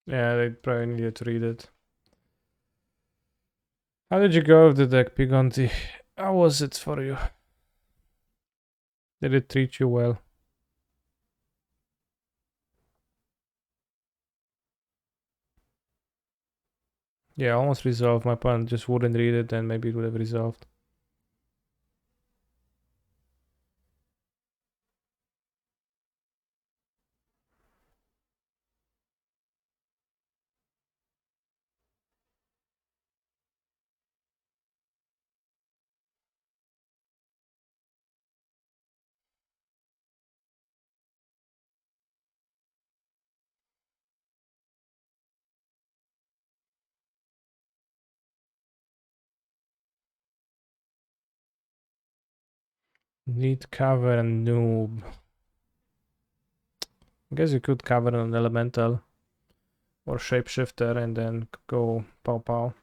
Yeah, they probably needed to read it. How did you go with the deck, Pigonti? How was it for you? Did it treat you well? Yeah, almost resolved. My opponent just wouldn't read it, and maybe it would have resolved. Need cover and noob. I guess you could cover an elemental or shapeshifter and then go pow pow.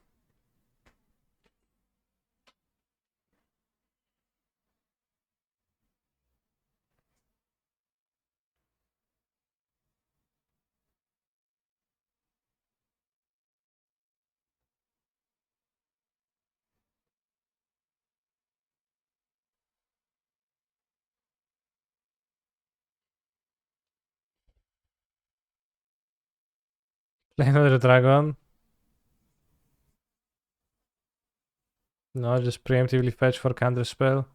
Play another dragon. No, just preemptively fetch for counter spell.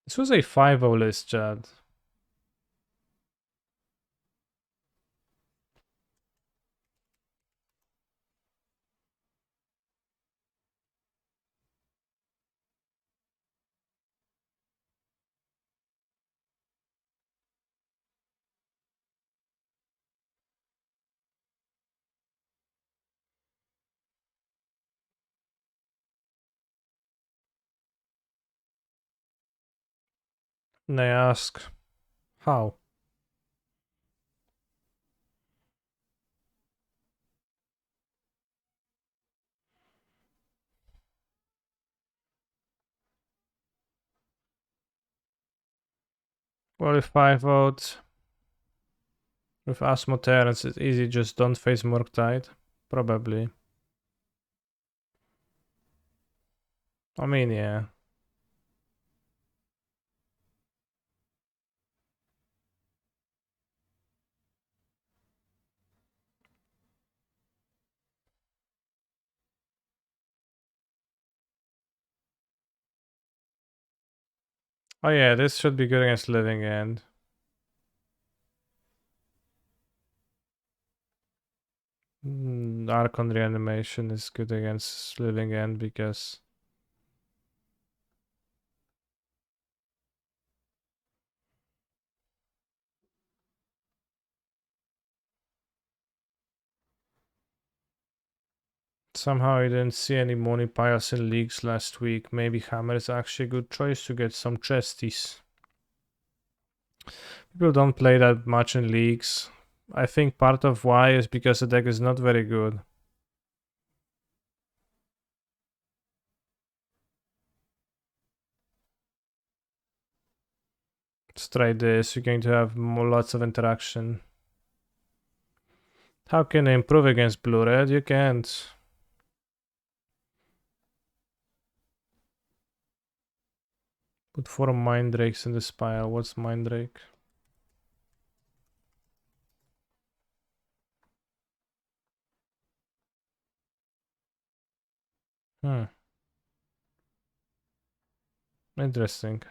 This was a 5-0 list, Chad. And I ask, how? Well, if 5-0 with Asmoterans, it's easy, just don't face Murktide. Probably. I mean, yeah. Oh yeah, this should be good against Living End. Archon Reanimation is good against Living End because somehow I didn't see any Money Piles in leagues last week. Maybe Hammer is actually a good choice to get some chesties. People don't play that much in leagues. I think part of why is because the deck is not very good. Let's try this. You're going to have lots of interaction. How can I improve against blue-red? You can't. Put 4 Mind Drakes in this pile. What's Mind Drake? Hmm. Interesting.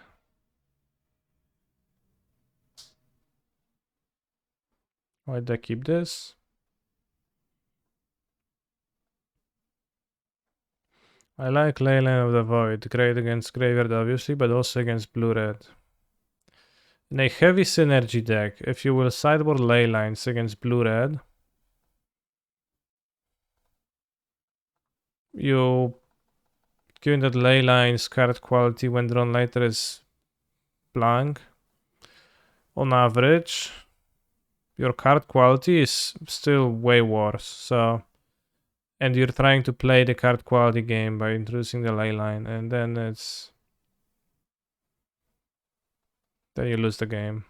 Why'd I keep this? I like Leyline of the Void. Great against Graveyard, obviously, but also against blue-red. In a heavy synergy deck, if you will sideboard Leylines against blue-red, you, given that Leyline's card quality when drawn later is blank, on average, your card quality is still way worse. So, and you're trying to play the card quality game by introducing the Leyline, and then then you lose the game.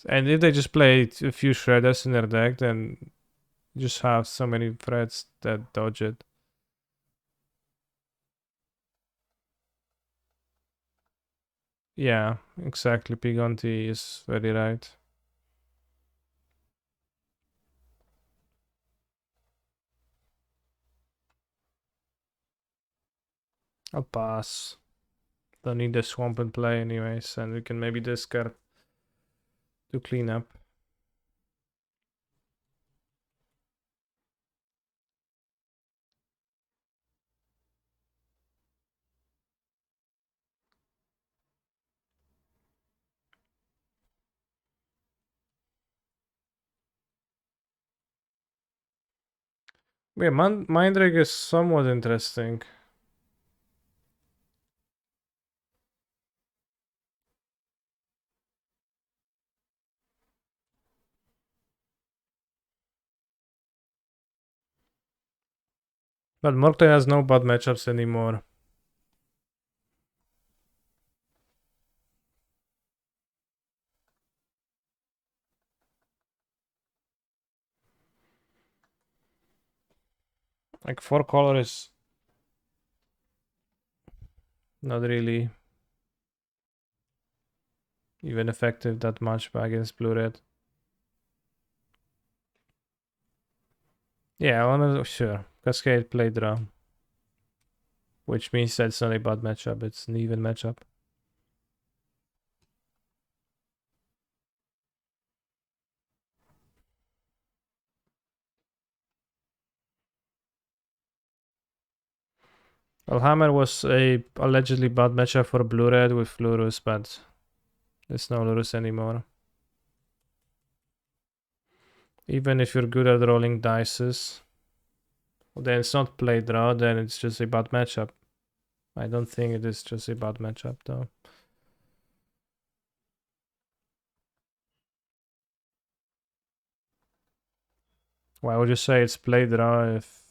And if they just play a few shredders in their deck, then you just have so many threats that dodge it. Yeah, exactly. Pigonti is very right. I'll pass. Don't need the swamp in play anyways, and we can maybe discard to clean up. Yeah, Mind Rig is somewhat interesting. But Murktide has no bad matchups anymore. Like 4 color is not really even effective that much against blue-red. Yeah, I wanna sure. Cascade play draw. Which means that's not a bad matchup, it's an even matchup. Well, Hammer was a allegedly bad matchup for blue-red with Lurus, but it's no Lurus anymore. Even if you're good at rolling dices, then it's not play draw, then it's just a bad matchup. I don't think it is just a bad matchup though. Why would you say it's play draw if...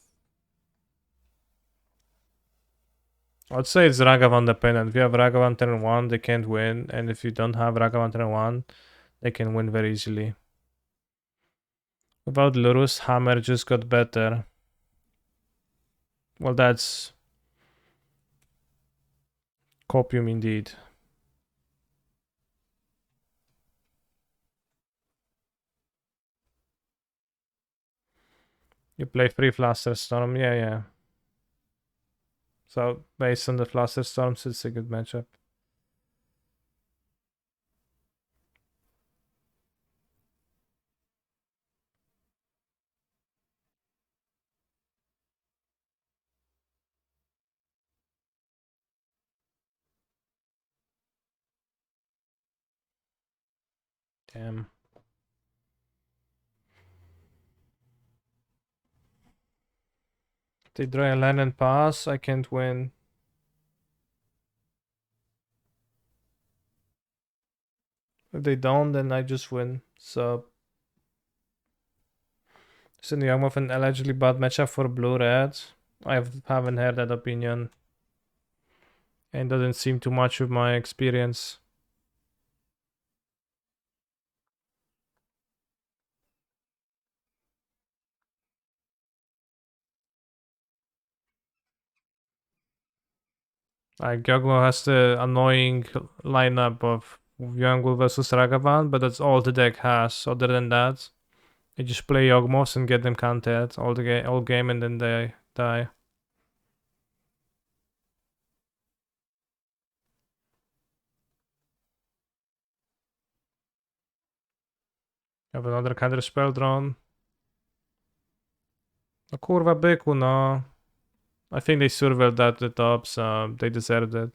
I'd say it's Ragavan dependent. If you have Ragavan turn 1, they can't win, and if you don't have Ragavan turn 1, they can win very easily. Without Lurus, Hammer just got better. Well, that's copium indeed. You play 3 Flusterstorm, yeah. So, based on the Flusterstorms, it's a good matchup. Damn. They draw a land and pass, I can't win. If they don't, then I just win. So, Cindy, I'm with an allegedly bad matchup for blue-red. I haven't heard that opinion. And doesn't seem too much with my experience. Like Gyogmo has the annoying lineup of Yangul versus Ragavan, but that's all the deck has. Other than that, you just play Yogmos and get them countered all game, and then they die. Have another counter spell drawn. No kurwa byku, no. I think they survived at the top, so they deserved it.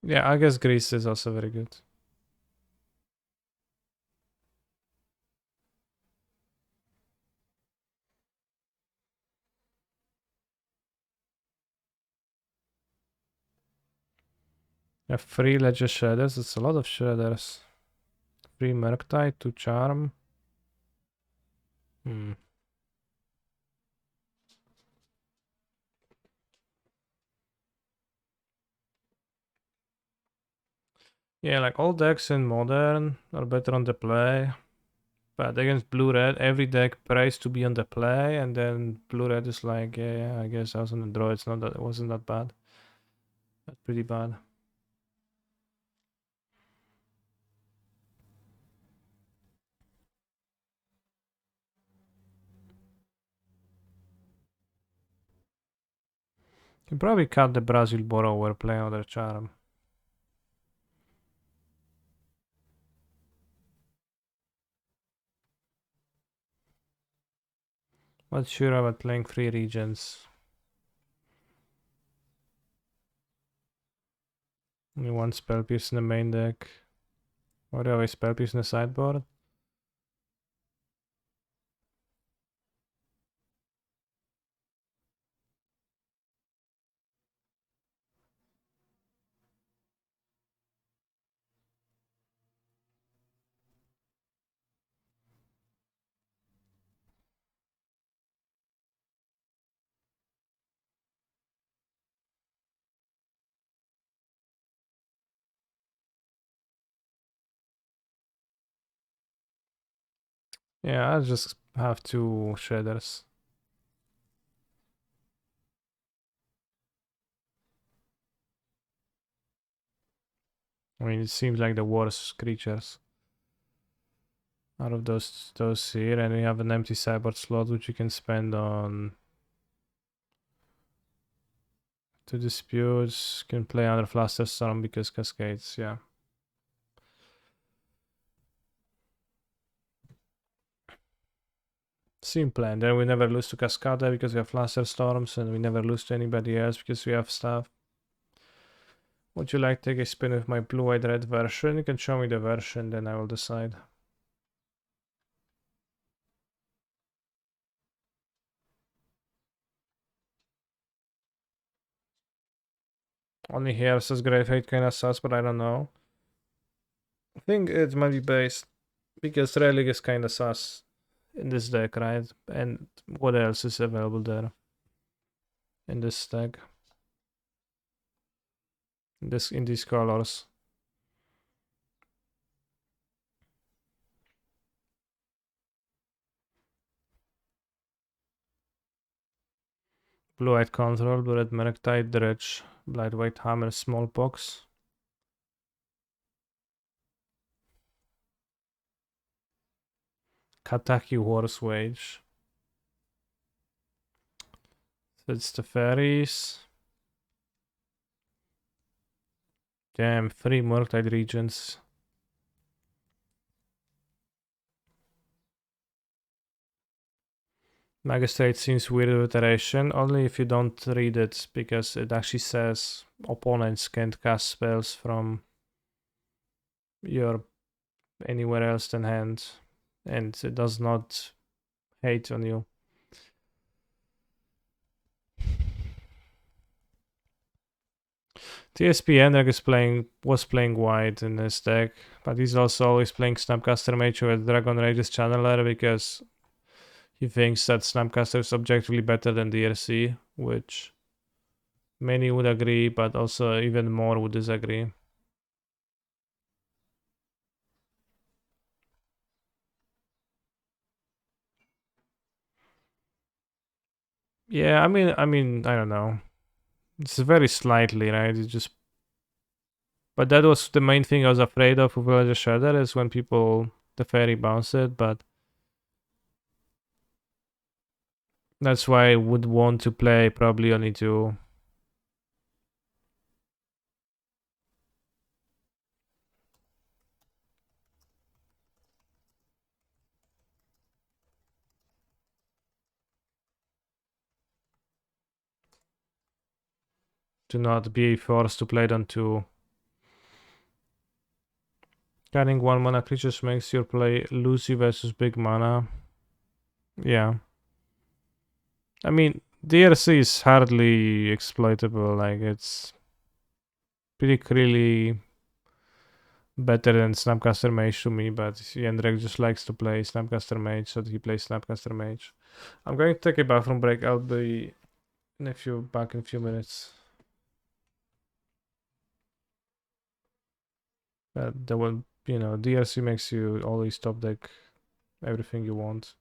Yeah, I guess Greece is also very good. Yeah, 3 Ledger Shredders, it's a lot of Shredders. 3 Murktide, 2 Charm. Hmm. Yeah, like all decks in Modern are better on the play. But against Blue-Red, every deck prays to be on the play, and then Blue-Red is like, yeah, I guess I was on the draw. It's not that, it wasn't that bad. That's pretty bad. You probably cut the Brazil Borrower, play another Charm. Not sure about playing 3 Regents. Only 1 Spell Pierce in the main deck. Or do I have a Spell Pierce in the sideboard? Yeah, I'll just have 2 Shredders. I mean, it seems like the worst creatures out of those here, and we have an empty sideboard slot which you can spend on 2 disputes. Can play under Flusterstorm because Cascades, yeah. Simple, and then we never lose to Cascada because we have Flusterstorms, and we never lose to anybody else because we have stuff. Would you like to take a spin with my blue, white, red version? You can show me the version, then I will decide. Only here says Grave Hate kinda sus, but I don't know. I think it might be based because Relic is kinda sus in this deck, right? And what else is available there in this deck? In these colors. Blue-white control, blue-red Murktide, dredge, blight-white hammer, smallpox. Kataki Horse Wage. It's the fairies. Damn, 3 Murktide regions. Magistrate seems weird with iteration, only if you don't read it, because it actually says opponents can't cast spells from your anywhere else than hand, and it does not hate on you. TSP Enrag was playing white in this deck, but he's also always playing Snapcaster Mage with Dragon Rage's Channeler because he thinks that Snapcaster is objectively better than DRC, which many would agree, but also even more would disagree. Yeah, I don't know. It's very slightly, right? It's just, but that was the main thing I was afraid of with Villager Shredder is when the fairy bounce it, but that's why I would want to play probably only two. To not be forced to play it on two. Carrying 1 mana creatures makes your play Lucy versus big mana. Yeah. I mean, DRC is hardly exploitable, like it's pretty clearly better than Snapcaster Mage to me, but Jendrek just likes to play Snapcaster Mage, so he plays Snapcaster Mage. I'm going to take a bathroom break. I'll be back in a few minutes. That will, DRC makes you always top deck everything you want.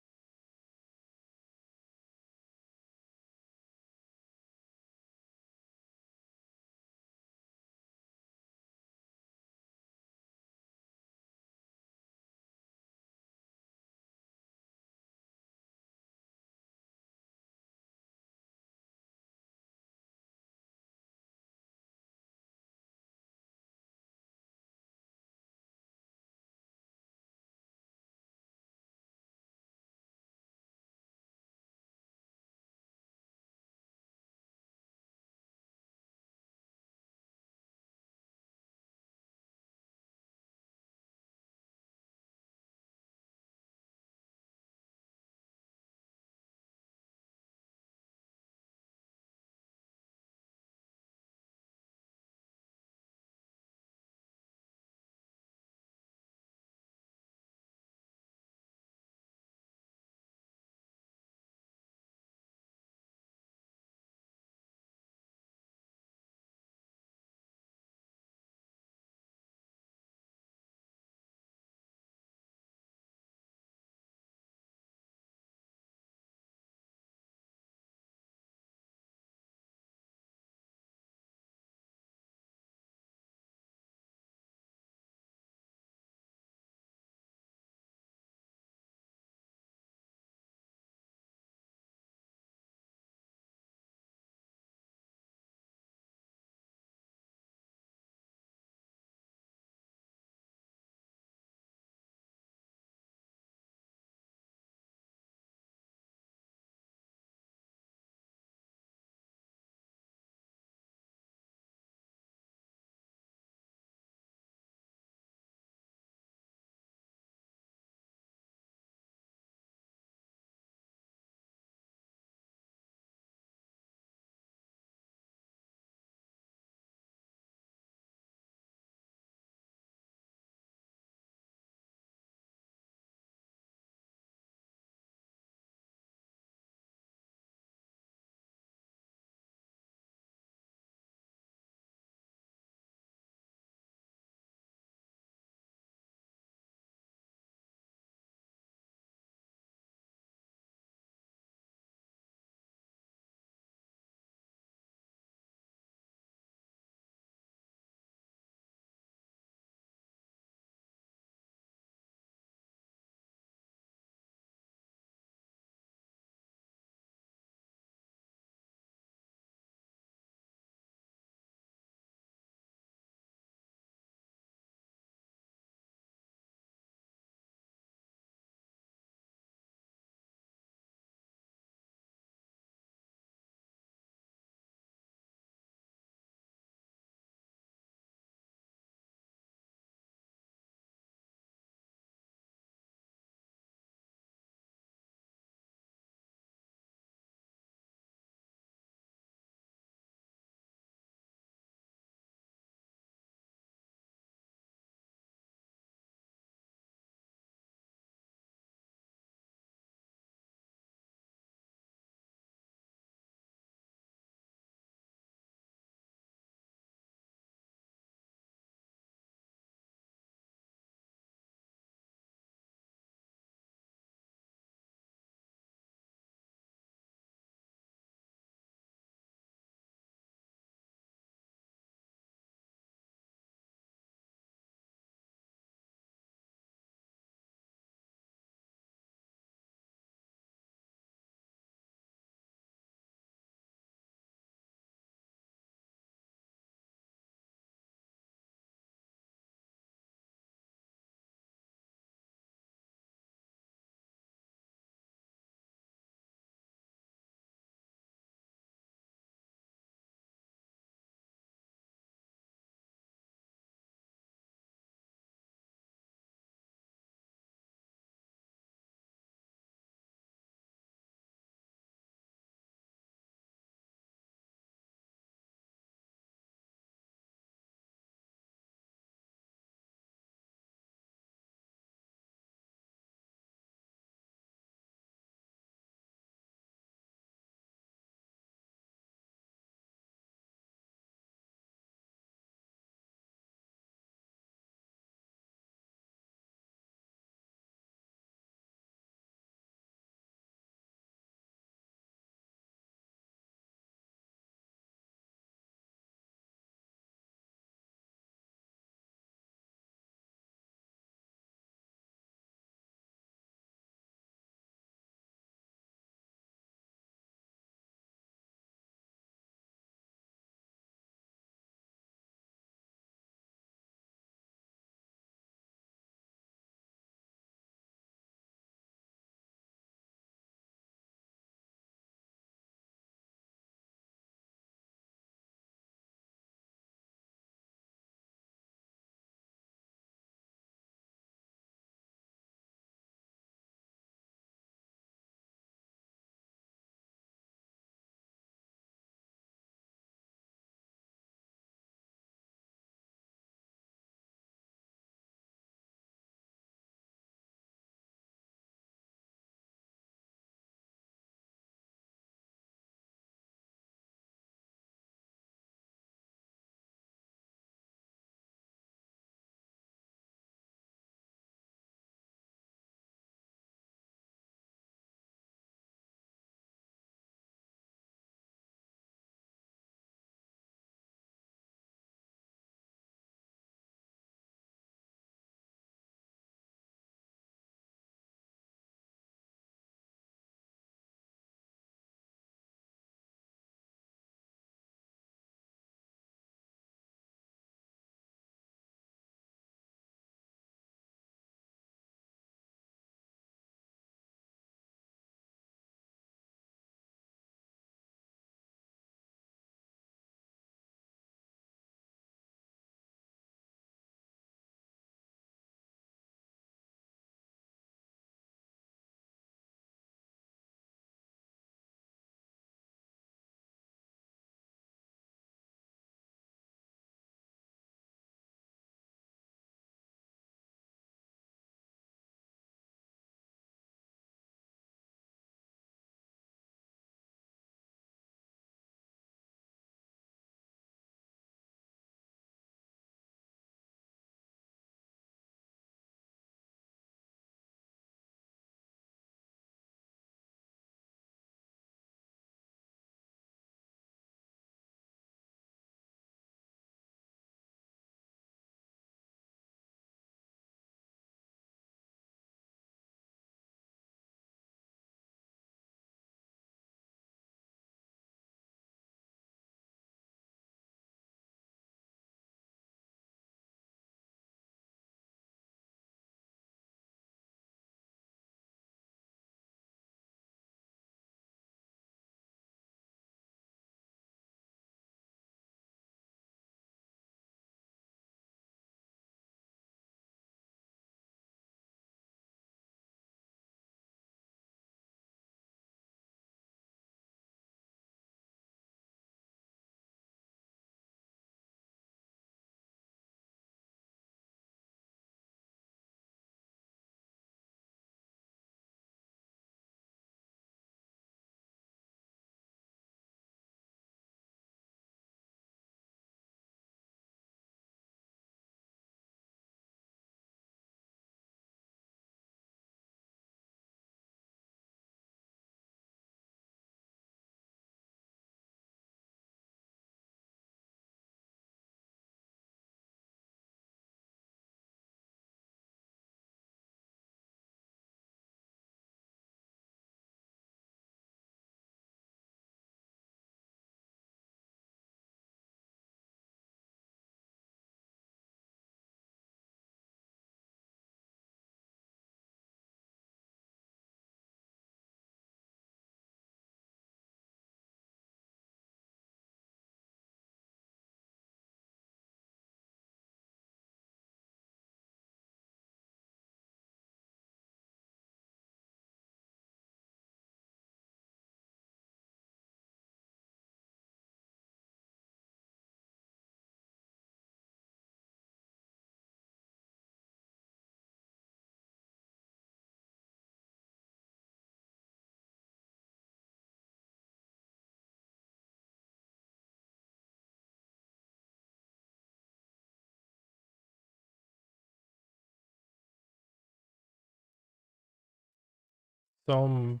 Some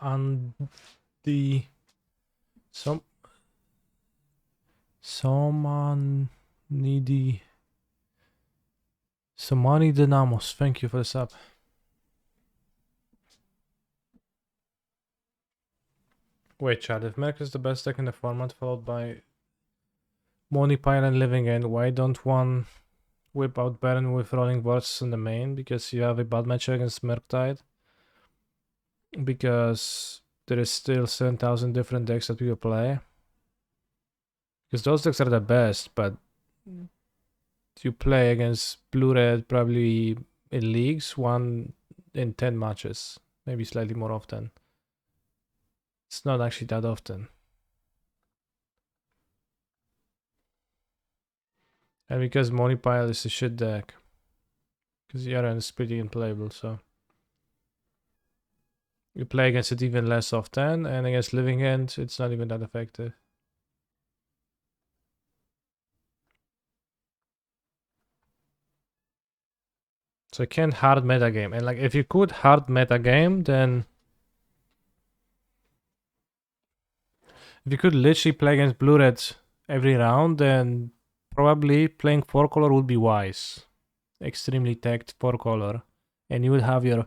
Andy. Someone needy. Somani Dynamos. Thank you for the sub. Wait, Chad, if Merc is the best deck in the format, followed by Monipile and Living End, why don't one whip out Baron with Rolling Words in the main? Because you have a bad match against Murktide. Because there is still 7,000 different decks that people play. Because those decks are the best, but you play against Blue-Red probably in leagues, 1 in 10 matches. Maybe slightly more often. It's not actually that often. And because Monipile is a shit deck. Because Yaren is pretty unplayable, so. You play against it even less often, and against Living End, it's not even that effective. So you can't hard metagame. And like, if you could hard metagame, then... If you could literally play against Blue-Red every round, then probably playing 4-color would be wise. Extremely tagged 4-color. And you would have your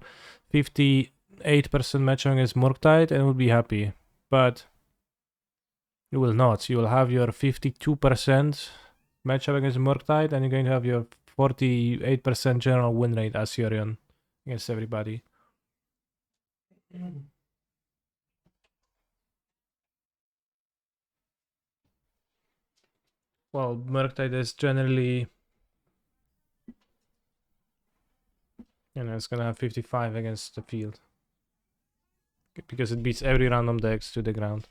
58% matchup against Murktide and would be happy. But you will not. You will have your 52% matchup against Murktide and you're going to have your 48% general win rate as Yorion against everybody. Well, Murktide is generally... it's gonna have 55 against the field. Because it beats every random dex to the ground.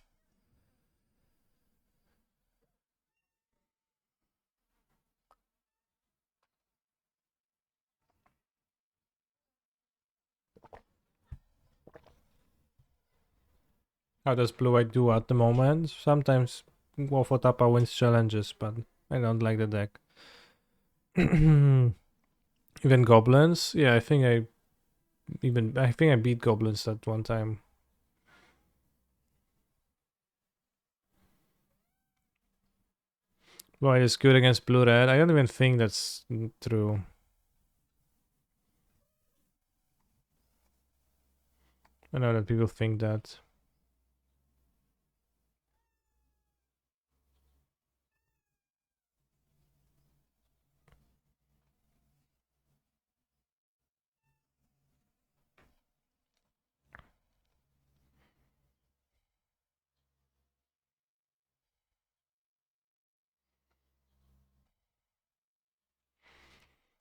How does Blue-White do at the moment? Sometimes Wofotapa wins challenges, but I don't like the deck. Even Goblins? Yeah, I think I beat Goblins that one time. Blue-White is good against Blue-Red. I don't even think that's true. I know that people think that.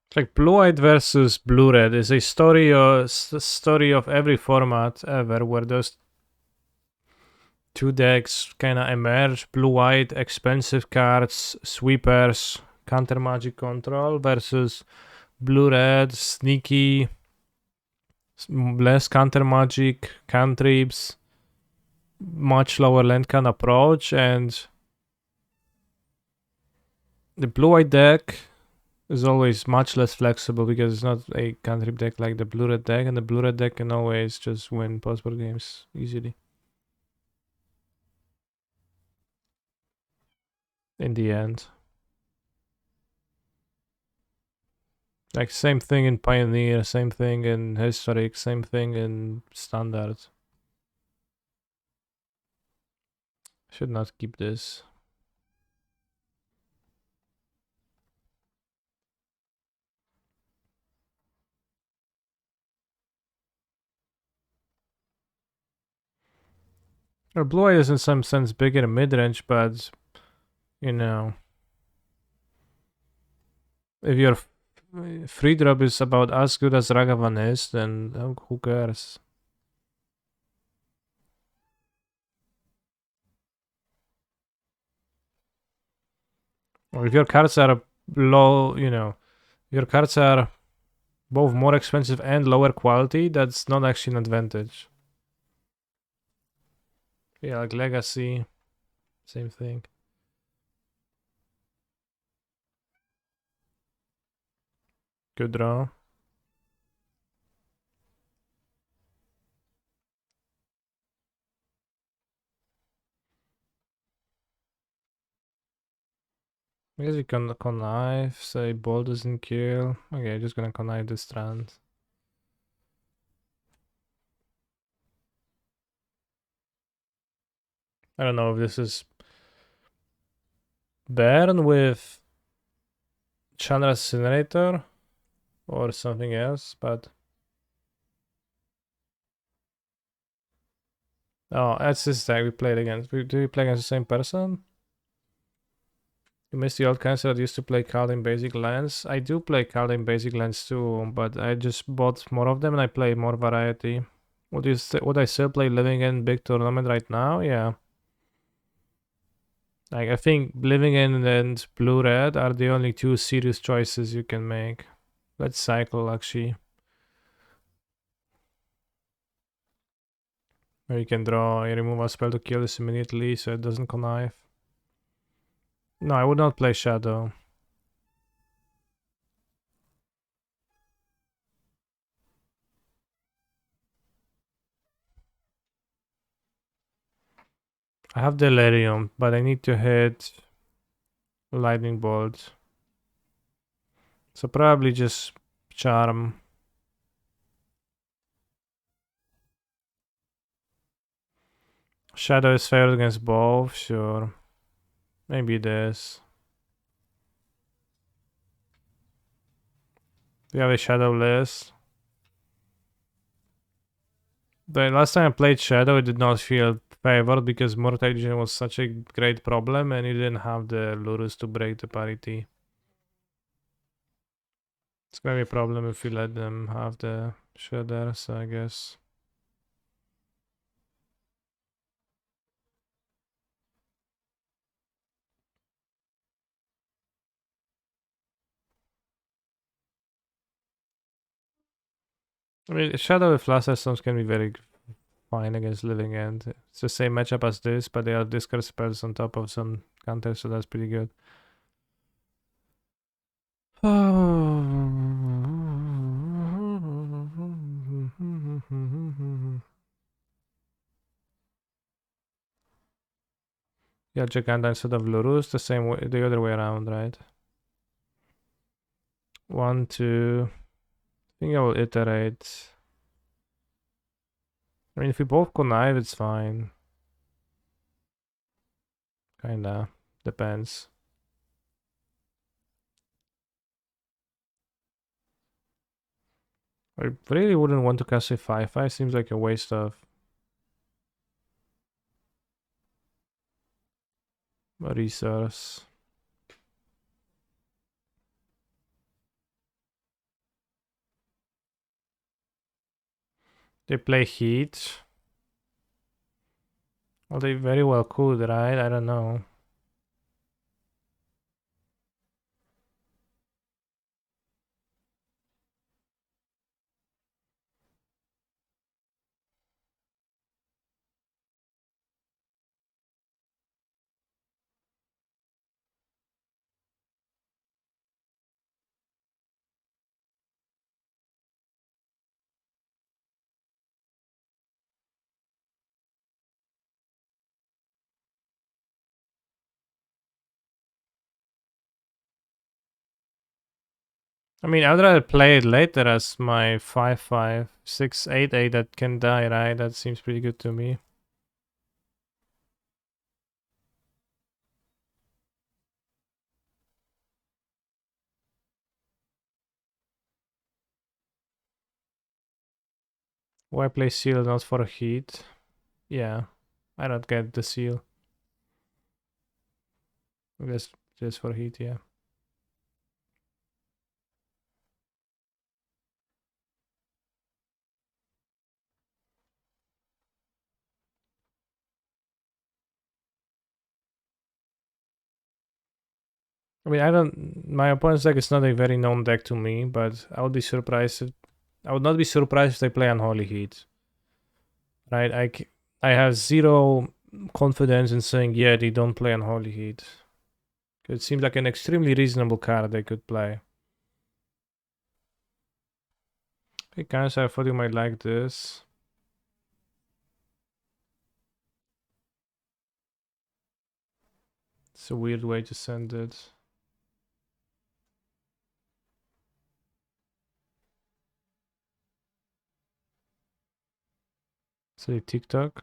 It's like Blue-White versus Blue-Red is a story of every format ever where those two decks kind of emerge. Blue-White, expensive cards, sweepers, counter magic control versus Blue-Red, sneaky, less counter magic, cantrips, much lower land can approach, and the Blue-White deck is always much less flexible because it's not a cantrip deck like the Blue-Red deck, and the Blue-Red deck can always just win post-board games easily. In the end. Like, same thing in Pioneer, same thing in Historic, same thing in Standard. Should not keep this. Or Blue-Eye is in some sense bigger mid-range, but, you know, if your free drop is about as good as Ragavan is, then who cares? Or if your cards are low, your cards are both more expensive and lower quality, that's not actually an advantage. Yeah, like Legacy, same thing. Good draw. I guess we can connive, say ball doesn't kill. Okay, just gonna connive this strand. I don't know if this is Burn with Chandra Incinerator or something else, but oh, that's this deck we played against. Do we play against the same person? You missed the old cancer that used to play card in basic lands. I do play card in basic lands too, but I just bought more of them and I play more variety. Would I still play Living in big tournament right now? Yeah. Like I think Living in and Blue Red are the only two serious choices you can make. Let's cycle actually. Where you can draw a removal spell to kill this immediately so it doesn't connive. No, I would not play Shadow. I have Delirium, but I need to hit Lightning Bolt. So probably just Charm. Shadow is favored against both, sure. Maybe this. We have a Shadow list. The last time I played Shadow, it did not feel favored because Murktide was such a great problem and you didn't have the Lurus to break the parity. It's gonna be a problem if we let them have the Shadders, I guess. I mean, Shadow with Flash systems can be very fine against Living End. It's the same matchup as this, but they are discard spells on top of some counters, so that's pretty good. Yeah, Giganta instead of Lurus, the same way, the other way around, right? 1, 2. I think I will iterate. I mean, if we both connive, it's fine. Kinda. Depends. I really wouldn't want to cast a 5/5. Seems like a waste of a resource. They play Heat. Well, they very well could, right? I don't know. I mean, I'd rather play it later as my 5/5, 6/8/8 that can die, right? That seems pretty good to me. Why play Seal not for Heat? Yeah, I don't get the Seal. Just for Heat, yeah. I mean, I don't. My opponent's deck is not a very known deck to me, but I would be surprised. I would not be surprised if they play Unholy Heat. Right? I have zero confidence in saying yeah they don't play Unholy Heat. It seems like an extremely reasonable card they could play. Hey, Cancer, I thought you might like this. It's a weird way to send it. Say TikTok.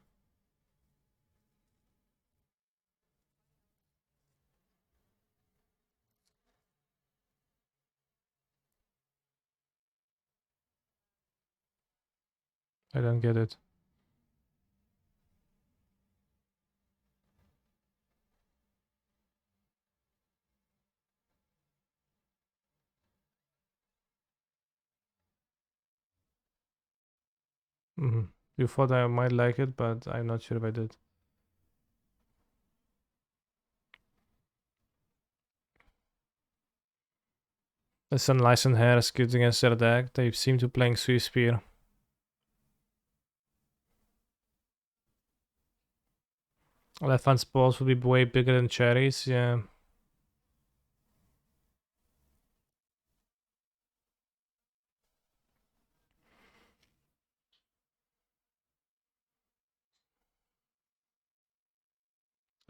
I don't get it. You thought I might like it, but I'm not sure if I did. There's some Unlicensed Hairs good against their deck. They seem to playing Swift Spear. Elephant's balls would be way bigger than cherries, yeah.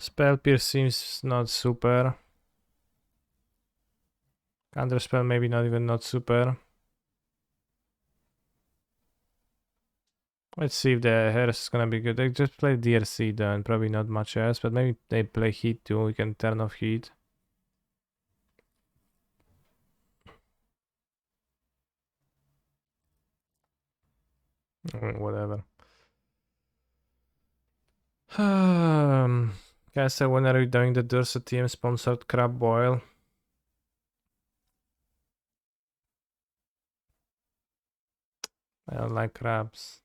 Spell Pierce seems not super. Counterspell maybe not even not super. Let's see if the Hairs is gonna be good. They just play DRC then, probably not much else, but maybe they play Heat too. We can turn off Heat. Whatever. Guys, when are we doing the Dursa team sponsored crab boil? I don't like crabs.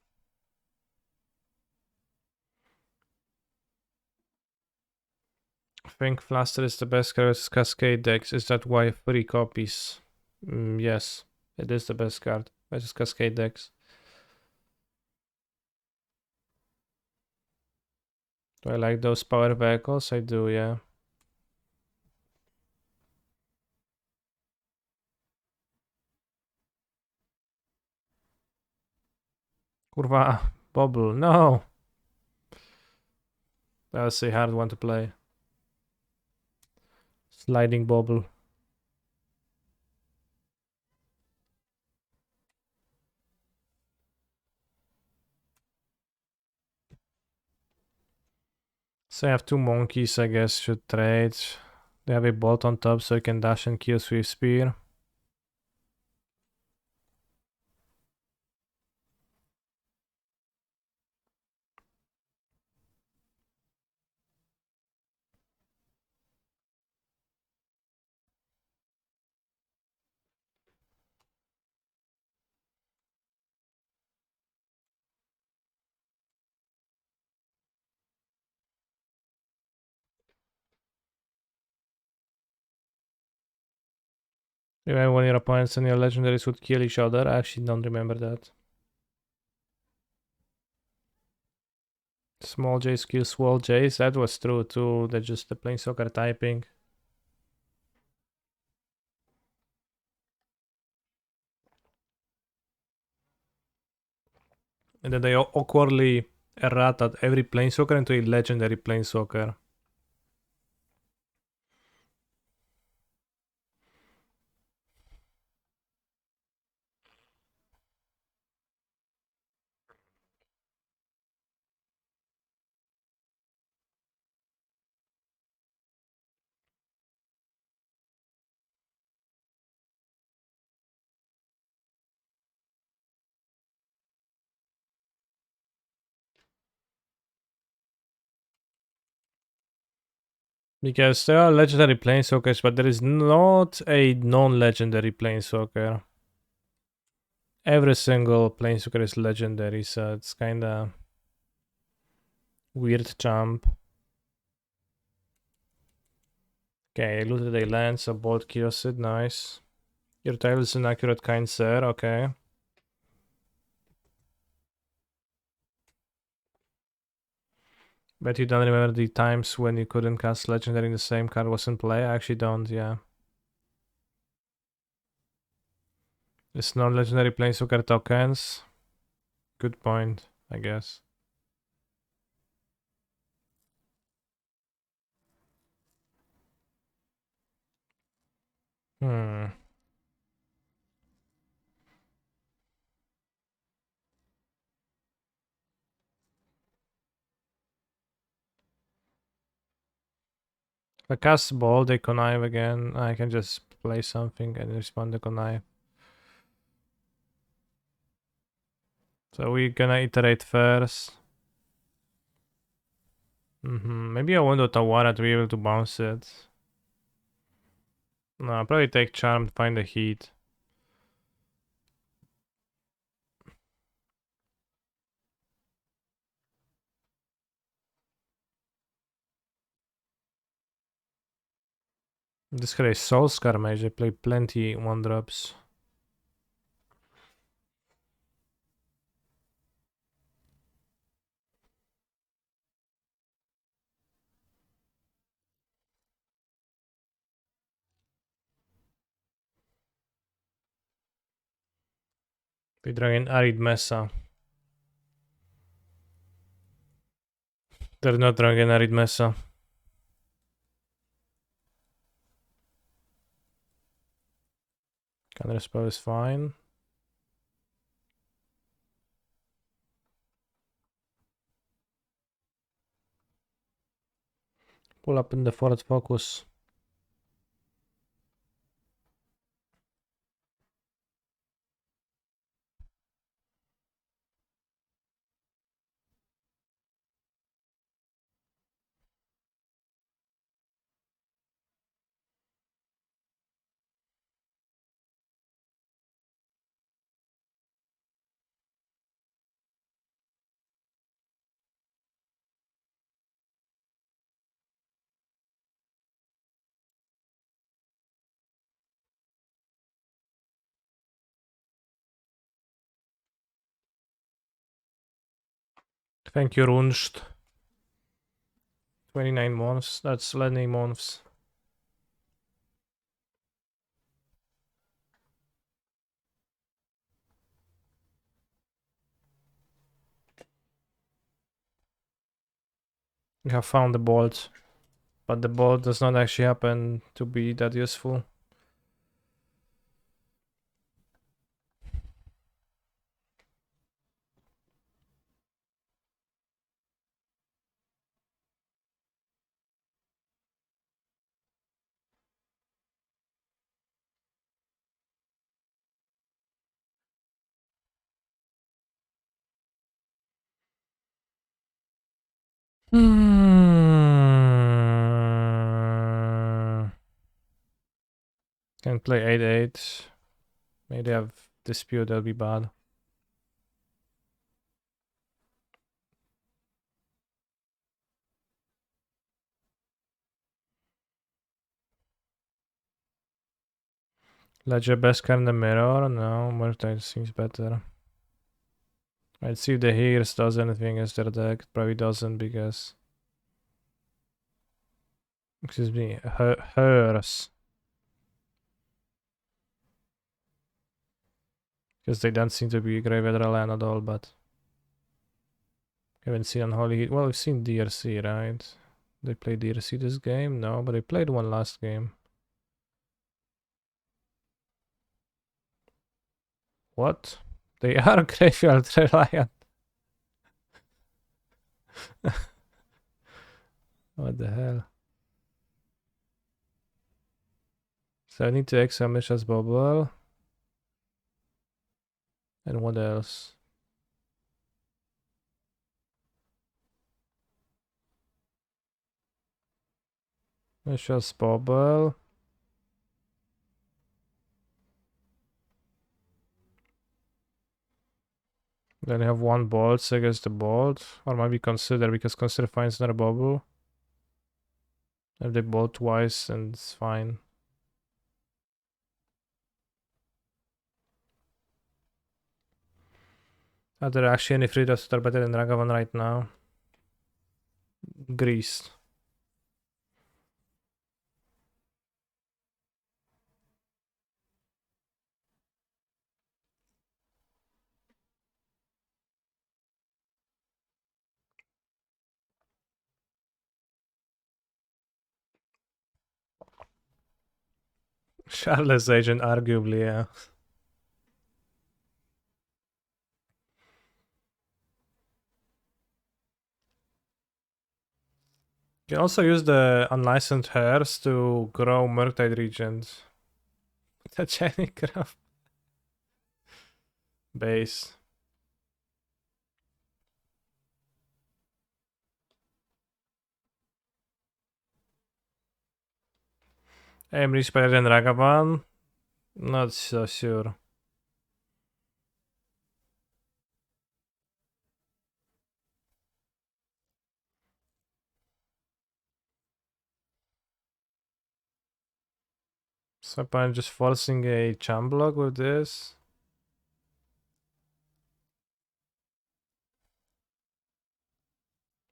I think Fluster is the best card with Cascade decks. Is that why 3 copies? Yes, it is the best card versus Cascade decks. Do I like those power vehicles? I do, yeah. Kurwa, Bobble, no! That was a hard one to play. Sliding Bobble. So I have 2 monkeys, I guess, should trade. They have a bolt on top so I can dash and kill Swift Spear. Even when your opponents and your legendaries would kill each other, I actually don't remember that. Small Jays kill Swole Jays, that was true too. They're just the Planeswalker typing. And then they awkwardly errated every Planeswalker into a legendary Planeswalker. Because there are legendary Planeswalkers, but there is not a non-legendary Planeswalker. Every single Planeswalker is legendary, so it's kinda weird jump. Okay, looted a land, so bolt kills it, nice. Your title is inaccurate, kind sir, okay. Bet you don't remember the times when you couldn't cast legendary and the same card was in play? I actually don't, yeah. It's non-legendary Planeswalker tokens. Good point, I guess. Hmm. If I cast ball, they connive again. I can just play something and respond to connive. So we're gonna iterate first. Maybe I want Otawara to be able to bounce it. No, I'll probably take Charm to find the heat. This guy is Soul Scar Mage. They play plenty 1-drops. They drawing Arid Mesa. They're not drawing Arid Mesa. Counter spell is fine. Pull up in the forward focus. Thank you, Runst. 29 months. That's Lenny months. We have found the bolt. But the bolt does not actually happen to be that useful. Can play 8-8. Maybe they have dispute, that'll be bad. Ledger best card in the mirror? No, Murktide seems better. Let's see if the Hears does anything against their deck. It probably doesn't because... Excuse me, hers. Because they don't seem to be graveyard land at all, but... Haven't seen Unholy Heat. Well, we've seen DRC, right? They played DRC this game? No, but they played one last game. What? They are graveyard reliant. What the hell? So I need to exile Mishra's Bubble. And what else? Mishra's Bubble. Then you have one bolt against the bolt. Or maybe consider, because consider finds another bubble. If they bolt twice, and it's fine. Are there actually any free drops that are better than Ragavan right now? Greased. Charles Agent, arguably, yeah. You can also use the unlicensed hairs to grow Murktide regions. Titanic craft base. Aim is better than Ragavan? Not so sure. So I'm just forcing a charm block with this.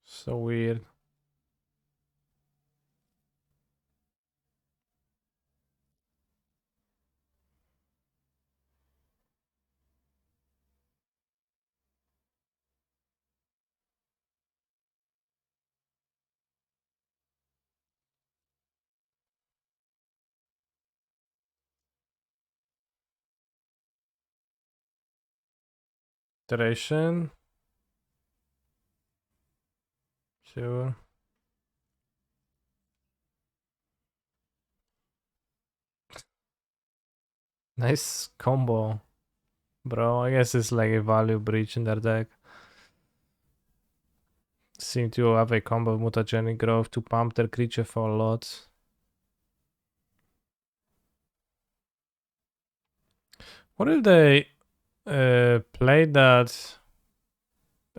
So weird. Iteration. Sure. Nice combo. Bro, I guess it's like a value breach in their deck. Seem to have a combo of mutagenic growth to pump their creature for a lot. What if they play that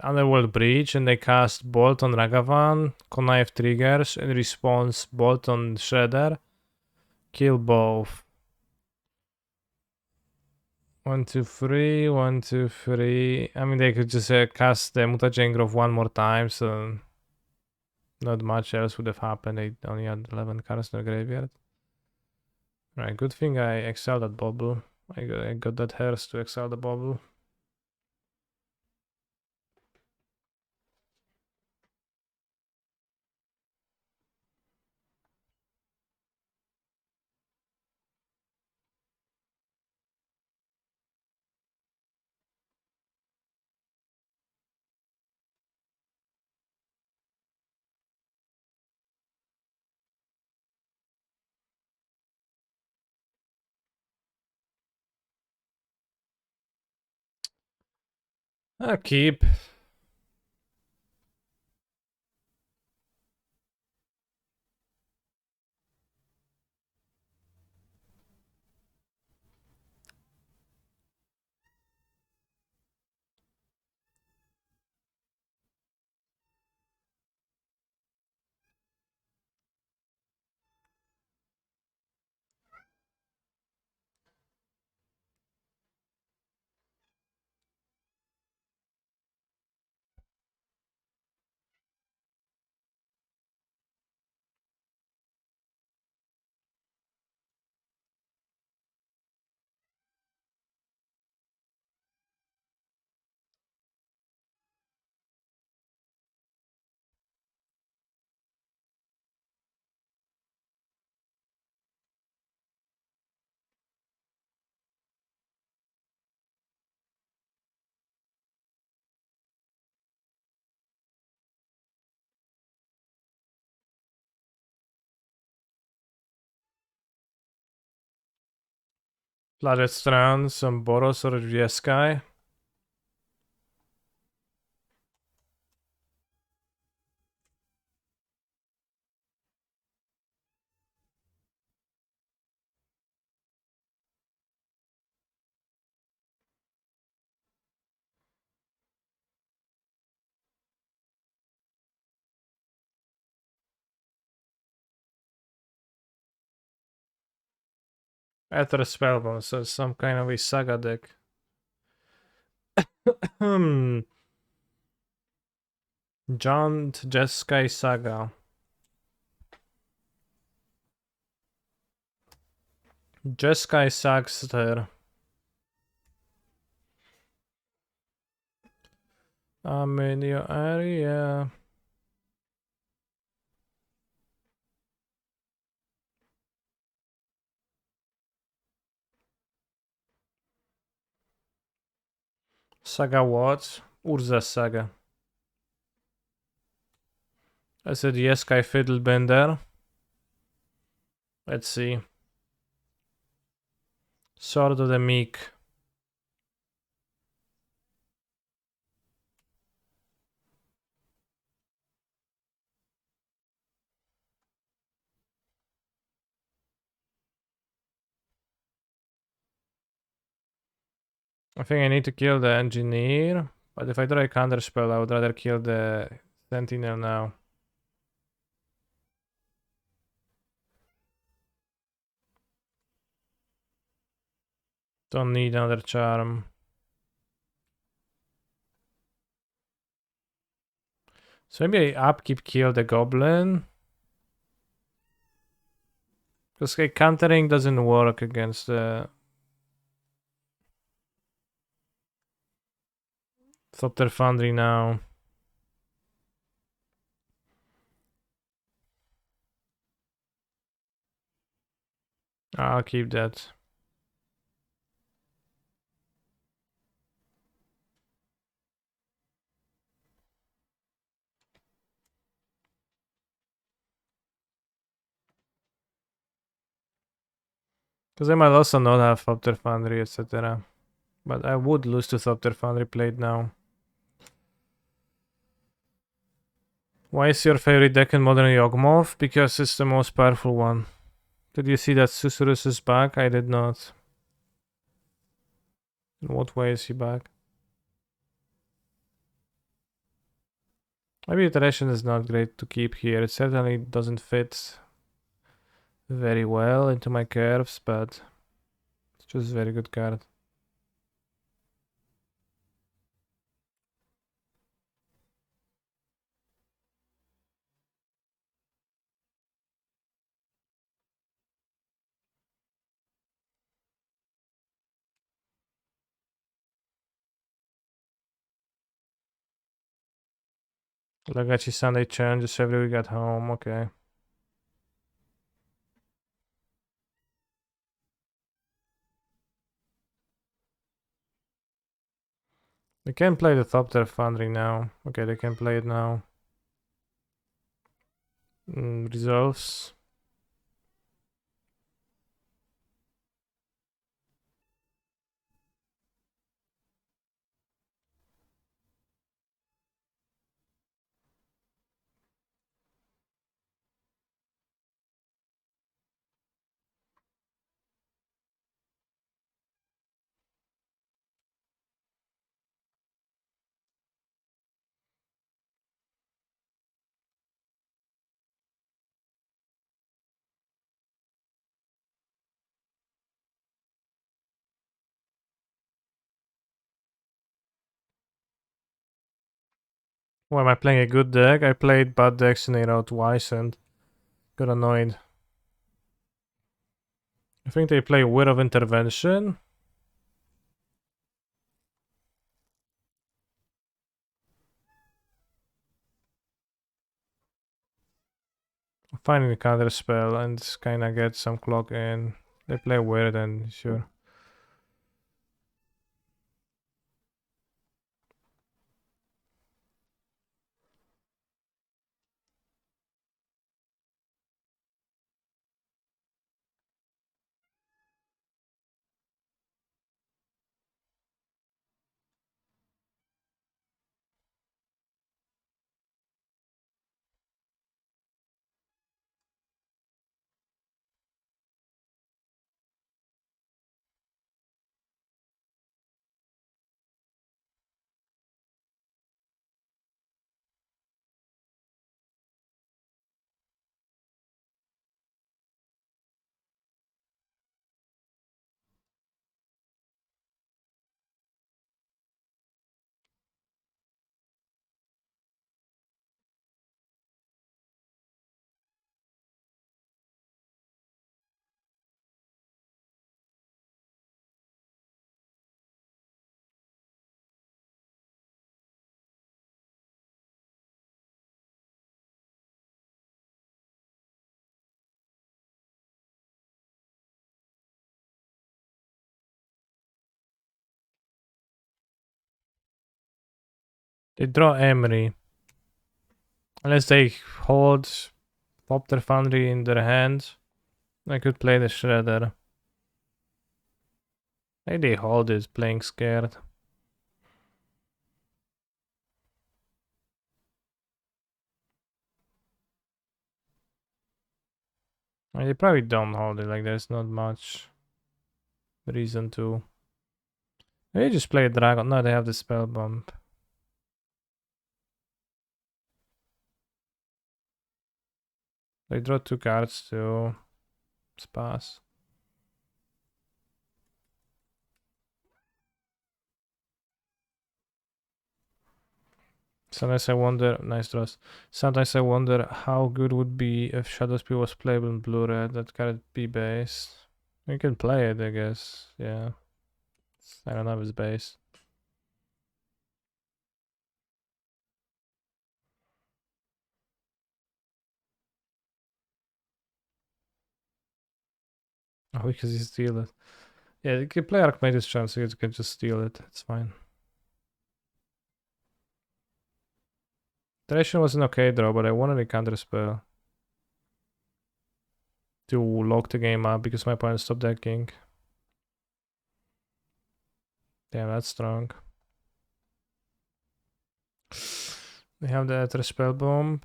Underworld Breach and they cast Bolt on Ragavan, connive triggers, in response Bolt on Shredder, kill both. 1, 2, 3, 1, 2, 3. I mean, they could just cast the Mutagenic Growth one more time, so not much else would have happened. They only had 11 cards in the graveyard. Right, good thing I excelled that bubble. I got that hairs to excel the bubble. Keep. Flooded Strand, some Boros or Jeskai. After Spellbound, so some kind of a saga deck. Giant Jeskai Saga. Jeskai Sagster. I'm in your area. Saga what? Urza Saga. I said yes, Sky Fiddlebender. Let's see. Sword of the Meek. I think I need to kill the engineer, but if I try counterspell, I would rather kill the sentinel now. Don't need another charm. So maybe I upkeep kill the goblin. Because countering doesn't work against the Thopter Foundry now. I'll keep that. Because I might also not have Thopter Foundry, etc. But I would lose to Thopter Foundry played now. Why is your favorite deck in Modern Yawgmoth? Because it's the most powerful one. Did you see that Susurrus is back? I did not. In what way is he back? Maybe iteration is not great to keep here. It certainly doesn't fit very well into my curves, but it's just a very good card. Legacy Sunday changes every week at home, okay. They can play the Thopter Foundry now. Okay, they can play it now. Resolves. Why am I playing a good deck? I played bad decks in a row twice and got annoyed. I think they play Wit of Intervention. Finding a counter spell and kinda get some clock in. They play Wit and sure. They draw Emery. Unless they hold Pop their Foundry in their hand, I could play the Shredder. Maybe they hold it, playing scared. They probably don't hold it, like there's not much reason to. Maybe just play a Dragon. No, they have the spell bomb. They draw 2 cards to pass. Sometimes I wonder, nice draws. Sometimes I wonder how good would be if Shadow Spear was playable in blue-red. That card be based. You can play it, I guess. Yeah. I don't know if it's based. Oh, because you steal it. Yeah, you can play Archmage's Charm, so you can just steal it. It's fine. Duration was an okay draw, but I wanted a counter spell to lock the game up because my opponent stopped decking. Damn, that's strong. They have the Ether Spell Bomb.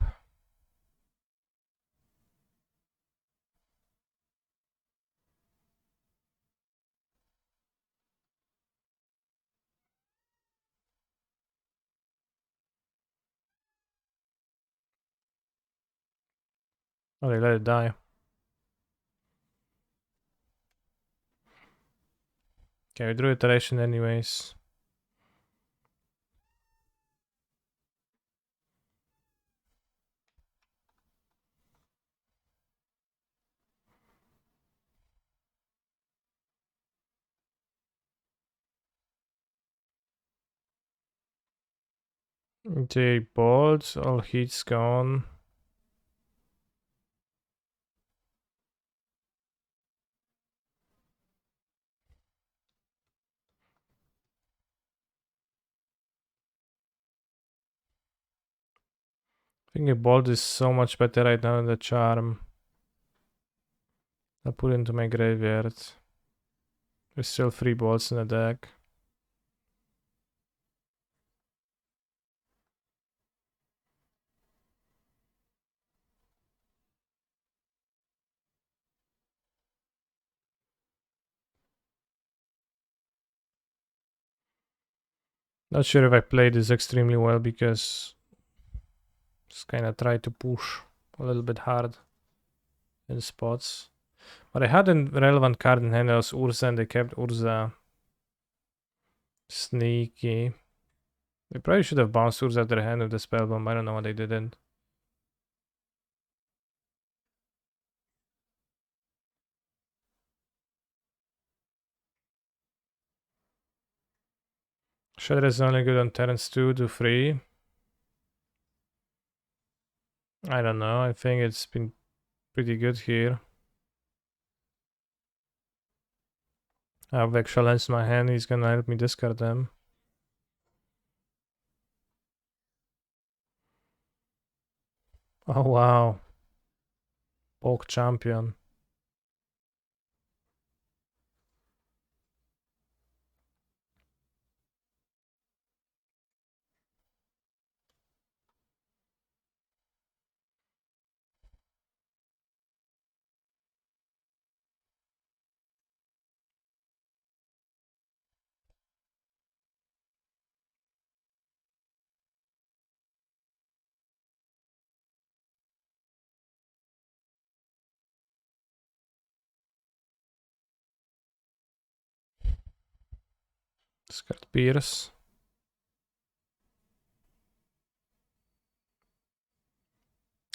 Oh, they let it die. Okay, we drew iteration anyways. They bolt, all heat's gone. I think a bolt is so much better right now than the charm. I'll put it into my graveyard. There's still 3 bolts in the deck. Not sure if I played this extremely well because just kind of tried to push a little bit hard in spots. But I had a relevant card in hand, that was Urza, and they kept Urza sneaky. They probably should have bounced Urza out their hand with the spell bomb. I don't know why they didn't. Shredder is only good on turns 2 to 3. I don't know. I think it's been pretty good here. I have Vexhalens in my hand. He's gonna help me discard them. Oh wow. Poke champion. Discard Pierce.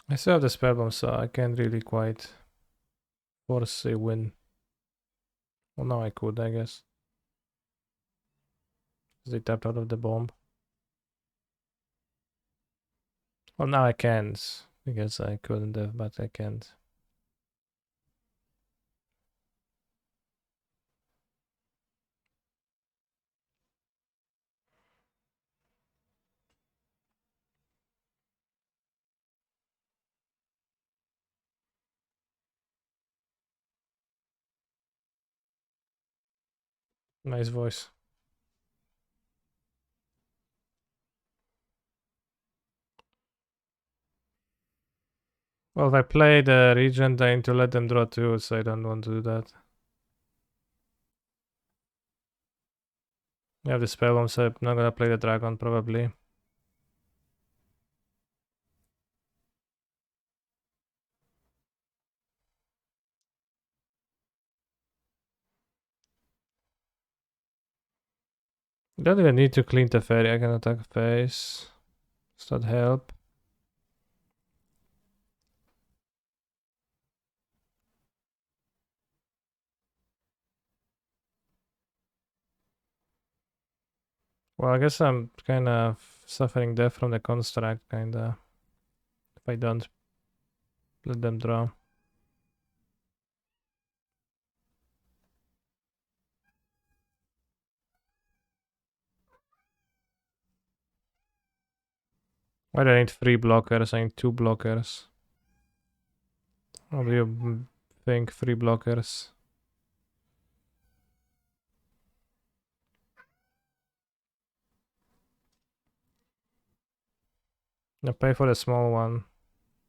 I still have the spell bomb, so I can't really quite force a win. Well, now I could, I guess. They tapped out of the bomb. Well, now I can't. Because I couldn't have, but I can't. Nice voice. Well, if I play the Regent, I need to let them draw 2, so I don't want to do that. I have the spell bomb, so I'm not gonna play the dragon, probably. Don't even need to clean the fairy, I can attack face. Does that help? Well, I guess I'm kind of suffering death from the construct, kinda. If I don't let them draw. Why do I need 3 blockers? I need 2 blockers. What do you think? 3 blockers? I pay for the small one.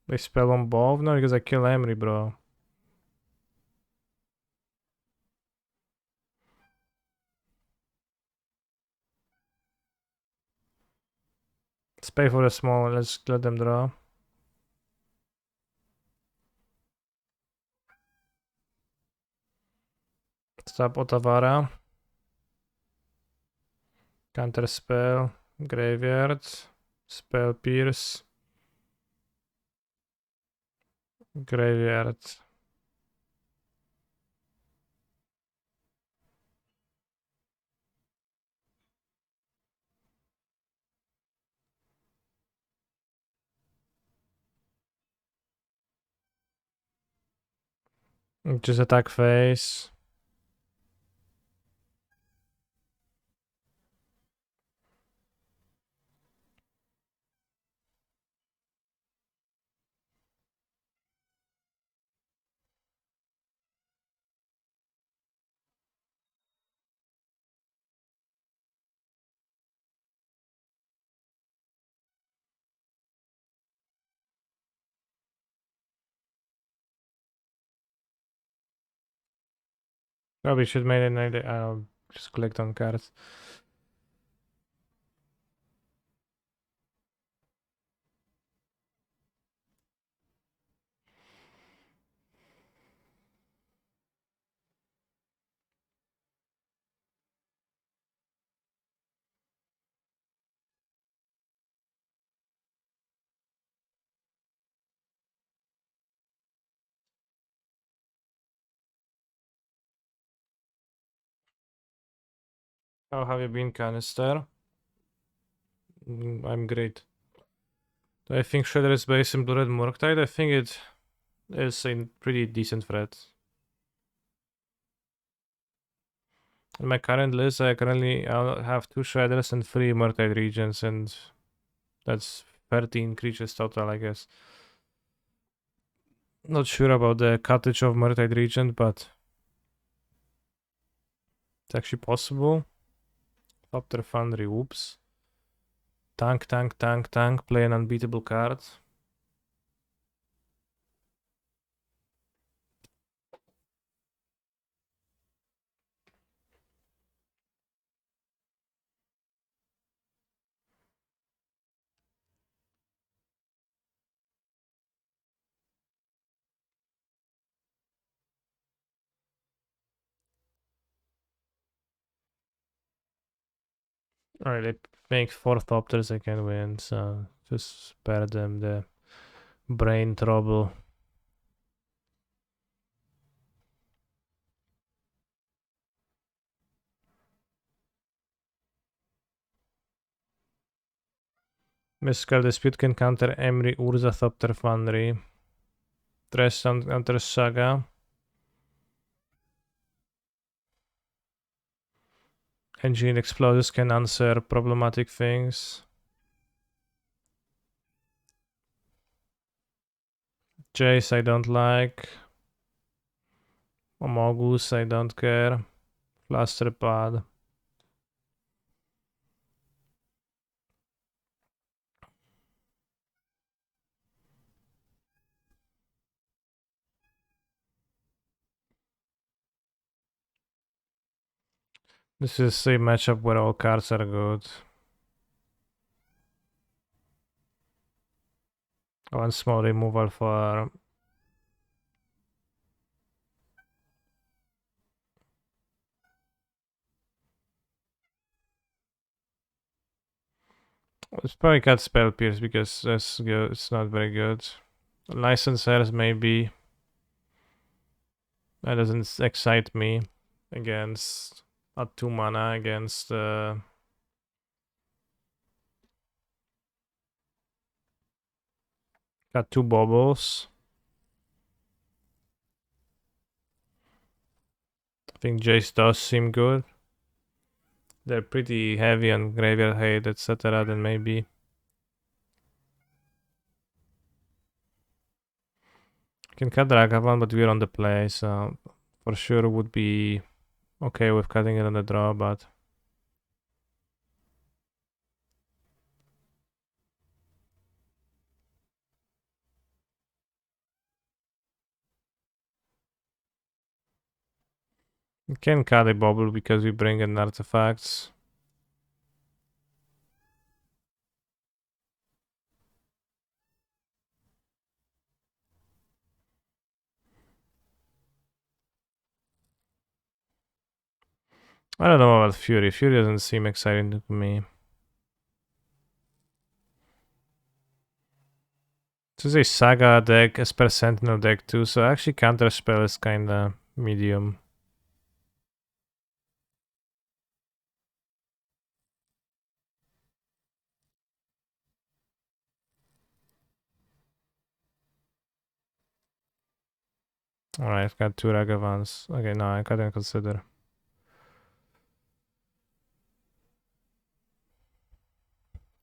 They spell on both? No, because I kill Emery, bro. Let's pay for the small one. Let's let them draw. Stop Otavara. Counter spell. Graveyard. Spell Pierce. Graveyard. Just attack face. Probably should make an idea. I'll just collect on cards. How have you been, Canister? I'm great. Do I think Shredder is based in Blue Red Murktide? I think it is a pretty decent threat. In my current list, I currently have 2 Shredders and 3 Murktide regions, and that's 13 creatures total, I guess. Not sure about the cottage of Murktide region, but it's actually possible. Thopter Foundry, whoops. Tank, tank, tank, tank, play an unbeatable card. Alright, they make 4 Thopters, I can win, so just spare them the brain trouble. Mystical Dispute can counter Emry, Urza, Thopter, Foundry. Trash counter Saga. Engine Explosives can answer problematic things. Jace I don't like. Amogus I don't care. Cluster pod. This is a matchup where all cards are good. One small removal for... It's probably got Spell Pierce because that's good. It's not very good. Licensers maybe. That doesn't excite me against a 2 mana against got 2 bubbles. I think Jace does seem good. They're pretty heavy on graveyard hate, etc. Then maybe can cut Ragavan, but we're on the play, so for sure would be okay with cutting it on the draw, but we can cut a bubble because we bring in artifacts. I don't know about Fury. Fury doesn't seem exciting to me. This is a Saga deck, Esper Sentinel deck too, so actually Counterspell is kinda medium. Alright, I've got 2 Ragavans. Okay, no, I couldn't consider.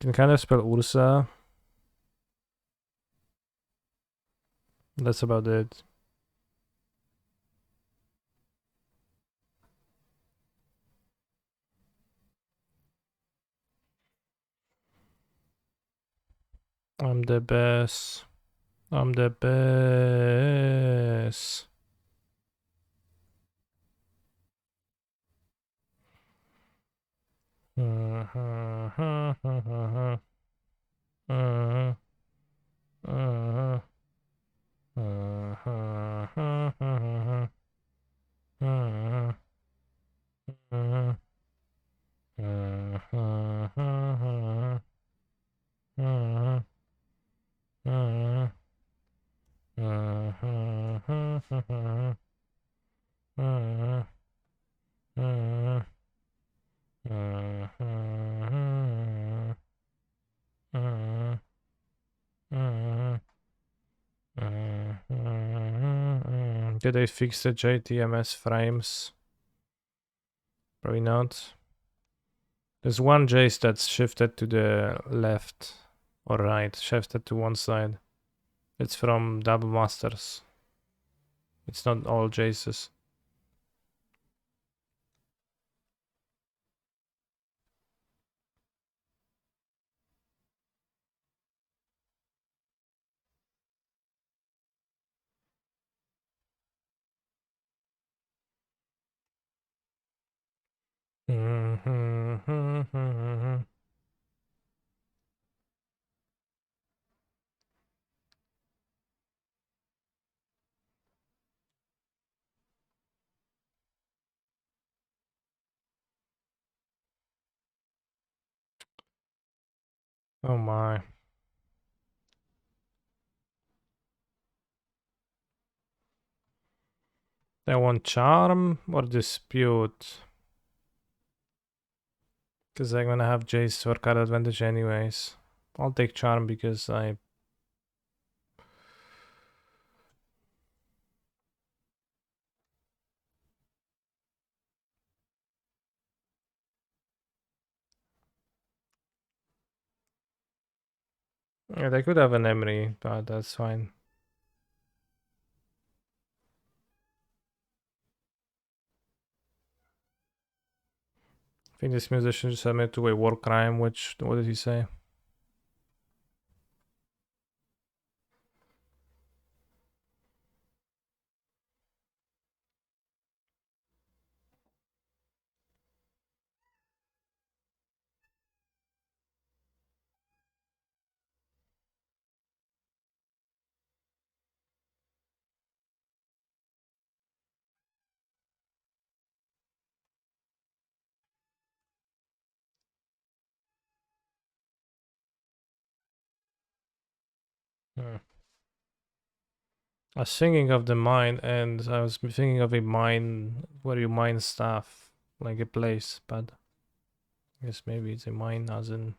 Can Counterspell Ursa. That's about it. I'm the best. I'm the best. Did they fix the JTMS frames? Probably not. There's one Jace that's shifted to the left or right, shifted to one side. It's from Double Masters. It's not all Jaces. Oh my. They want Charm or Dispute? Because I'm gonna have Jace for card advantage anyways. I'll take Charm because I... Yeah, they could have an Emery, but that's fine. think this musician just admitted to a war crime, which, what did he say? Hmm. I was thinking of the mine, and I was thinking of a mine where you mine stuff, like a place, but I guess maybe it's a mine as in.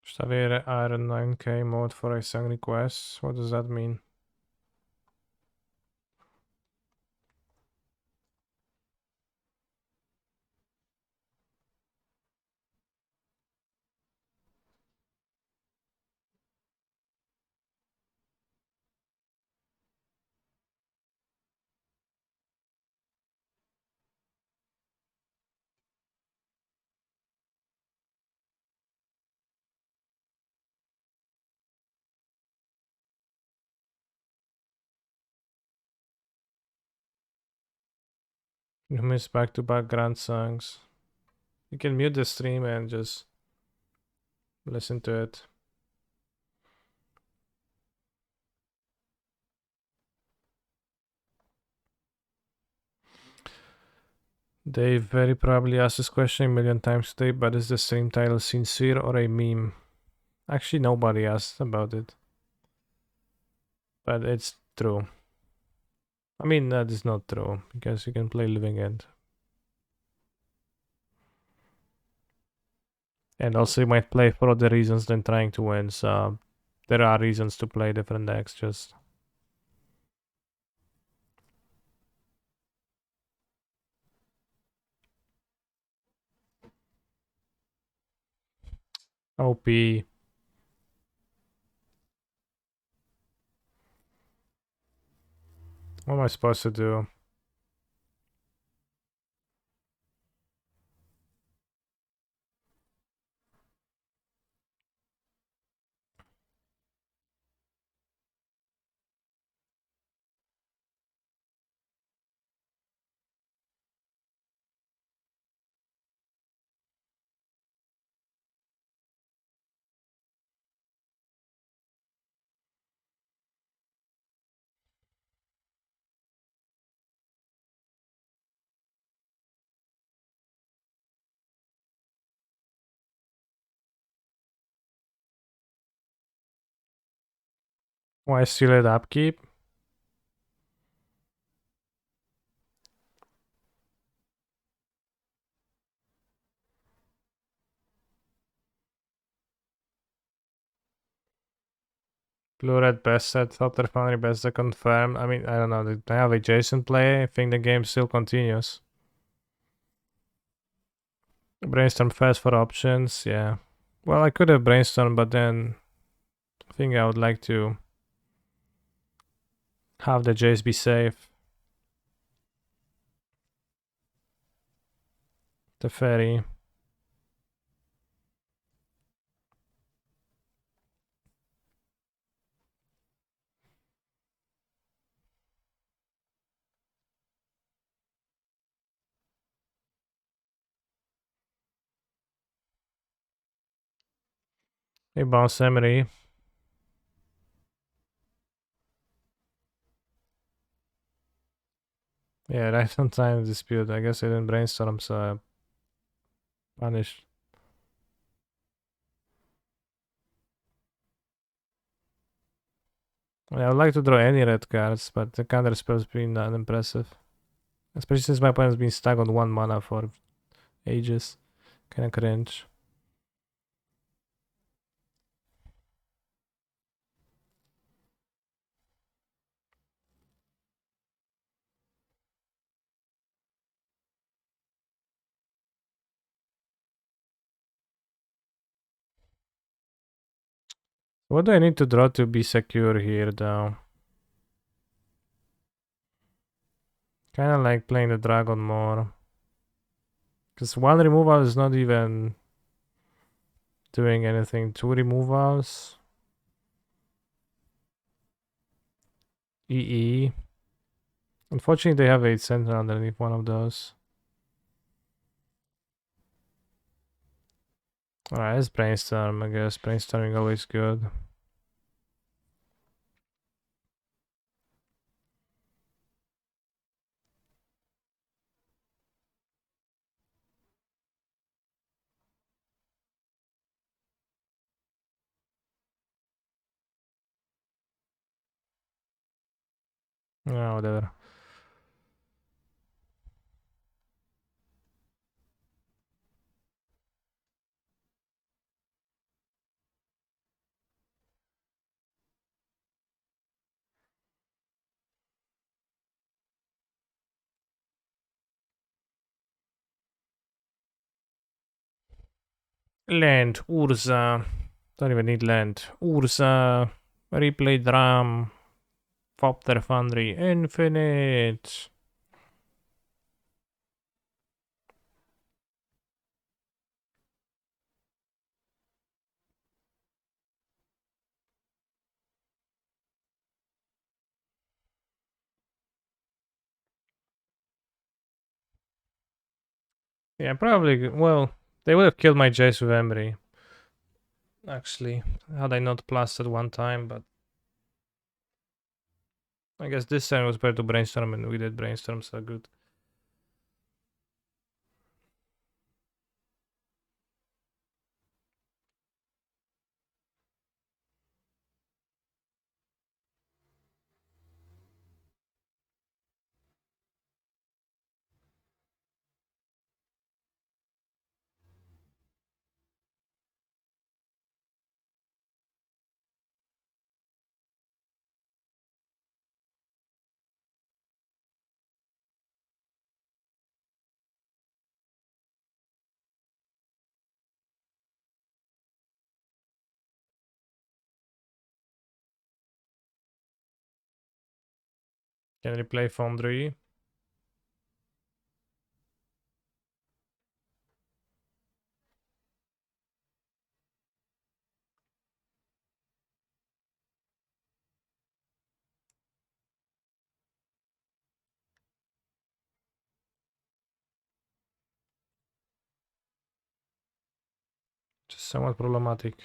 Just avere Iron 9K mode for a song request. What does that mean? You miss back-to-back grand songs. You can mute the stream and just listen to it. Dave very probably asked this question a million times today, but is the stream title sincere or a meme? Actually, nobody asked about it. But it's true. I mean, that is not true, because you can play Living End. And also you might play for other reasons than trying to win, so there are reasons to play different decks, just... OP. What am I supposed to do? Why still at upkeep? Blue red best set, top their foundry best to confirm. I mean, I don't know. Did I have a Jason play? I think the game still continues. Brainstorm fast for options, yeah. Well, I could have brainstormed, but then I think I would like to have the Jace be safe. The ferry. Hey, Boss Emery. Yeah, right on time dispute. I guess I didn't brainstorm, so I punished. I would like to draw any red cards, but the counter spell's been not impressive. Especially since my opponent's been stuck on 1 mana for ages. Kinda cringe. What do I need to draw to be secure here, though? Kinda like playing the dragon more. Because 1 removal is not even doing anything. 2 removals. EE. Unfortunately, they have a center underneath one of those. Alright, let's brainstorm, I guess. Brainstorming always good. Yeah, whatever. Land, Urza. Don't even need land. Urza. Replay drum. Fopter Foundry. Infinite. Yeah, probably. Well, they would have killed my Jace with Emery. Actually, had I not plastered 1 time, but I guess this time was better to brainstorm, and we did brainstorm, so good. Can replay Foundry. Just somewhat problematic.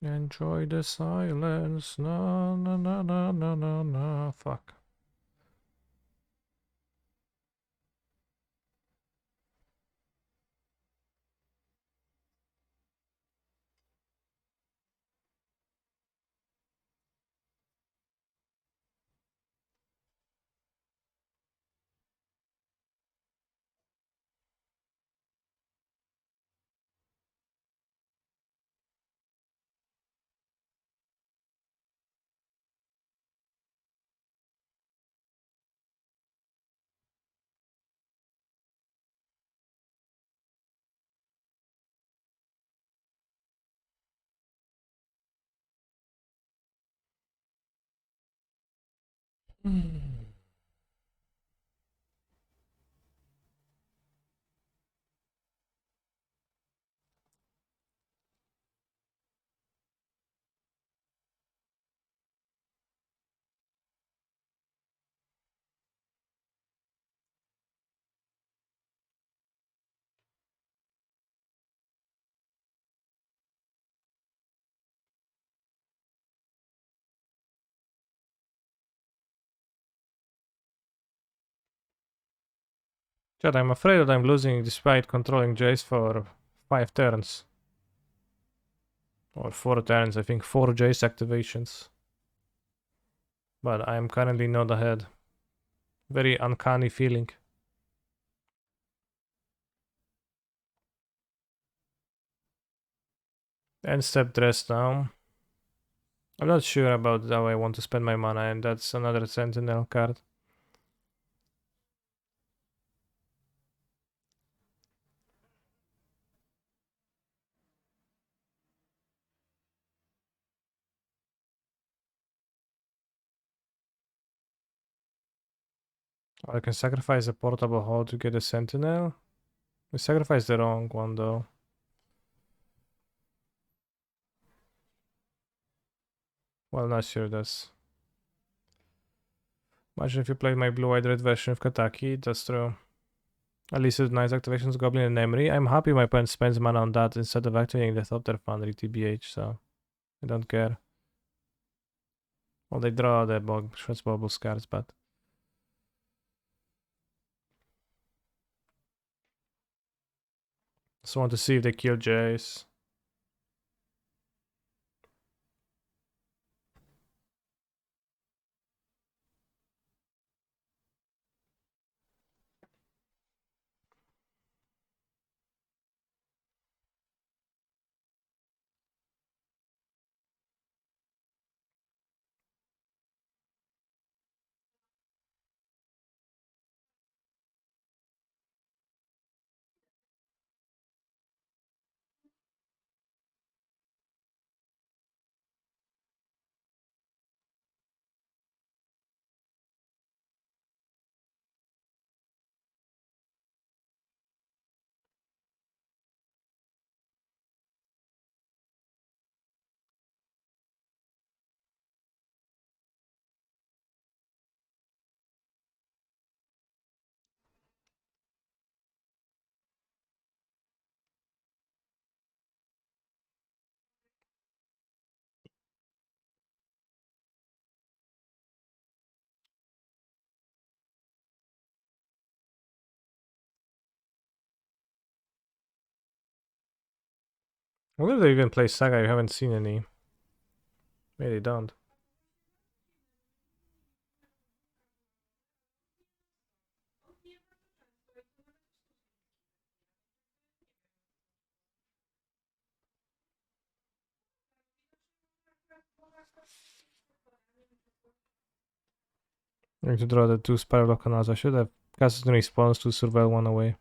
Enjoy the silence. No, no, no, no, no, no, no. Fuck. Chad, I'm afraid that I'm losing despite controlling Jace for 5 turns. Or 4 turns, I think 4 Jace activations. But I'm currently not ahead. Very uncanny feeling. End step dress down. I'm not sure about how I want to spend my mana, and that's another Sentinel card. I can sacrifice a portable hole to get a Sentinel. I sacrificed the wrong one though. Well, not sure that's... Imagine if you played my blue-eyed red version of Kataki, that's true. At least with nice activations, Goblin and Emery. I'm happy my opponent spends mana on that instead of activating the Thopter Foundry TBH, so I don't care. Well, they draw the Shreds Bubbles cards, but... Just want to see if they kill Jace. I wonder if they even play Saga, I haven't seen any. Maybe they don't. I'm going to draw the 2 Spiral Canals. I should have cast in response to surveil 1 away.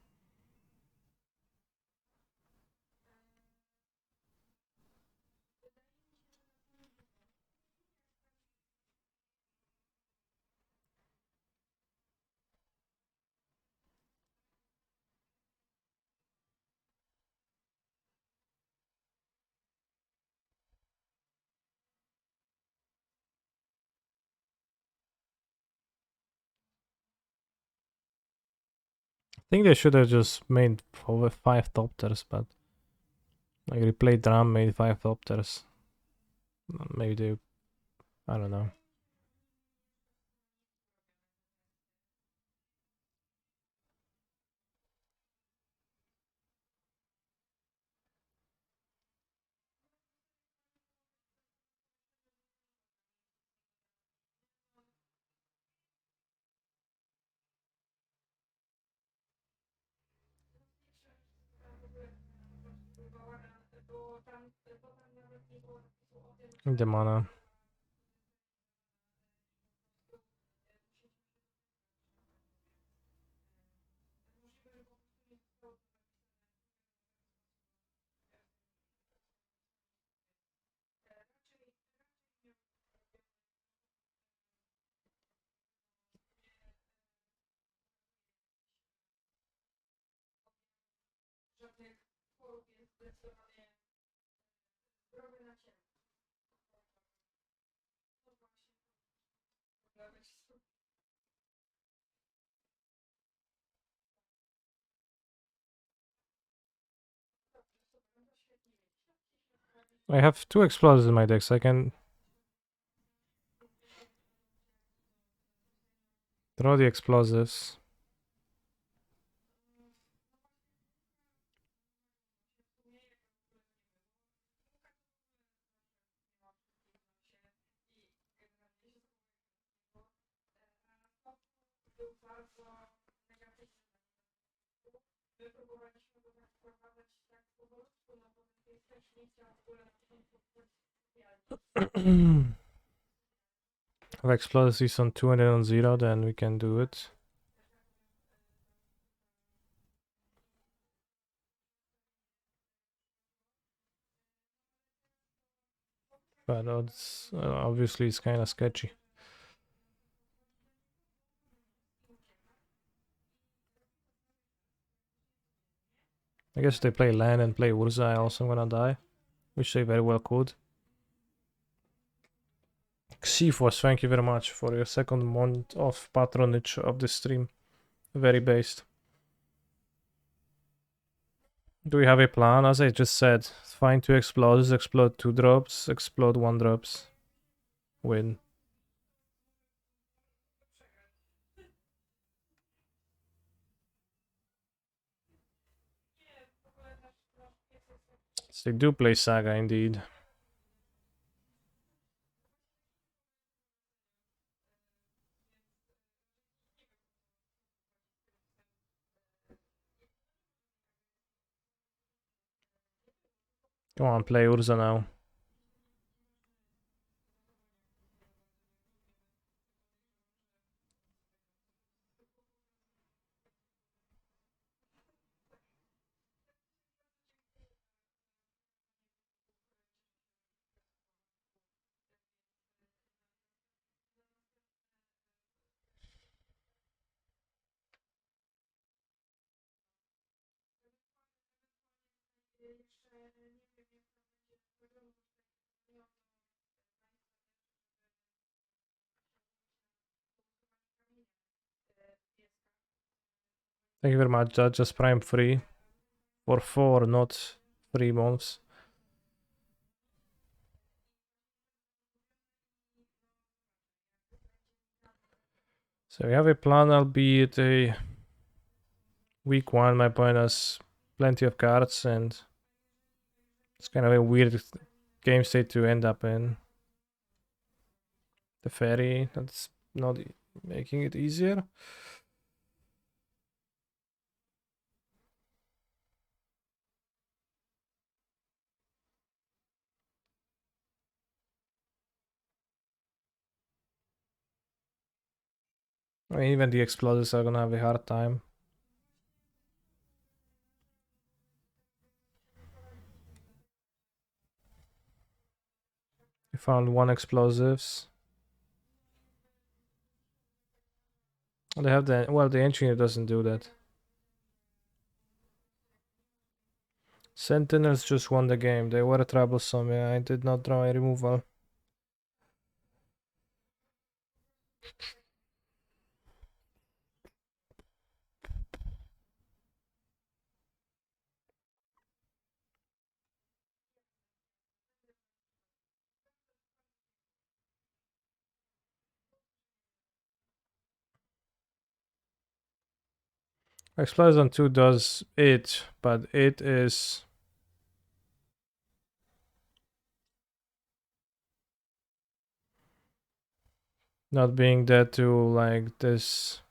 I think they should have just made over 5 Thopters, but... Like replayed Drum, made 5 Thopters. Maybe they... I don't know. The mana. I have 2 explosives in my deck, so I can... Draw the explosives. If explosives on 2 and then on 0, then we can do it. But odds, obviously it's kind of sketchy. I guess if they play land and play Urza, I also am gonna die. Which they very well could. Sieve, thank you very much for your second month of patronage of the stream. Very based. Do we have a plan? As I just said, find 2 explosives, explode 2 drops, explode 1 drops. Win. So they do play Saga indeed. Come on, play Urza now. Thank you very much, Just Prime free. For 4, not 3 months. So we have a plan, albeit a weak one. My opponent has plenty of cards and it's kind of a weird game state to end up in. The fairy, that's not making it easier. I mean, even the explosives are gonna have a hard time. We found 1 explosives. They have the, well, the engineer doesn't do that. Sentinels just won the game. They were troublesome. Yeah, I did not draw a removal. Explosion 2 does it, but it is not being dead to like this.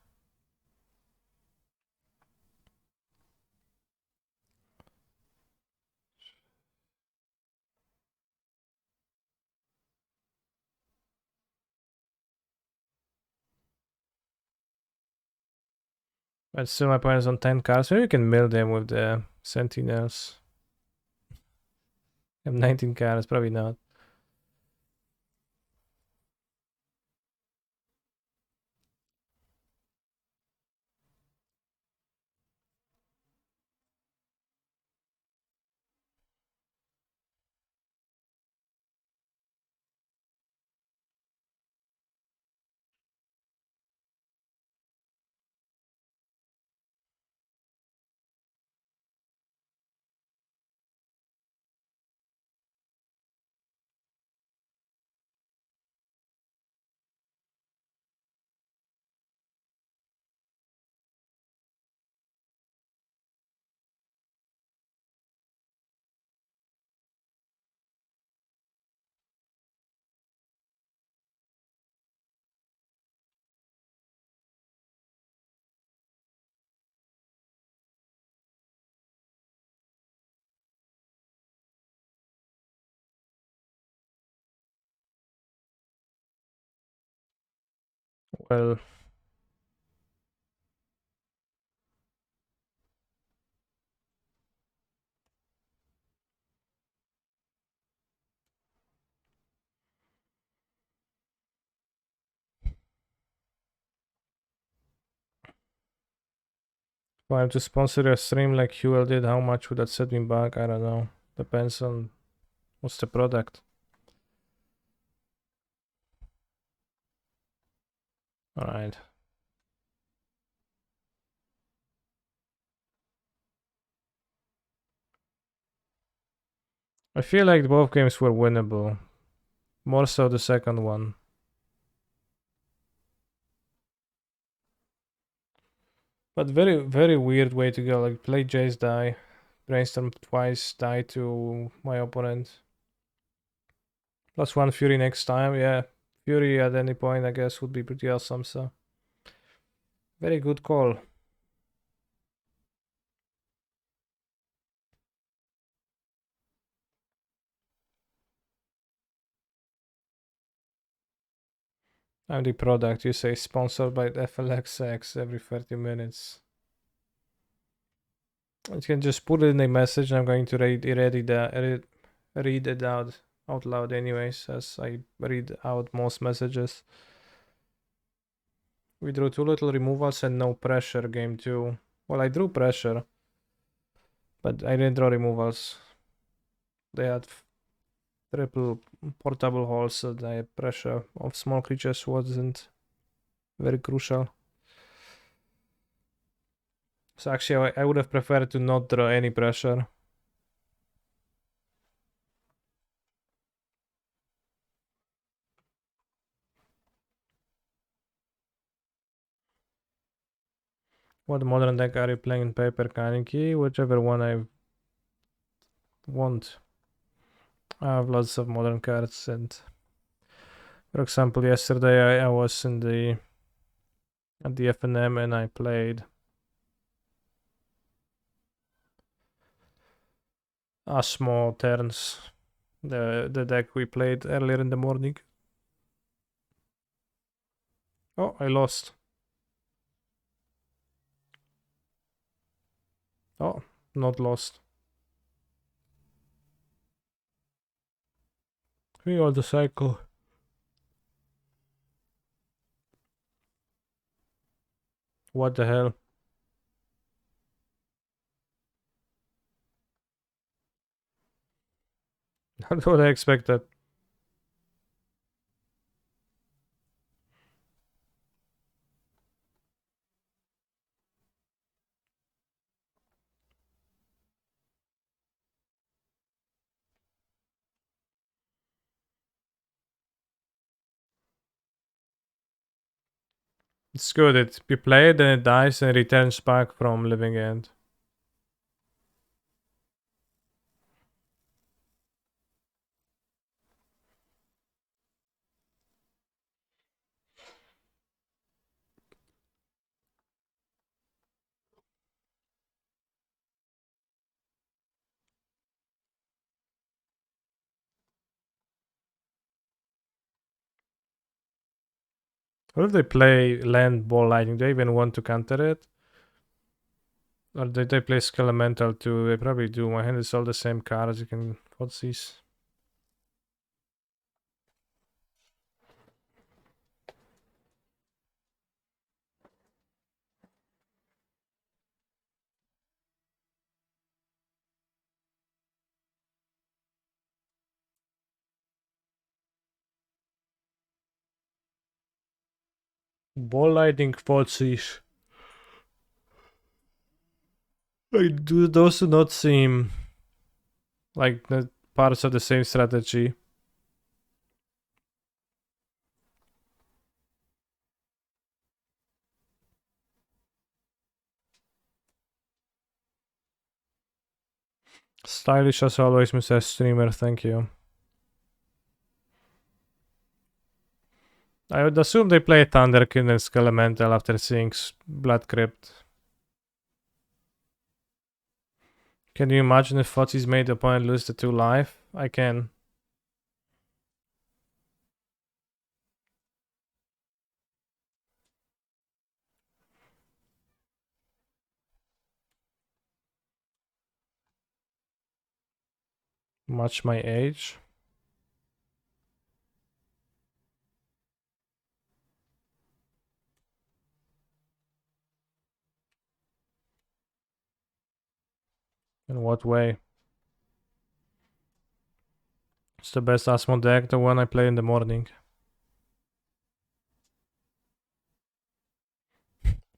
But still my opponent's on 10 cards. Maybe you can mill them with the sentinels. I have 19 cards, probably not. Well, if I have to sponsor a stream like Huel did, how much would that set me back? I don't know. Depends on what's the product. Alright. I feel like both games were winnable. More so the second one. But very, very weird way to go. Like, play Jace, die. Brainstorm twice, die to my opponent. +1 Fury next time, yeah. Fury at any point, I guess, would be pretty awesome, so. Very good call. I'm the product, you say, sponsored by FLXX every 30 minutes. You can just put it in a message. I'm going to read it out loud anyways, as I read out most messages. We drew 2 little removals and no pressure, game 2. Well, I drew pressure, but I didn't draw removals. They had triple portable holes, so the pressure of small creatures wasn't very crucial. So actually, I would have preferred to not draw any pressure. What modern deck are you playing in Paper Kaneki? Whichever one I want. I have lots of modern cards, and for example, yesterday I was at the FNM and I played Asmo turns, the deck we played earlier in the morning. Oh, I lost. Oh, not lost. We got the cycle. What the hell? Not what I expected. It's good. It you play it and it dies and returns back from living end. What if they play land ball lightning? Do they even want to counter it? Or did they play Skelemental too? They probably do. My hand is all the same cards. You can what's these? Ball lightning Fotsies. Like, those do not seem like the parts of the same strategy. Stylish as always, Mr. Streamer, thank you. I would assume they play Thunderkin and Skelemental after seeing Blood Crypt. Can you imagine if Fotsies made the opponent lose the 2 life? I can. Match my age. In what way? It's the best Asmo deck, the one I play in the morning.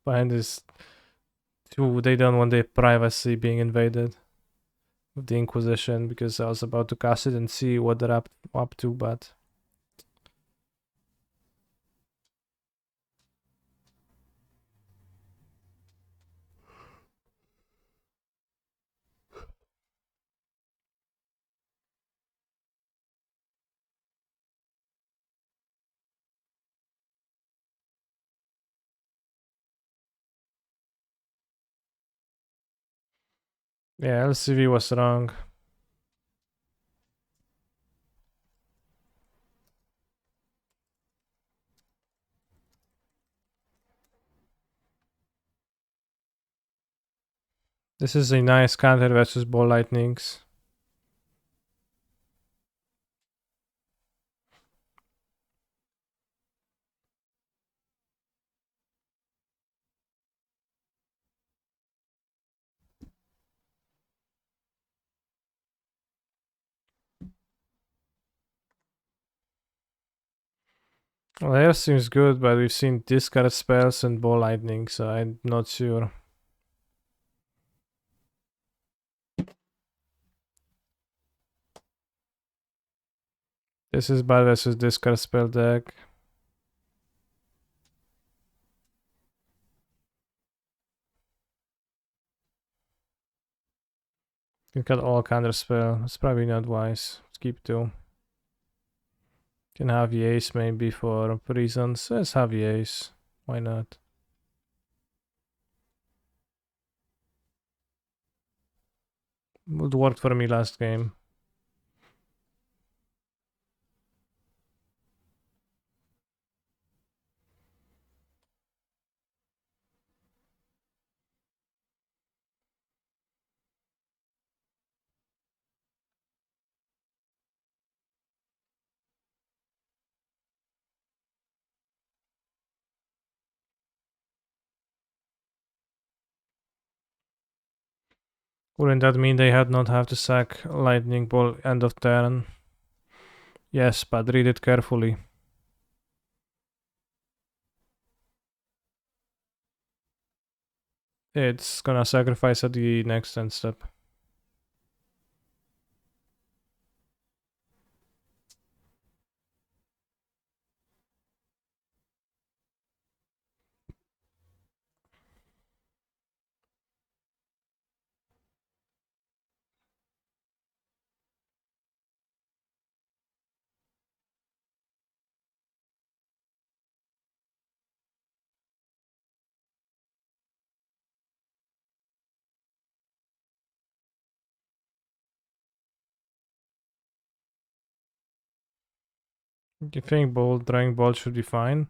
Behind this, they don't want their privacy being invaded with the Inquisition, because I was about to cast it and see what they're up to, but yeah, LCV was wrong. This is a nice counter versus Ball Lightnings. Well, air seems good, but we've seen discard spells and Ball Lightning, so I'm not sure. This is bad versus discard spell deck. You can cut all counter spell. It's probably not wise. Let's keep 2. Can have the ace maybe for reasons. Let's have the ace. Why not? It worked for me last game. Wouldn't that mean they had not have to sack Lightning Ball end of turn? Yes, but read it carefully. It's gonna sacrifice at the next end step. Do you think Drawing Ball should be fine?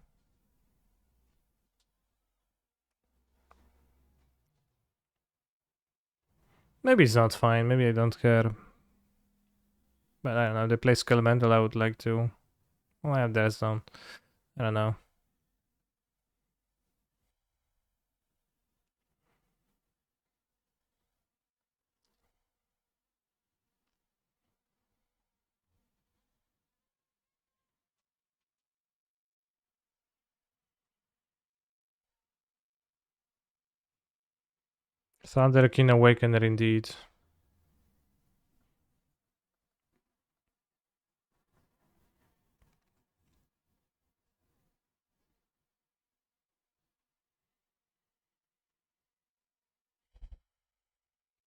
Maybe it's not fine, maybe I don't care. But I don't know, they play Skelemental, I would like to. Well, I have Death Zone. I don't know. Thunderkin Awakener indeed.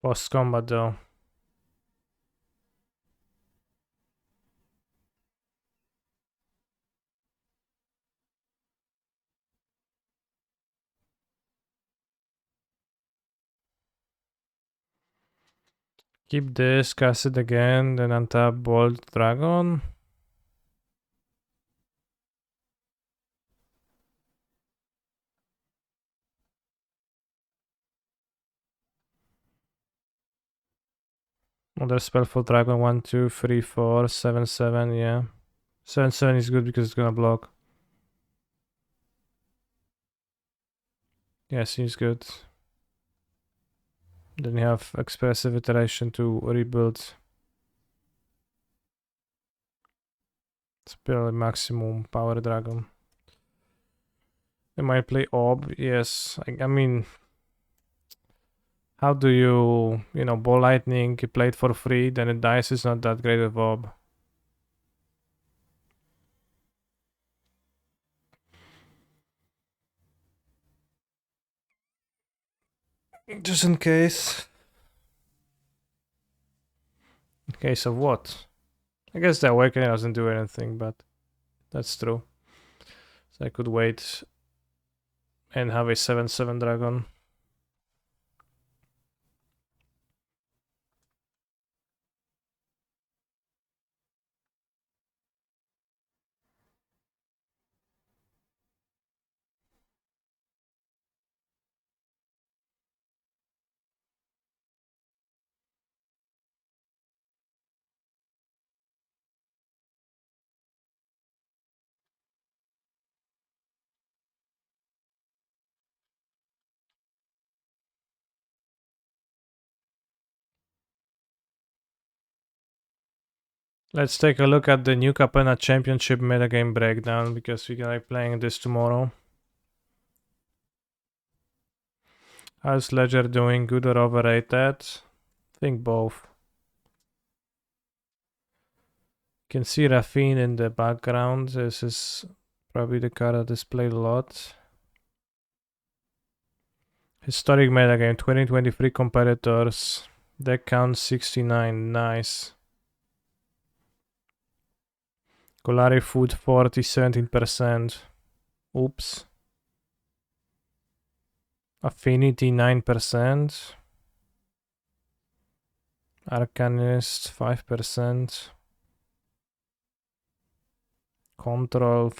Post combat though. Keep this, cast it again, then untap Bolt Dragon. Another spell for dragon. 1, 2, 3, 4, 7, 7. Yeah, 7, 7 is good because it's gonna block. Yeah, seems good. Then you have expressive iteration to rebuild. Spell maximum power dragon. I might play Orb. Yes, I mean, how do you ball lightning? You play it for free, then it dies. Is not that great with Orb. Just in case. In case of what? I guess the awakening doesn't do anything, but that's true. So I could wait and have a 7/7 dragon. Let's take a look at the new Capena Championship metagame breakdown because we're gonna be playing this tomorrow. How's Ledger doing? Good or overrated? I think both. You can see Raffine in the background. This is probably the card that is played a lot. Historic metagame, 2023 competitors. Deck count 69, nice. Golari Food 40, 17%. Oops. Affinity 9%. Arcanist 5%. Control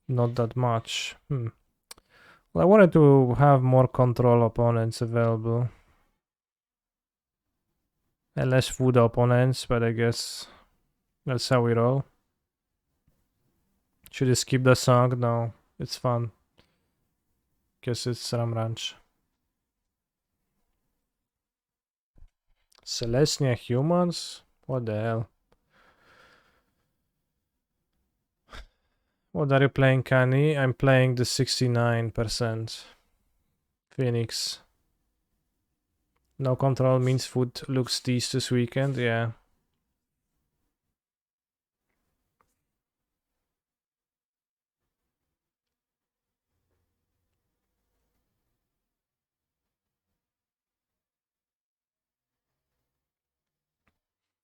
not that much. Well, I wanted to have more control opponents available. And less food opponents, but I guess that's how we roll. Should I skip the song? No, it's fun. Guess it's Ram Ranch. Celestia humans? What the hell? What are you playing, Kani? I'm playing the 69%. Phoenix. No control means food looks teased this weekend, yeah.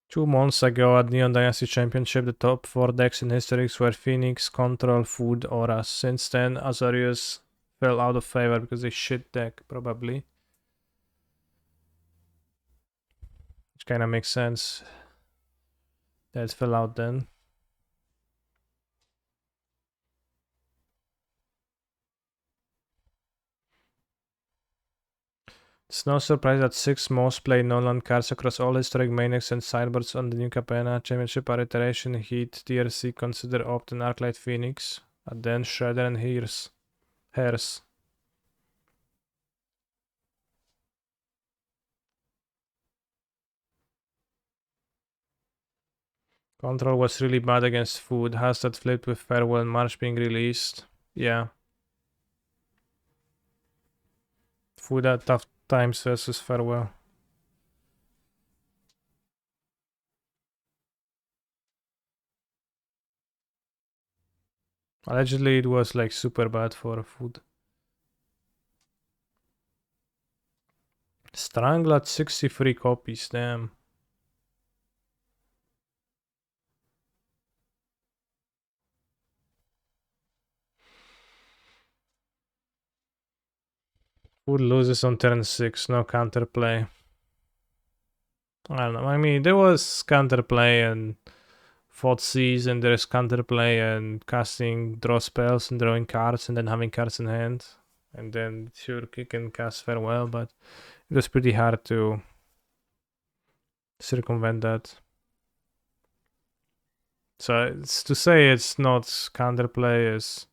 Two months ago at Neon Dynasty Championship, the top 4 decks in Historics were Phoenix, Control, Food, Auras. Since then, Azorius fell out of favor because they shit deck, probably. Which kinda makes sense. That fell out then. It's no surprise that 6 most played non-land cards across all historic mainnecks and sideboards on the new Capena Championship are Iteration, Heat, TRC, Consider, Opt, and Arclight Phoenix, and then Shredder and Hairs. Control was really bad against Food. Has that flipped with Farewell and March being released? Yeah. Food at tough times versus Farewell. Allegedly, it was like super bad for Food. Strangle at 63 copies, damn. Food loses on turn 6, no counterplay. I don't know. I mean, there was counterplay and fought seas, and there's counterplay and casting draw spells and drawing cards and then having cards in hand. And then sure you can cast Farewell, but it was pretty hard to circumvent that. So it's to say it's not counterplay is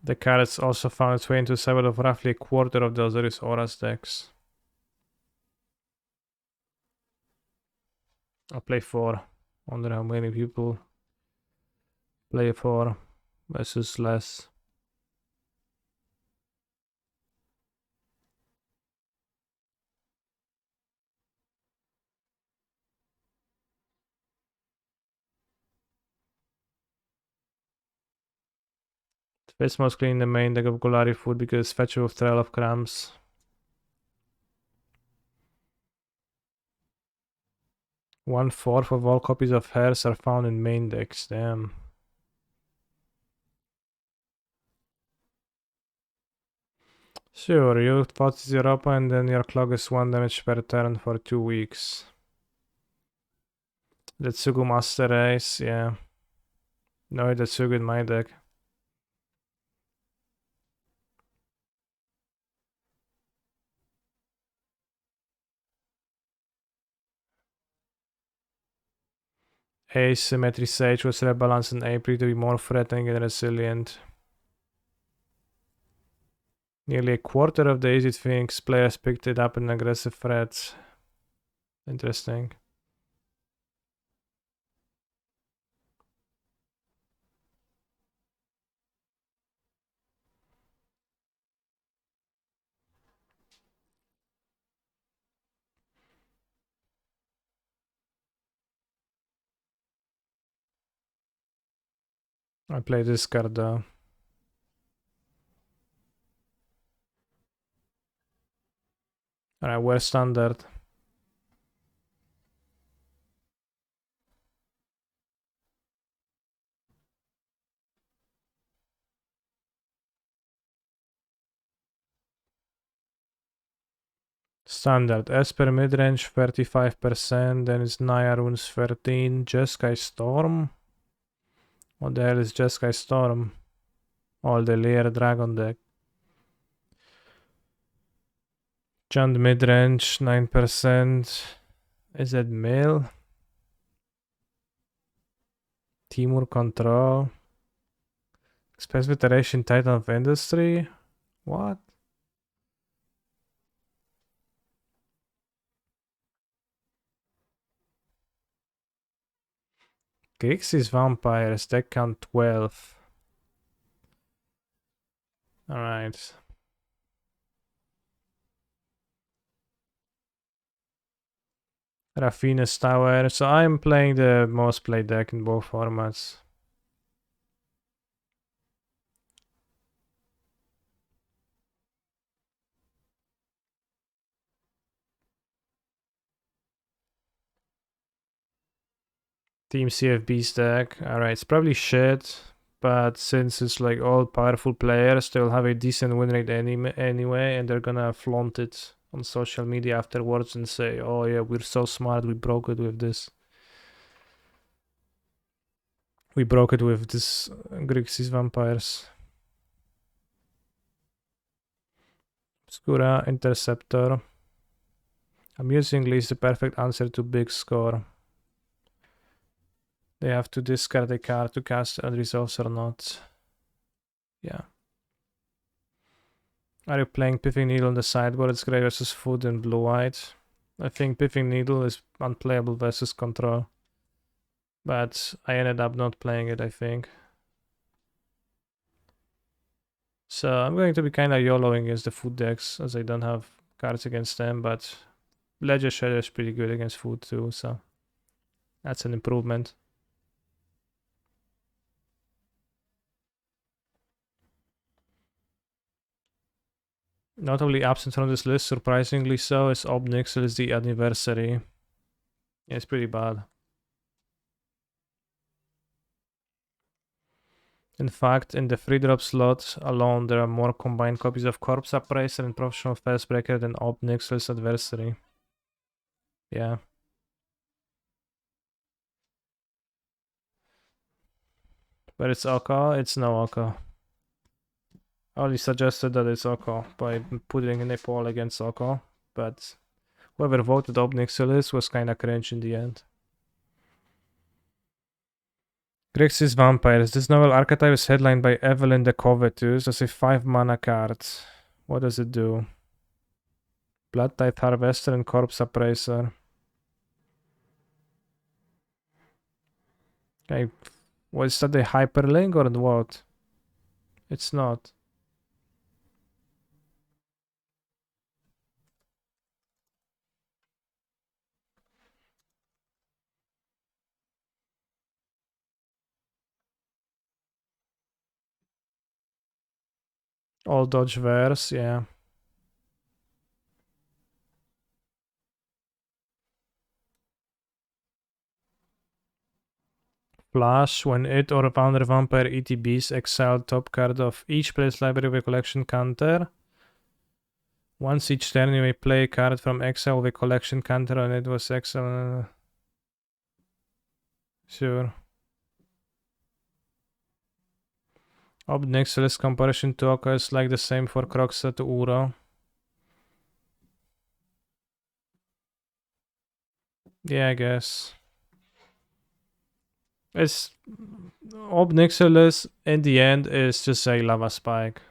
the cards also found its way into several of roughly a quarter of the Osiris Auras decks. I'll play 4. Wonder how many people play 4 versus less. It fits mostly in the main deck of Golari Food because fetch with Trail of Crumbs. 1/4 of all copies of Hairs are found in main decks. Damn. Sure, you fought your opponent and your clock is 1 damage per turn for 2 weeks. Detsugu Master Race, yeah. No Detsugu in my deck. Asymmetry Sage was rebalanced in April to be more threatening and resilient. Nearly a quarter of the Easy Things players picked it up in aggressive threats. Interesting. I play this card though. Alright, where's standard? Standard. Esper midrange 35%, then it's Naya Runes 13. Jeskai Storm? What the hell is Jeskai Storm? Oh, the Lair Dragon deck. Chant midrange 9%. Is that Mill? Timur Control. Space Iteration Titan of Industry? What? Grixis Vampires, deck count 12. Alright. Raffine's Tower. So I'm playing the most played deck in both formats. Team CFB's deck. Alright, it's probably shit, but since it's like all powerful players, they'll have a decent win rate anyway, and they're gonna flaunt it on social media afterwards and say, oh yeah, we're so smart, we broke it with this. We broke it with this Grixis Vampires. Obscura Interceptor. Amusingly, is the perfect answer to Big Score. They have to discard a card to cast Unresolves or not. Yeah. Are you playing Piffing Needle on the sideboard? It's gray versus Food and blue-white. I think Piffing Needle is unplayable versus Control. But I ended up not playing it, I think. So I'm going to be kind of YOLOing against the Food decks, as I don't have cards against them, but Ledger Shadow is pretty good against Food too, so that's an improvement. Notably absent from this list, surprisingly so, is Obnixil is the Anniversary. Yeah, it's pretty bad. In fact, in the 3-drop slot alone, there are more combined copies of Corpse Appraiser and Professional Facebreaker than Obnixil's Adversary. Yeah. But it's Oko, it's no Oko. Only suggested that it's Oko by putting in a poll against Oko, but whoever voted Obnixilis was kinda cringe in the end. Grixis Vampires. This novel archetype is headlined by Evelyn the Covetous as a 5-mana card. What does it do? Blood Tithe Harvester and Corpse Appraiser. Okay, was that a hyperlink or what? It's not. All dodge verse, yeah. Flash, when it or Founder Vampire ETBs exile top card of each player's library with a collection counter. Once each turn you may play a card from exile with a collection counter and it was exiled. Sure. Obnixilis comparison to Oko is like the same for Croxa to Uro. Yeah, I guess. It's Obnixilis in the end is just a Lava Spike.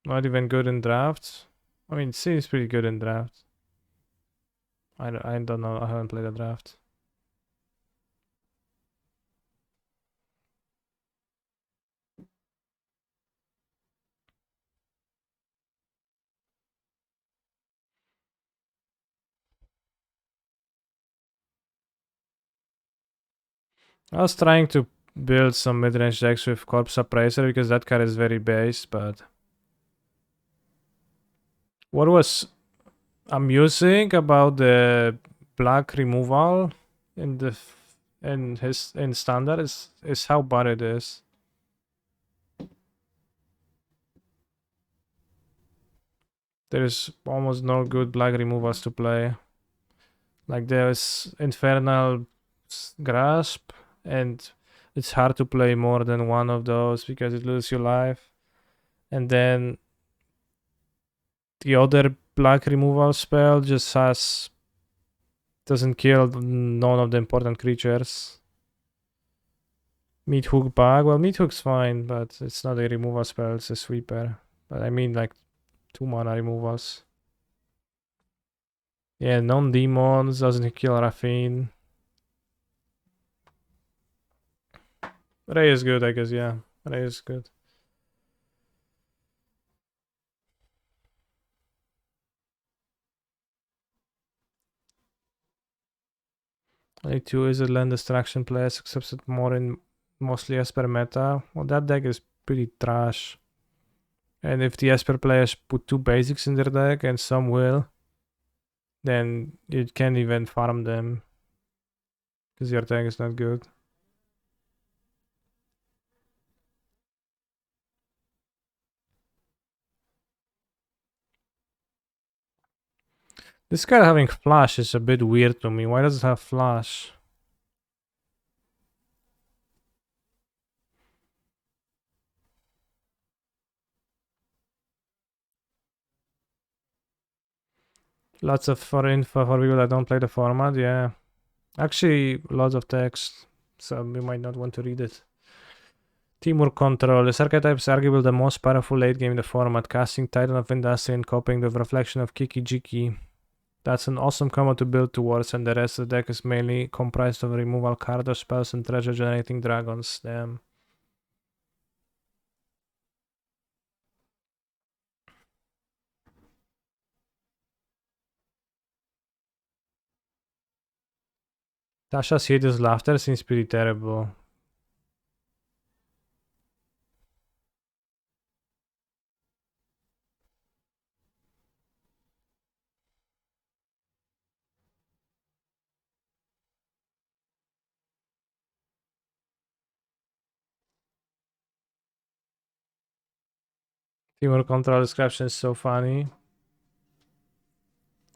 Not even good in draft. I mean, it seems pretty good in draft. I don't know. I haven't played a draft. I was trying to build some mid-range decks with Corpse Appraiser because that card is very base, but what was amusing about the black removal in the in standard is how bad it is. There is almost no good black removals to play. Like there's Infernal Grasp, and it's hard to play more than one of those because it loses your life. And then the other black removal spell just doesn't kill none of the important creatures. Meat Hook Bug, well, Meat Hook's fine, but it's not a removal spell, it's a sweeper. But I mean like 2-mana removals. Yeah, non-demons doesn't kill Raffine. Ray is good, I guess, yeah. Ray is good. Only 2 is a land destruction players, except it more in mostly Esper meta. Well, that deck is pretty trash. And if the Esper players put 2 basics in their deck, and some will, then you can't even farm them. Because your deck is not good. This card having flash is a bit weird to me. Why does it have flash? Lots of for info for people that don't play the format, yeah. Actually, lots of text, so you might not want to read it. Teamwork Control. This archetype is arguably the most powerful late game in the format, casting Titan of Industry and copying the Reflection of Kiki Jiki. That's an awesome combo to build towards, and the rest of the deck is mainly comprised of removal card or spells and treasure generating dragons. Damn. Tasha's hideous laughter seems pretty terrible. Teamwork Control description is so funny.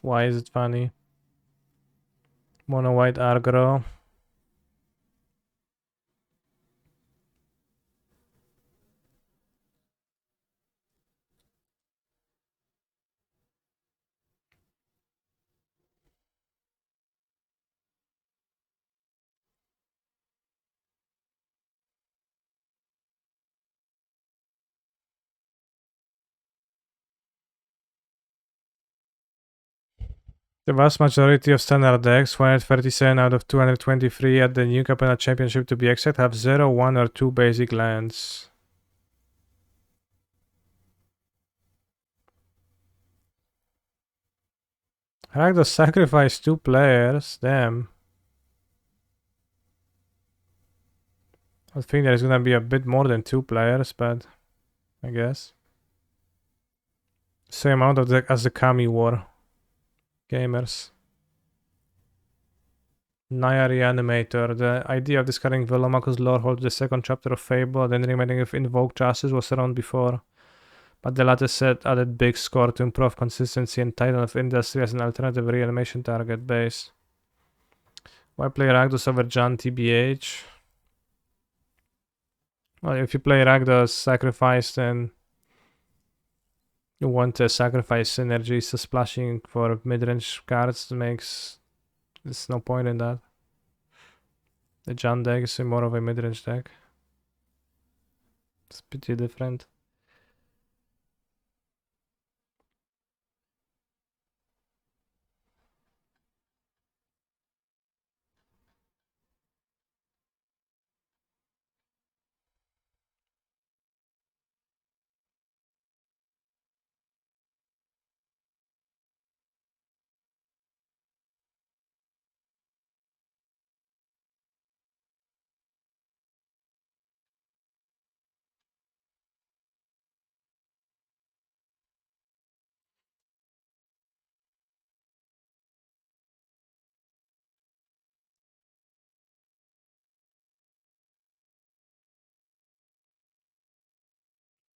Why is it funny? Mono white aggro. The vast majority of standard decks, 137 out of 223 at the New Capenna Championship to be exact, have 0, 1 or 2 basic lands. Rakdos sacrificed 2 players, damn. I think there's gonna be a bit more than 2 players, but I guess. Same amount of as the Kami War. Gamers. Naya Reanimator. The idea of discarding Velomachus lore holds the second chapter of Fable, then remaining with Invoke Justice was around before. But the latter set added big score to improve consistency and Titan of Industry as an alternative reanimation target base. Why play Rakdos over John TBH? Well, if you play Rakdos Sacrifice, then you want to sacrifice synergy, so splashing for mid-range cards makes... There's no point in that. The John deck is more of a mid-range deck. It's pretty different.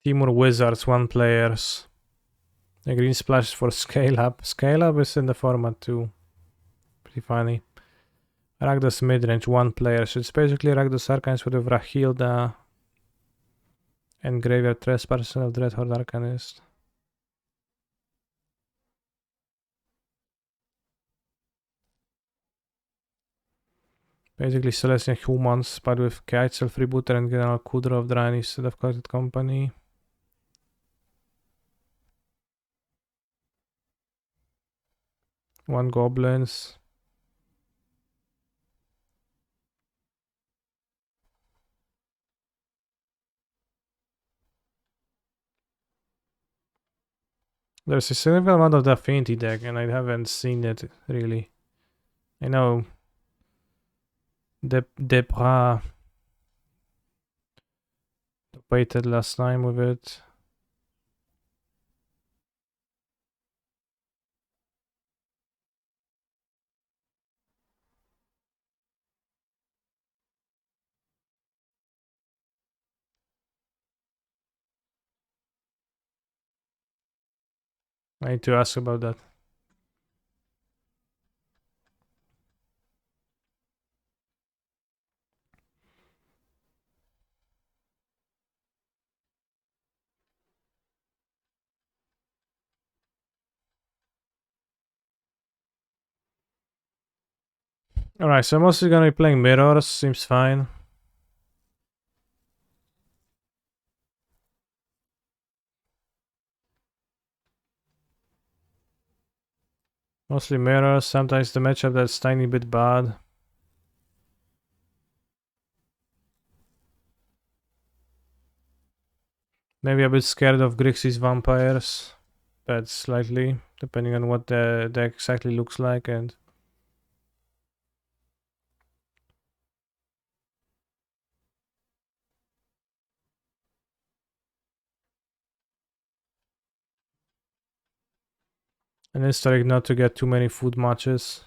Timur Wizards, 1 players. The green splash for scale up. Scale up is in the format too. Pretty funny. Rakdos midrange, 1 player. So it's basically Rakdos Arcanist with Rahilda and Graveyard Trespass of Dreadhorde Arcanist. Basically Celestial Humans, but with Kaitzel, Freebooter and General Kudro of Drain instead of Corrupted Company. One Goblins. There's a significant amount of the Affinity deck and I haven't seen it really. I know Debra waited last time with it. I need to ask about that. Alright, so I'm mostly gonna be playing Mirrors, seems fine. Mostly Mirrors, sometimes the matchup that's tiny bit bad. Maybe a bit scared of Grixis Vampires, but slightly, depending on what the deck exactly looks like and... And it's like not to get too many food matches.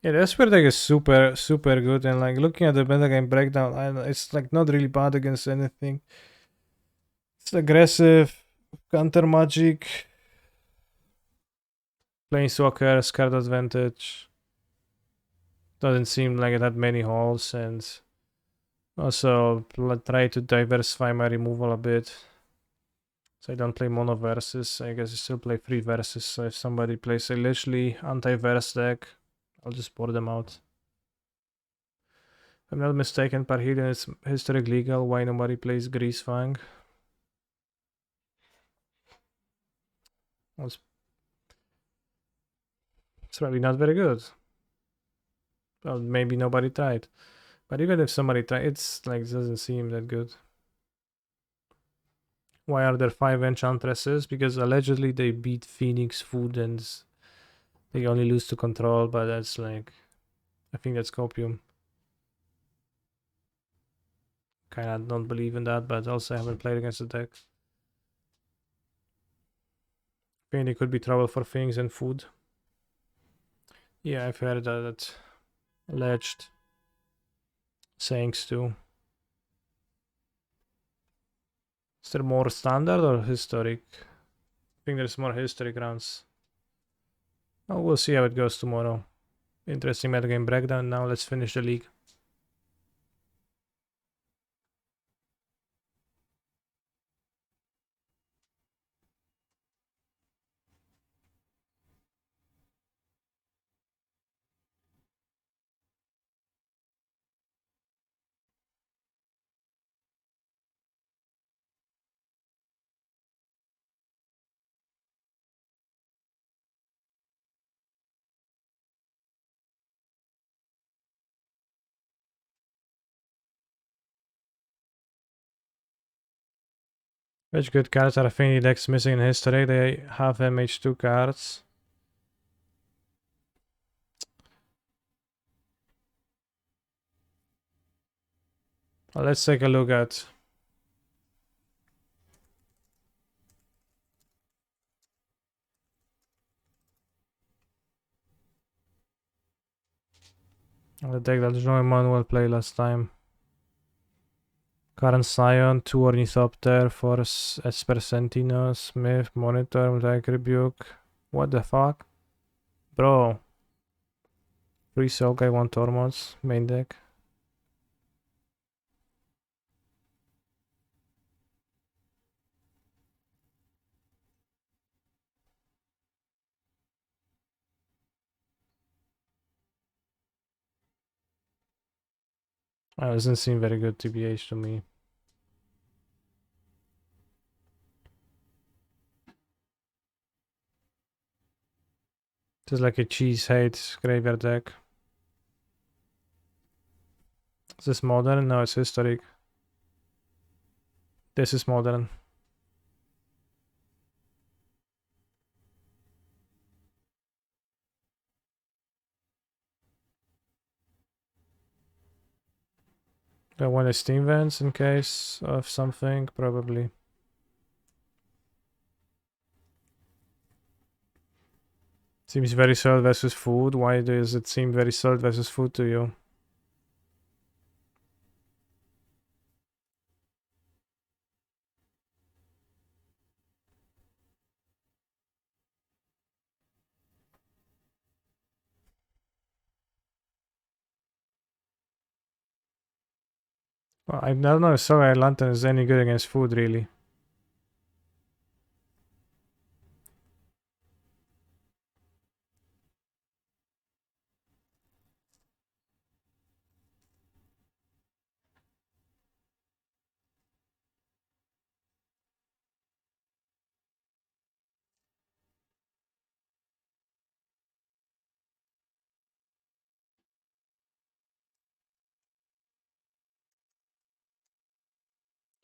Yeah, the Esper deck is super good, and like looking at the metagame breakdown, it's like not really bad against anything. It's aggressive, counter magic, Planeswalkers, card advantage. Doesn't seem like it had many holes, and also try to diversify my removal a bit. So I don't play mono versus. I guess I still play free versus. So if somebody plays a literally anti-verse deck, I'll just pour them out. If I'm not mistaken, Parhelion is historic legal. Why nobody plays Greasefang? It's probably not very good. Well, maybe nobody tried. But even if somebody tried, it's like, it doesn't seem that good. Why are there 5 enchantresses? Because allegedly they beat Phoenix Food and they only lose to Control, but that's like, I think that's copium. Kinda don't believe in that, but also I haven't played against the deck. I think it could be trouble for things and food. Yeah, I've heard that alleged sayings too. Is there more standard or historic? I think there's more historic rounds. Oh, we'll see how it goes tomorrow. Interesting metagame breakdown. Now let's finish the league. Which good cards are Affinity decks missing in history? They have MH2 cards. Well, let's take a look at the deck that Jean Emmanuel played last time. Current Scion, 2 Ornithopter, Force, Esper Sentinel, Smith, Monitor, Mosaic Rebuke. What the fuck? Bro. 3 Soulguy, 1 Tormos, main deck. That doesn't seem very good TBH to me. Just like a cheese hate graveyard deck. Is this modern? No, it's historic. This is modern. Got one of Steam vents in case of something, probably. Seems very solid versus food. Why does it seem very solid versus food to you? Well, I don't know if Solar Lantern is any good against food, really.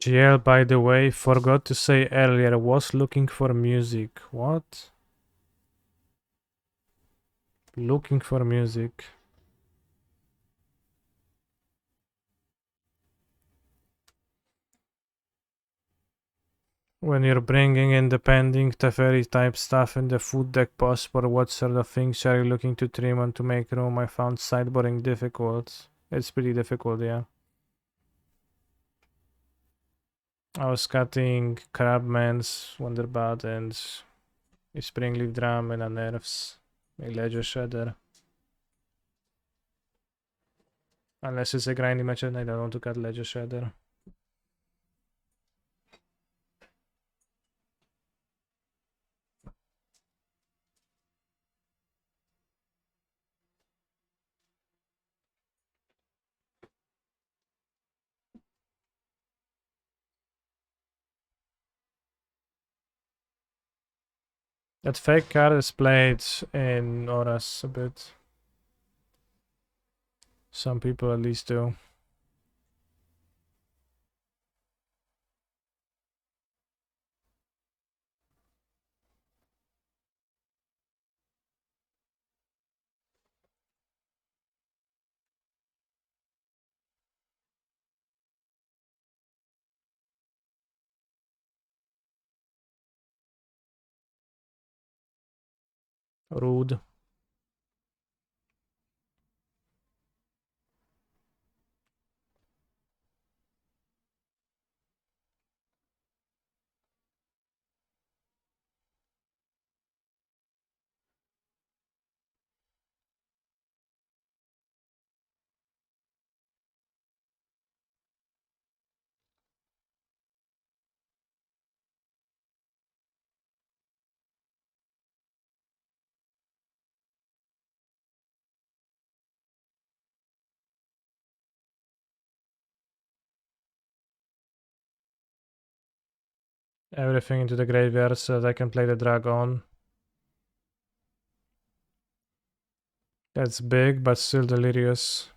GL, by the way, forgot to say earlier, was looking for music. What? Looking for music. When you're bringing in the pending Teferi type stuff in the food deck possible, what sort of things are you looking to trim on to make room? I found sideboarding difficult. It's pretty difficult, yeah. I was cutting Crabman's Wonderbot and Springleaf Drum and a Nerf's Ledger Shredder. Unless it's a grinding match and I don't want to cut Ledger Shredder. That fake card is played in auras a bit. Some people at least do. Rude. Everything into the graveyard so that I can play the dragon. That's big, but still delirious.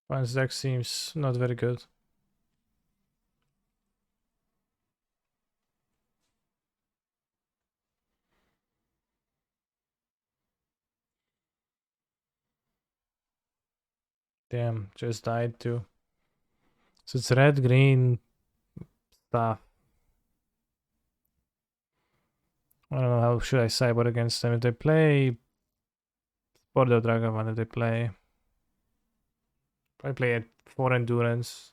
One's deck seems not very good. Damn, just died too. So it's red, green stuff. I don't know how should I sideboard against them. If they play Border Dragon, if they play. I play at 4 endurance.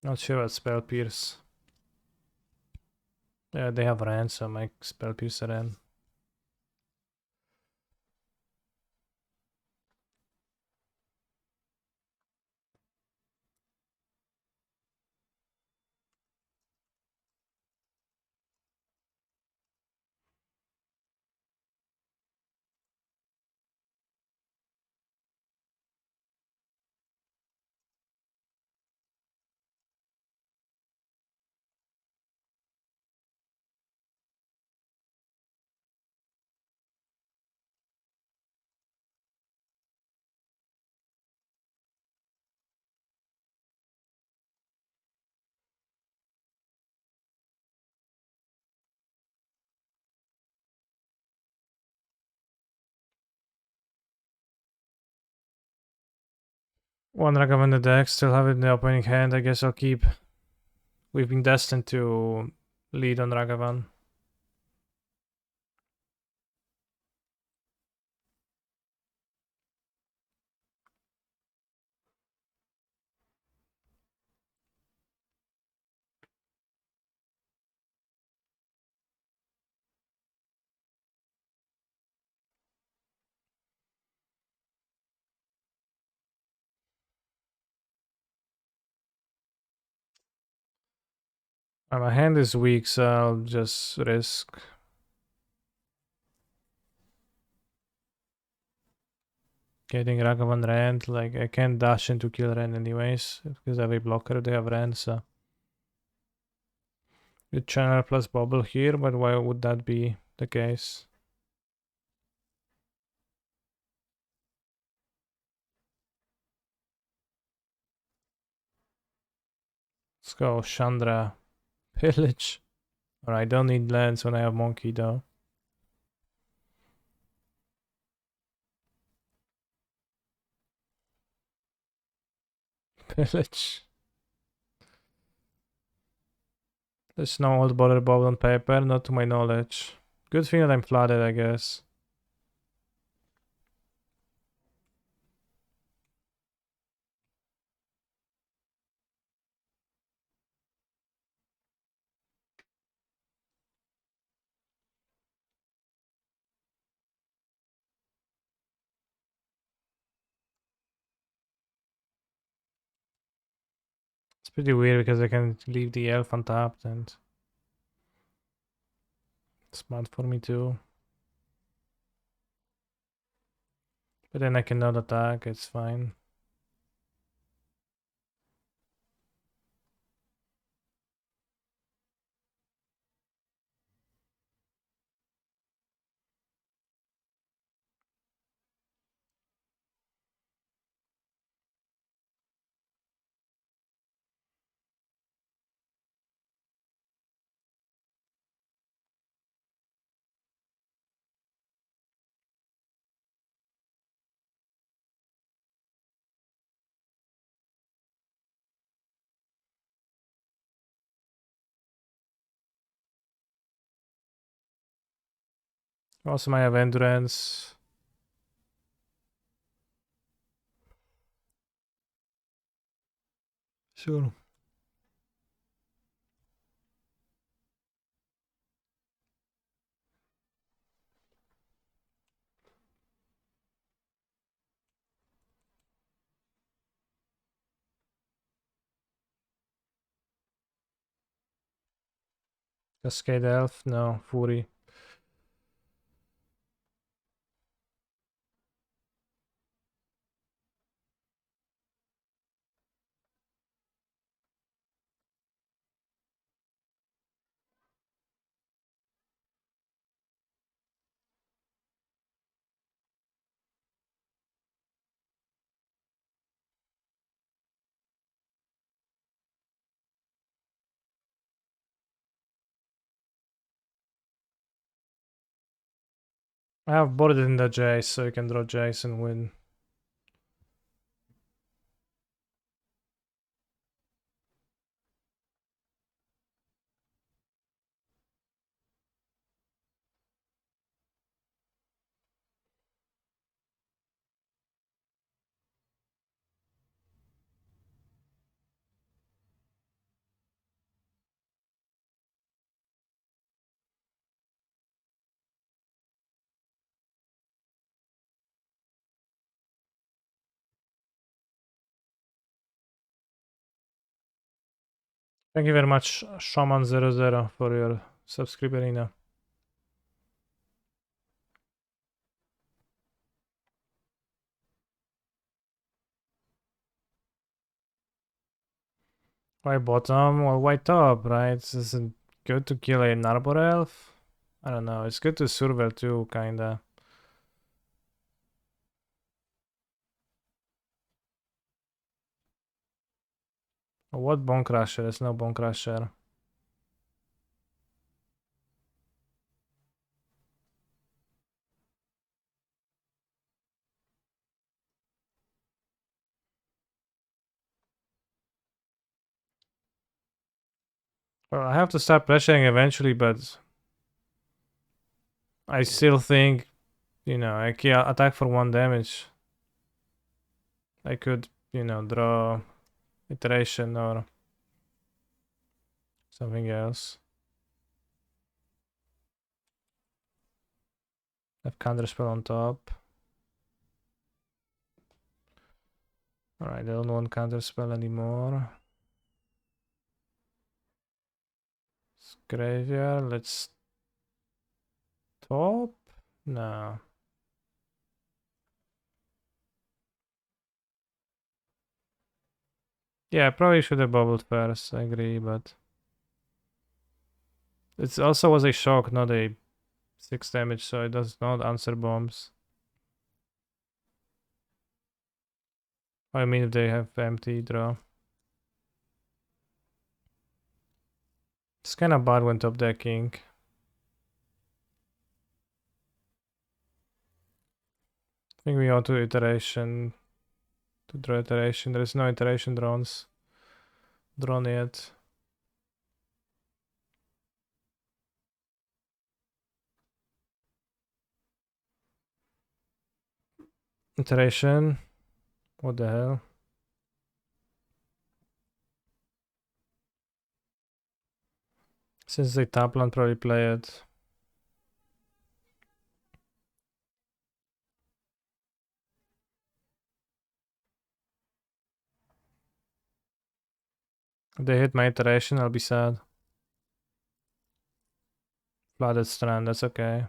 Not sure what Spell Pierce. Yeah, they have Ran, so my Spell Pierce Ran. One Ragavan in the deck, still have it in the opening hand. I guess I'll keep. We've been destined to lead on Ragavan. My hand is weak, so I'll just risk. Getting Ragavan Rand, like I can't dash into kill Rand anyways, because I have a blocker, they have Rand, so. You channel plus bubble here, but why would that be the case? Let's go, Chandra. Pillage. Alright, don't need lands when I have monkey though. Pillage. There's no old border bubble on paper, not to my knowledge. Good thing that I'm flooded, I guess. It's pretty weird because I can leave the elf untapped and it's smart for me too. But then I cannot attack, it's fine. Also, I have endurance. Sure. Cascade elf? No, Fury. I have boarded in the Jace, so you can draw Jace and win. Thank you very much, Shaman00, for your subscriberina. Why bottom or why top, right? Is it good to kill an Arbor Elf? I don't know, it's good to surveil too, kinda. What Bone Crusher? There's no Bone Crusher. Well, I have to start pressuring eventually, but I still think, you know, I can attack for 1 damage. I could, you know, draw iteration or something else. Have counterspell on top. Alright, I don't want counterspell anymore. It's graveyard, let's top? No. Yeah, I probably should have bubbled first, I agree, but It also was a shock, not a 6 damage, so it does not answer bombs. I mean, if they have empty draw. It's kind of bad when top decking. I think we ought to iteration. To draw iteration. There is no iteration drones drawn yet. Iteration. What the hell? Since they tap land, probably play it. If they hit my iteration, I'll be sad. Flooded strand, that's okay.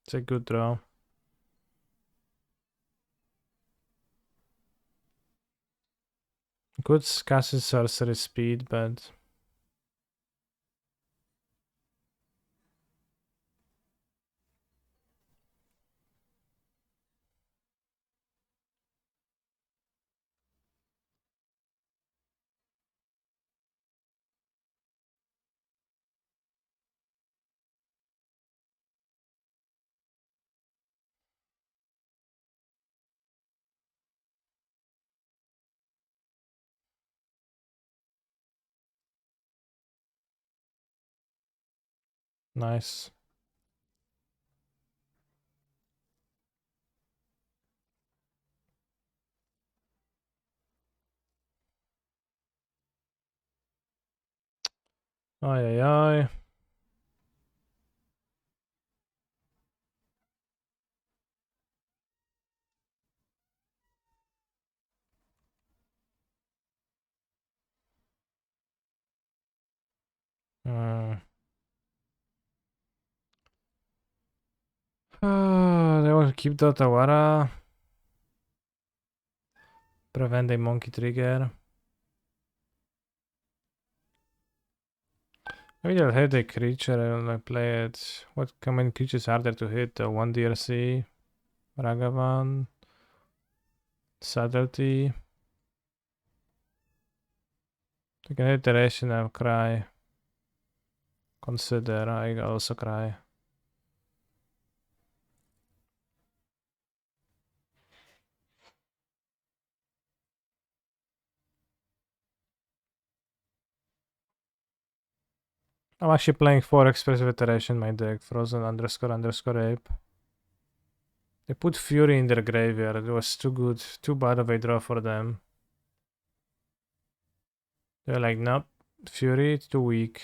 It's a good draw. Good casting sorcery speed, but nice. Ay ay ay. They want to keep the Tawara. Prevent a monkey trigger. Maybe they'll hit a creature and I play it. What common creatures are there to hit? 1 DRC, Ragavan, Subtlety. They can hit iteration and cry. Consider, I also cry. I'm actually playing 4 expressive iteration in my deck. Frozen _ ape. They put Fury in their graveyard. It was too good. Too bad of a draw for them. They're like, nope. Fury, it's too weak.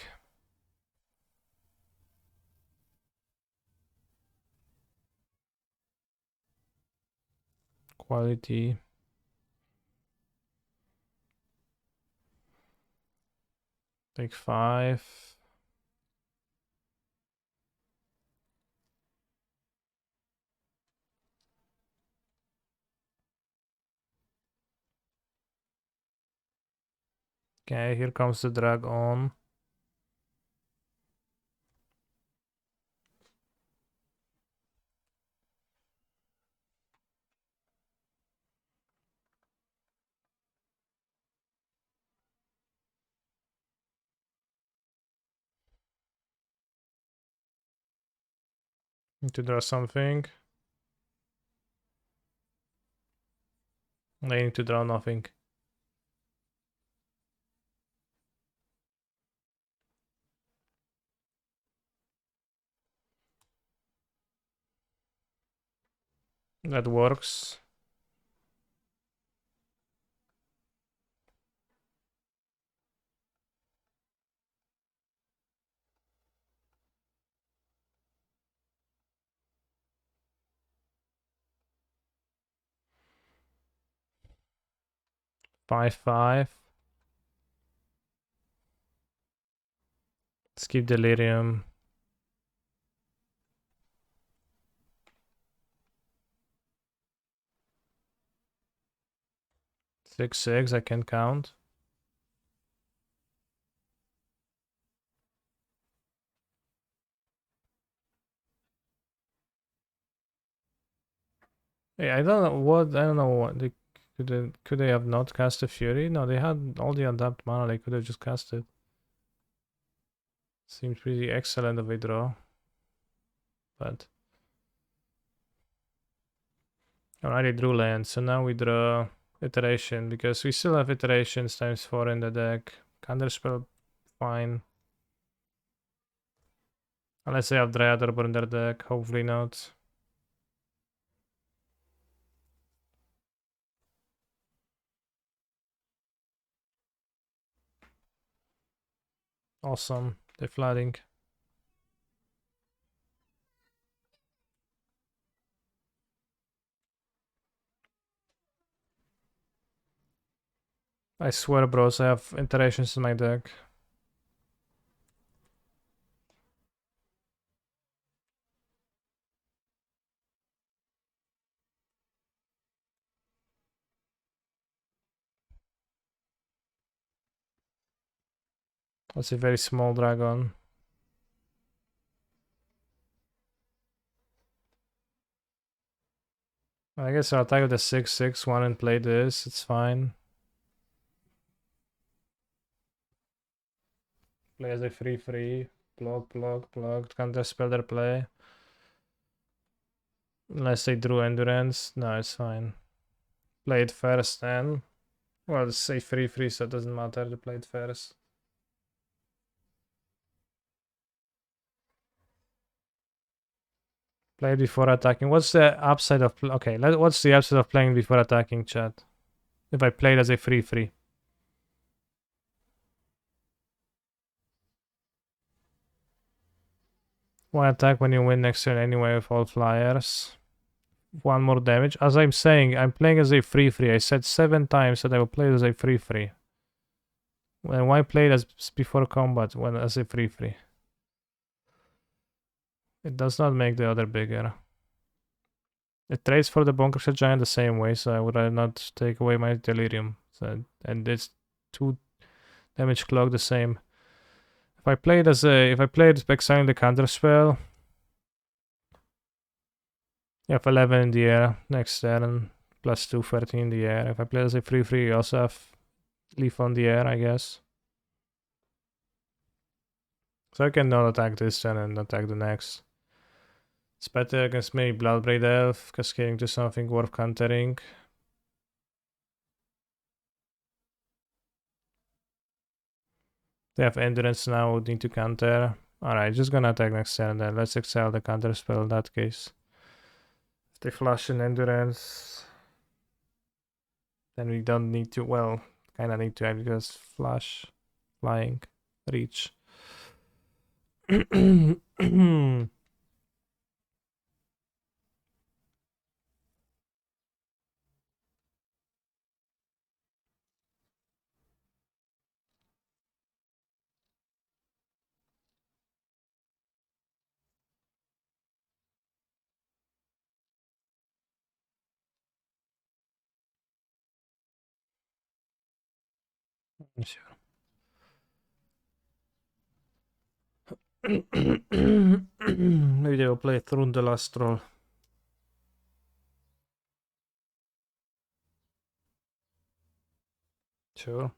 Quality. Take 5. Okay, here comes the dragon. Need to draw something. I need to draw nothing. That works. Five, 5. Skip Delirium. 6/6, I can count. Hey, I don't know what they could they have not cast a Fury? No, they had all the untapped mana, they could have just cast it. Seems pretty excellent of a draw. But alright, drew land, so now we draw iteration because we still have iterations ×4 in the deck. Counterspell, fine. Unless they have Dryad Arbor in their deck, hopefully not. Awesome, they're flooding. I swear, bros, I have iterations in my deck. That's a very small dragon. I guess I'll attack with the 6/6 and play this, it's fine. Play as a 3/3, block, counterspell their play. Unless they drew Endurance, no, it's fine. Play it first then. Well, it's a 3/3, so it doesn't matter to play it first. Play it before attacking. What's the upside of... Okay, what's the upside of playing before attacking, chat? If I played as a 3/3. One attack when you win next turn anyway with all flyers. One more damage. As I'm saying, I'm playing as a 3/3. I said 7 times that I will play as a 3/3. Why play it as before combat when as a 3/3? It does not make the other bigger. It trades for the Bonkers Giant the same way, so I would rather not take away my Delirium. So, and it's 2 damage clock the same. If I play it exiling the counterspell, you have 11 in the air next turn, plus 2, 13 in the air. If I play it as a 3/3, you also have leaf on the air, I guess. So I can not attack this turn and attack the next. It's better against maybe Bloodbraid Elf, cascading to something worth countering. They have Endurance now, would need to counter. Alright, just gonna attack next turn then. Let's exile the counter spell in that case. If they flash in Endurance, then we don't need to, well, kinda need to because flash, flying, reach. Sure. Maybe they will play through the last roll. Sure.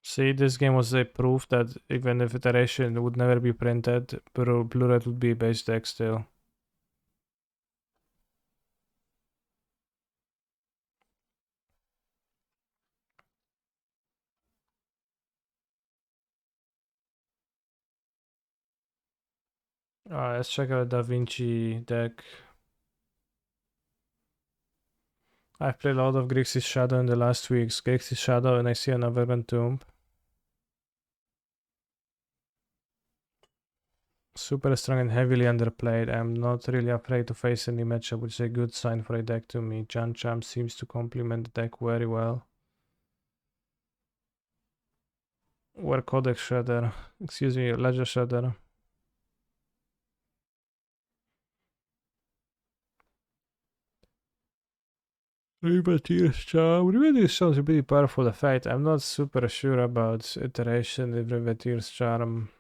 See, this game was a proof that even if iteration would never be printed, Blue-Red would be base deck still. Let's check out Da Vinci deck. I've played a lot of Grixis Shadow in the last weeks. Grixis Shadow and I see another Tomb. Super strong and heavily underplayed. I'm not really afraid to face any matchup, which is a good sign for a deck to me. Jan Cham seems to complement the deck very well. Where Codex Shredder. Excuse me, Ledger Shredder. Reanimator's Charm. Reanimator's Charm is a pretty powerful effect. I'm not super sure about iteration with Reanimator's Charm.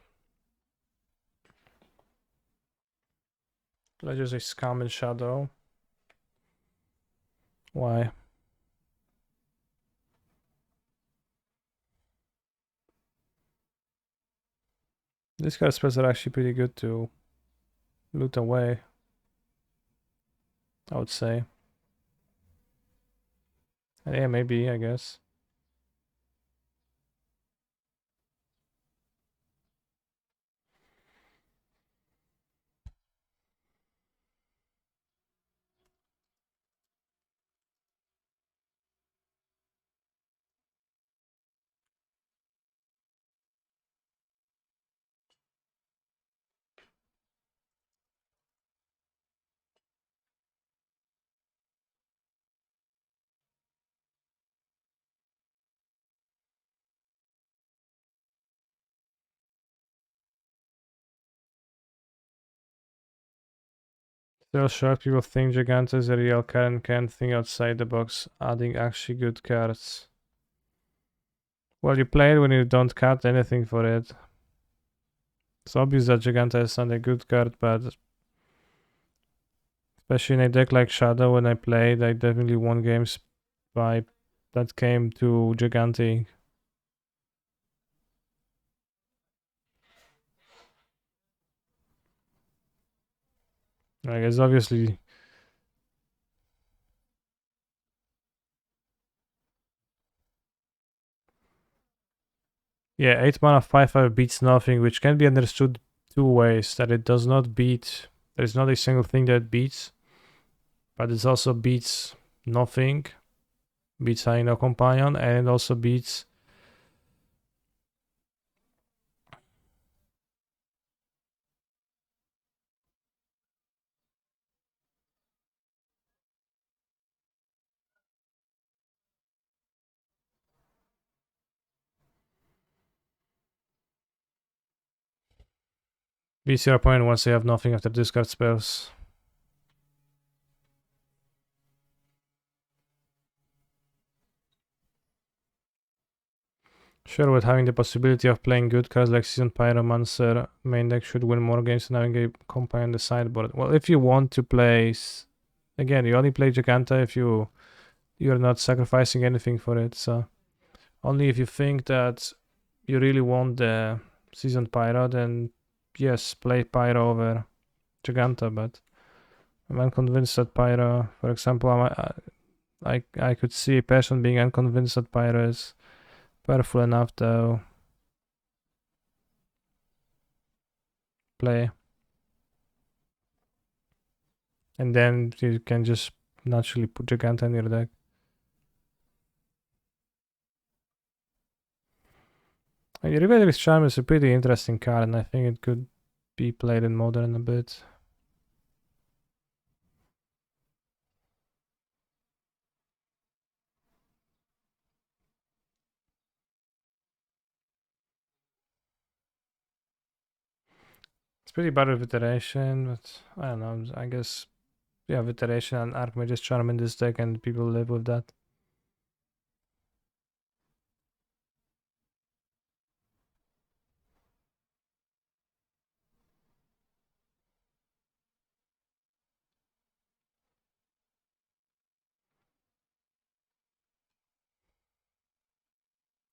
Ledger's a Scam and Shadow. Why? These card spells are actually pretty good to loot away, I would say. And yeah, maybe, I guess. Still shocked people think Giganta is a real card and can't think outside the box, adding actually good cards. Well, you play it when you don't cut anything for it. It's obvious that Giganta is not a good card, but especially in a deck like Shadow, when I played, I definitely won games by that came to Gigante. Like, it's obviously. Yeah, 8 mana 5/5 beats nothing, which can be understood two ways. That it does not beat. There's not a single thing that beats, but it also beats nothing. Beats Hino Companion, and it also beats. Beats your opponent once they have nothing after discard spells. Sure, with having the possibility of playing good cards like Seasoned Pyromancer, main deck should win more games than having a companion on the sideboard. Well, if you want to play, again, you only play Giganta if you're not sacrificing anything for it. So only if you think that you really want the Seasoned Pyro, then yes, play Pyro over Giganta. But I'm unconvinced that Pyro, for example, I could see a person being unconvinced that Pyro is powerful enough to play. And then you can just naturally put Giganta in your deck. Reanimator's Charm is a pretty interesting card, and I think it could be played in Modern a bit. It's pretty bad with Iteration, but I don't know, I guess, yeah, Iteration and Archmage's Charm in this deck, and people live with that.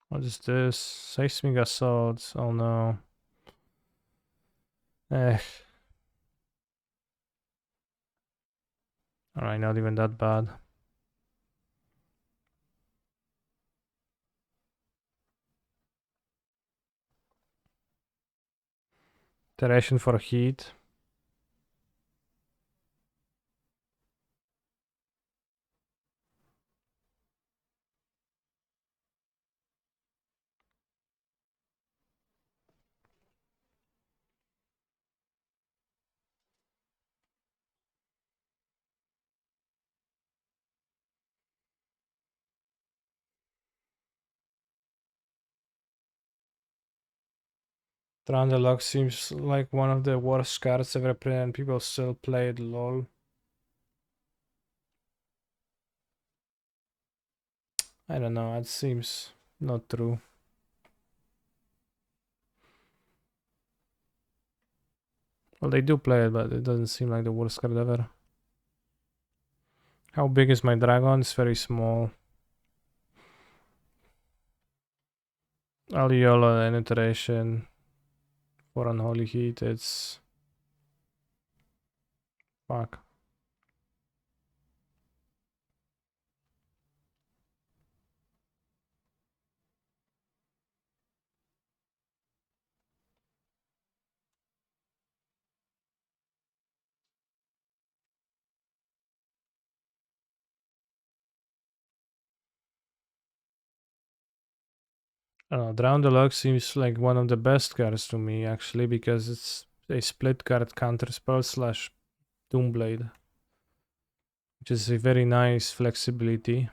What is this? Seismic Assault, oh no. Eh. Alright, not even that bad. Iteration for heat. Trundle seems like one of the worst cards ever printed, and people still play it, lol. I don't know, it seems not true. Well, they do play it, but it doesn't seem like the worst card ever. How big is my dragon? It's very small. Aliola and iteration for Unholy Heat, it's... Fuck. Drown Deluxe seems like one of the best cards to me, actually, because it's a split card counter spell slash Doomblade, which is a very nice flexibility.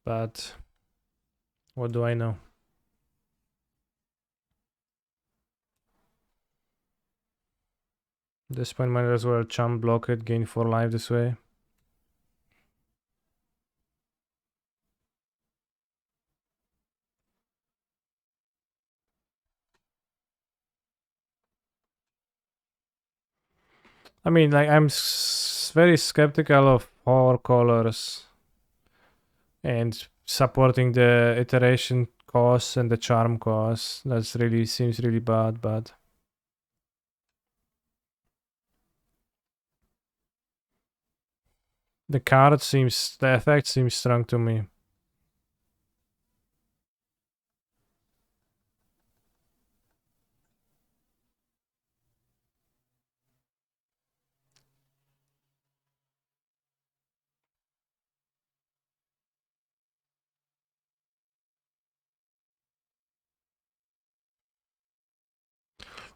But what do I know? At this point, might as well chump block it, gain 4 life this way. I mean, like, I'm very skeptical of horror colors and supporting the iteration cost and the charm cost. That's really seems really bad, but the effect seems strong to me.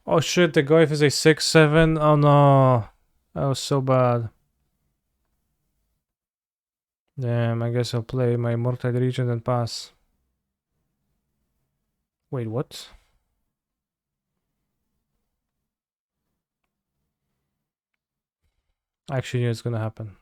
Oh shit, the Goif is a 6/7. Oh no. That was so bad. Damn, I guess I'll play my Murktide Regent and pass. Wait, what? I actually knew it's gonna happen.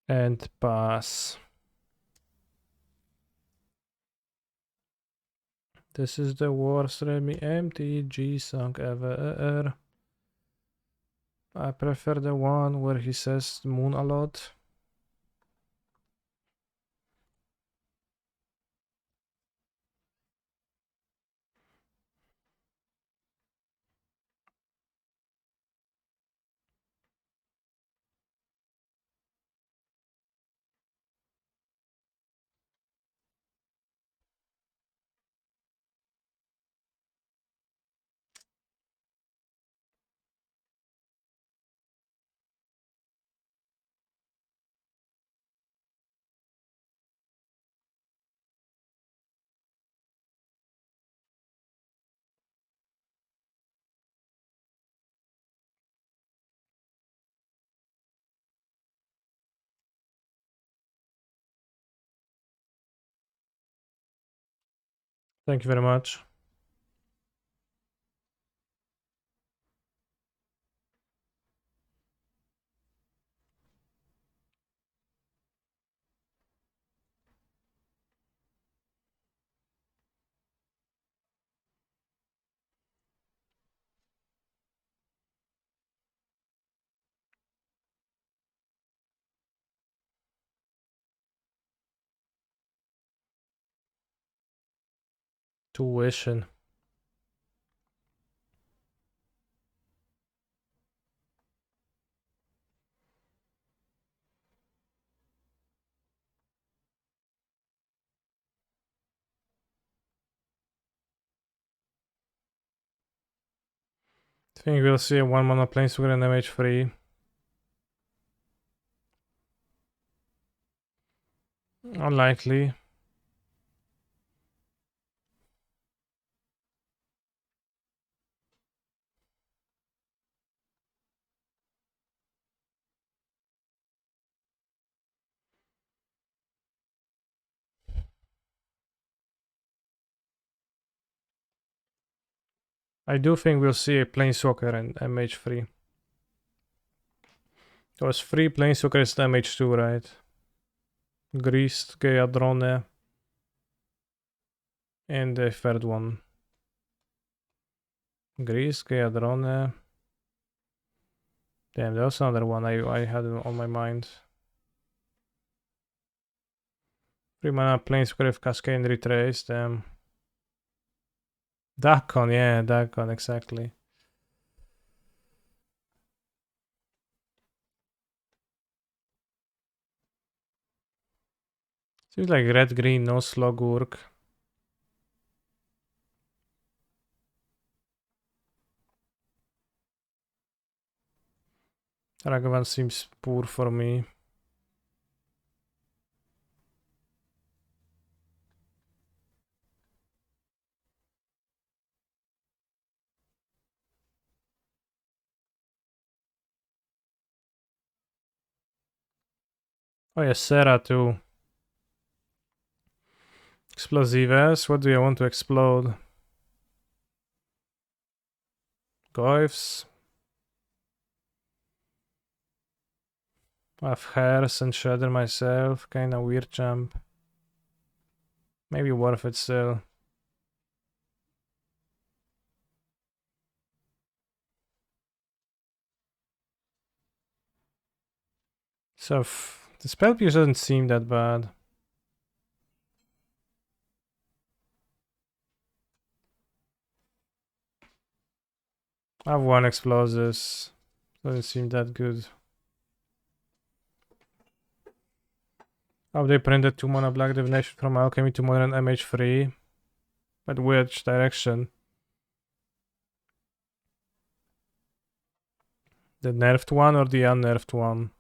And pass. This is the worst MTG song ever. I prefer the one where he says moon a lot. Thank you very much. Tuition. I think we'll see a 1 mana planeswalker and MH3. Unlikely. I do think we'll see a Planeswalker and MH3. Because 3 Planeswalker is MH2, right? Greased, Geadrone, and the third one. Greased, Geadrone. Damn, there was another one I had on my mind. 3 mana Planeswalker with Cascade and Retrace, damn. Dakon, yeah, Dakon, exactly. Seems like red green, no Slogurk. Ragavan seems poor for me. Oh yeah, Serra too. Explosives, what do you want to explode? Goyfs. I have hairs and shredder myself, kinda weird jump. Maybe worth it still. So the spell pierce doesn't seem that bad. I have 1 explosives. Doesn't seem that good. Oh, they printed 2 mana black divination from alchemy to modern MH3. But which direction? The nerfed one or the unnerfed one?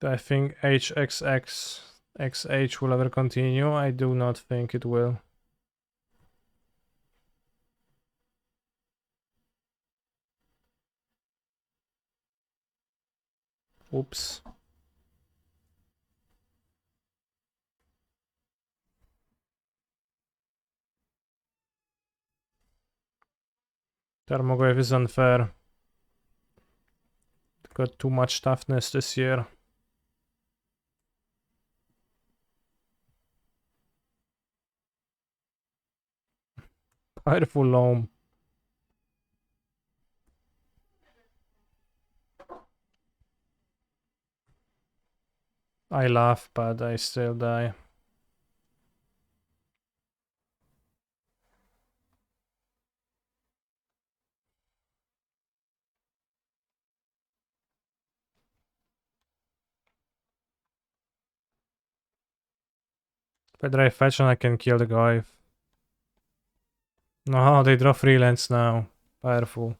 I think HXXXH will ever continue. I do not think it will. Oops. Tarmogoyf is unfair. Got too much toughness this year. Powerful loam. I laugh, but I still die. If I drive fetch and I can kill the guy. No, they draw 3 lands now. Powerful.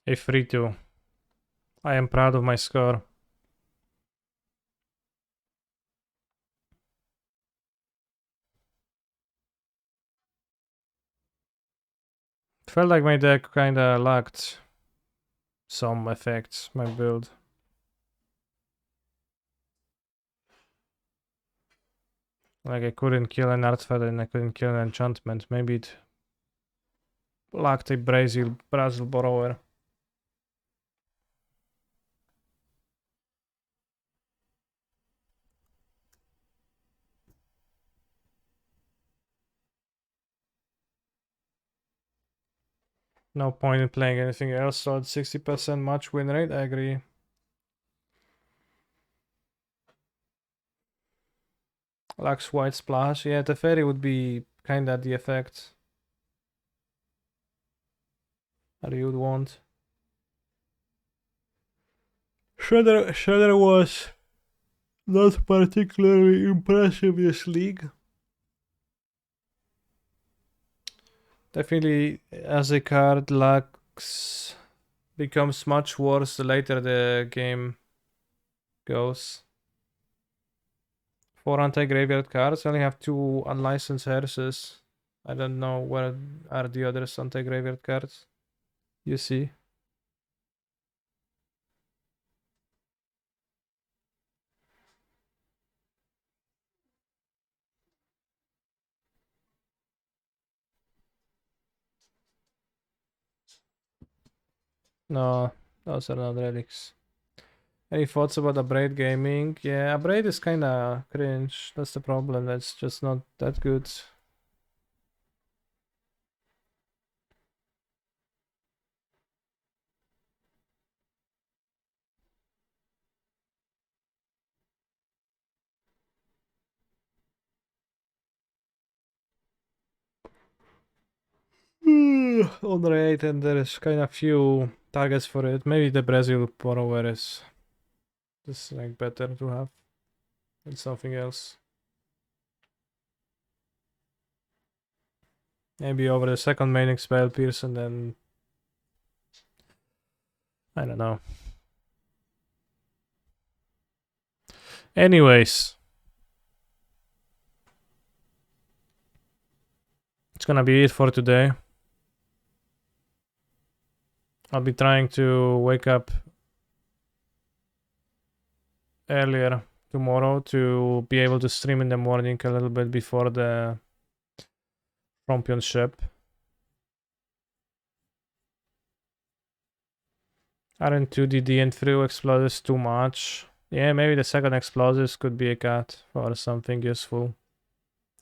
A 3-2. I am proud of my score. It felt like my deck kinda lacked some effects, my build. Like I couldn't kill an artifact and I couldn't kill an enchantment. Maybe it lacked a Brazil borrower. No point in playing anything else, so at 60% match win rate, I agree. Lux White Splash, yeah, the fairy would be kinda the effect that you would want. Shredder was not particularly impressive this league. Definitely, as a card, Lux becomes much worse the later the game goes. 4 anti-graveyard cards, I only have 2 unlicensed heiresses. I don't know where are the others anti-graveyard cards. You see? No, those are not relics. Any thoughts about Abrade gaming? Yeah, Abrade is kinda cringe. That's the problem. That's just not that good. On rate, and there's kind of few targets for it. Maybe the Brazil borrower is just like better to have than something else. Maybe over the second main expel Pearson, then I don't know. Anyways, it's gonna be it for today. I'll be trying to wake up earlier tomorrow to be able to stream in the morning a little bit before the championship. Aren't 2DD and 3 explosives too much? Yeah, maybe the second explosives could be a cut for something useful.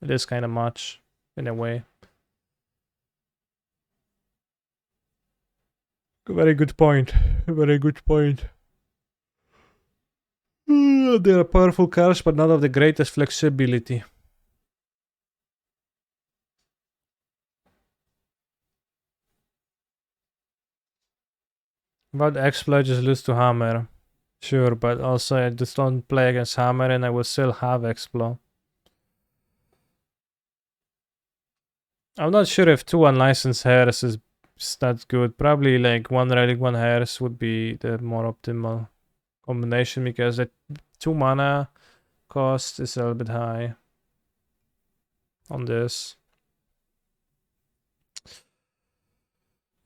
It is kind of much, in a way. Very good point. Very good point. They are powerful cards, but not of the greatest flexibility. But exploit just lose to hammer. Sure, but also I just don't play against hammer and I will still have explo. I'm not sure if 2 unlicensed hairs is that good. Probably like 1 relic, 1 hairs would be the more optimal combination because the 2 mana cost is a little bit high on this.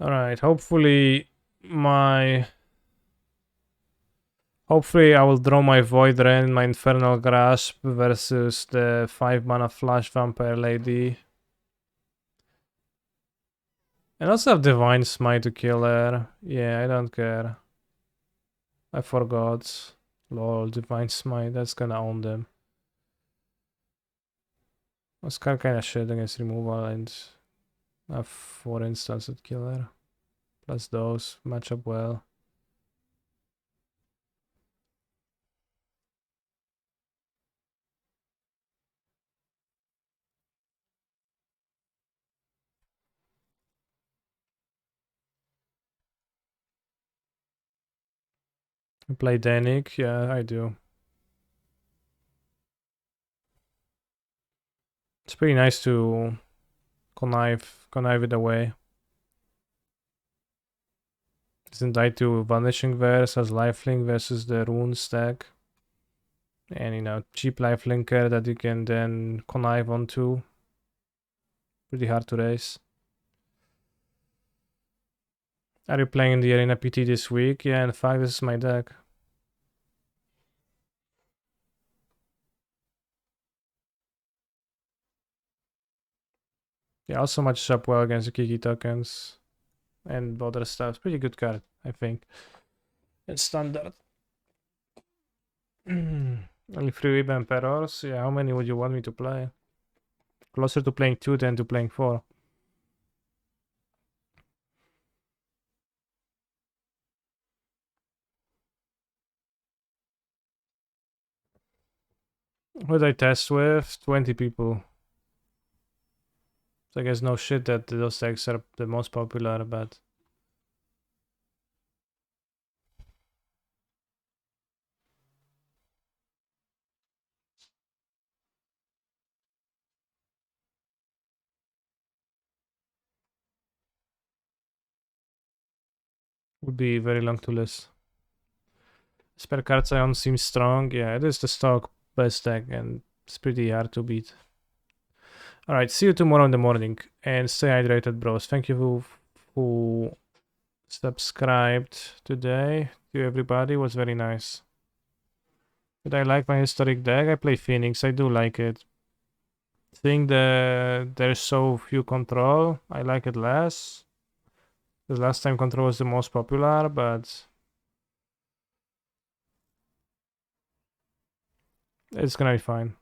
Alright, hopefully I will draw my Void Rain, my Infernal Grasp versus the 5 mana Flash Vampire Lady. And also have Divine Smite to kill her. Yeah, I don't care. I forgot. Lol, Divine Smite, that's gonna own them. Was kinda shit against removal and have 4 instants at killer. Plus those match up well. I play Danik, yeah, I do. It's pretty nice to connive it away. Doesn't die to Vanishing Verse as lifelink versus the rune stack. And you know, cheap lifelinker that you can then connive onto. Pretty hard to raise. Are you playing in the Arena PT this week? Yeah, in fact, this is my deck. Yeah, also matches up well against the Kiki tokens and other stuff. Pretty good card, I think. It's standard. Only 3 Web Emperors. Yeah, how many would you want me to play? Closer to playing 2 than to playing 4. Who did I test with? 20 people. So I guess no shit that those decks are the most popular, but would be very long to list. Spare cards Ion seems strong. Yeah, it is the stock best deck and it's pretty hard to beat. Alright, see you tomorrow in the morning and stay hydrated, bros. Thank you who subscribed today to everybody. It was very nice. Did I like my historic deck? I play Phoenix. I do like it. Think that there's so few control. I like it less. The last time control was the most popular, but it's gonna be fine.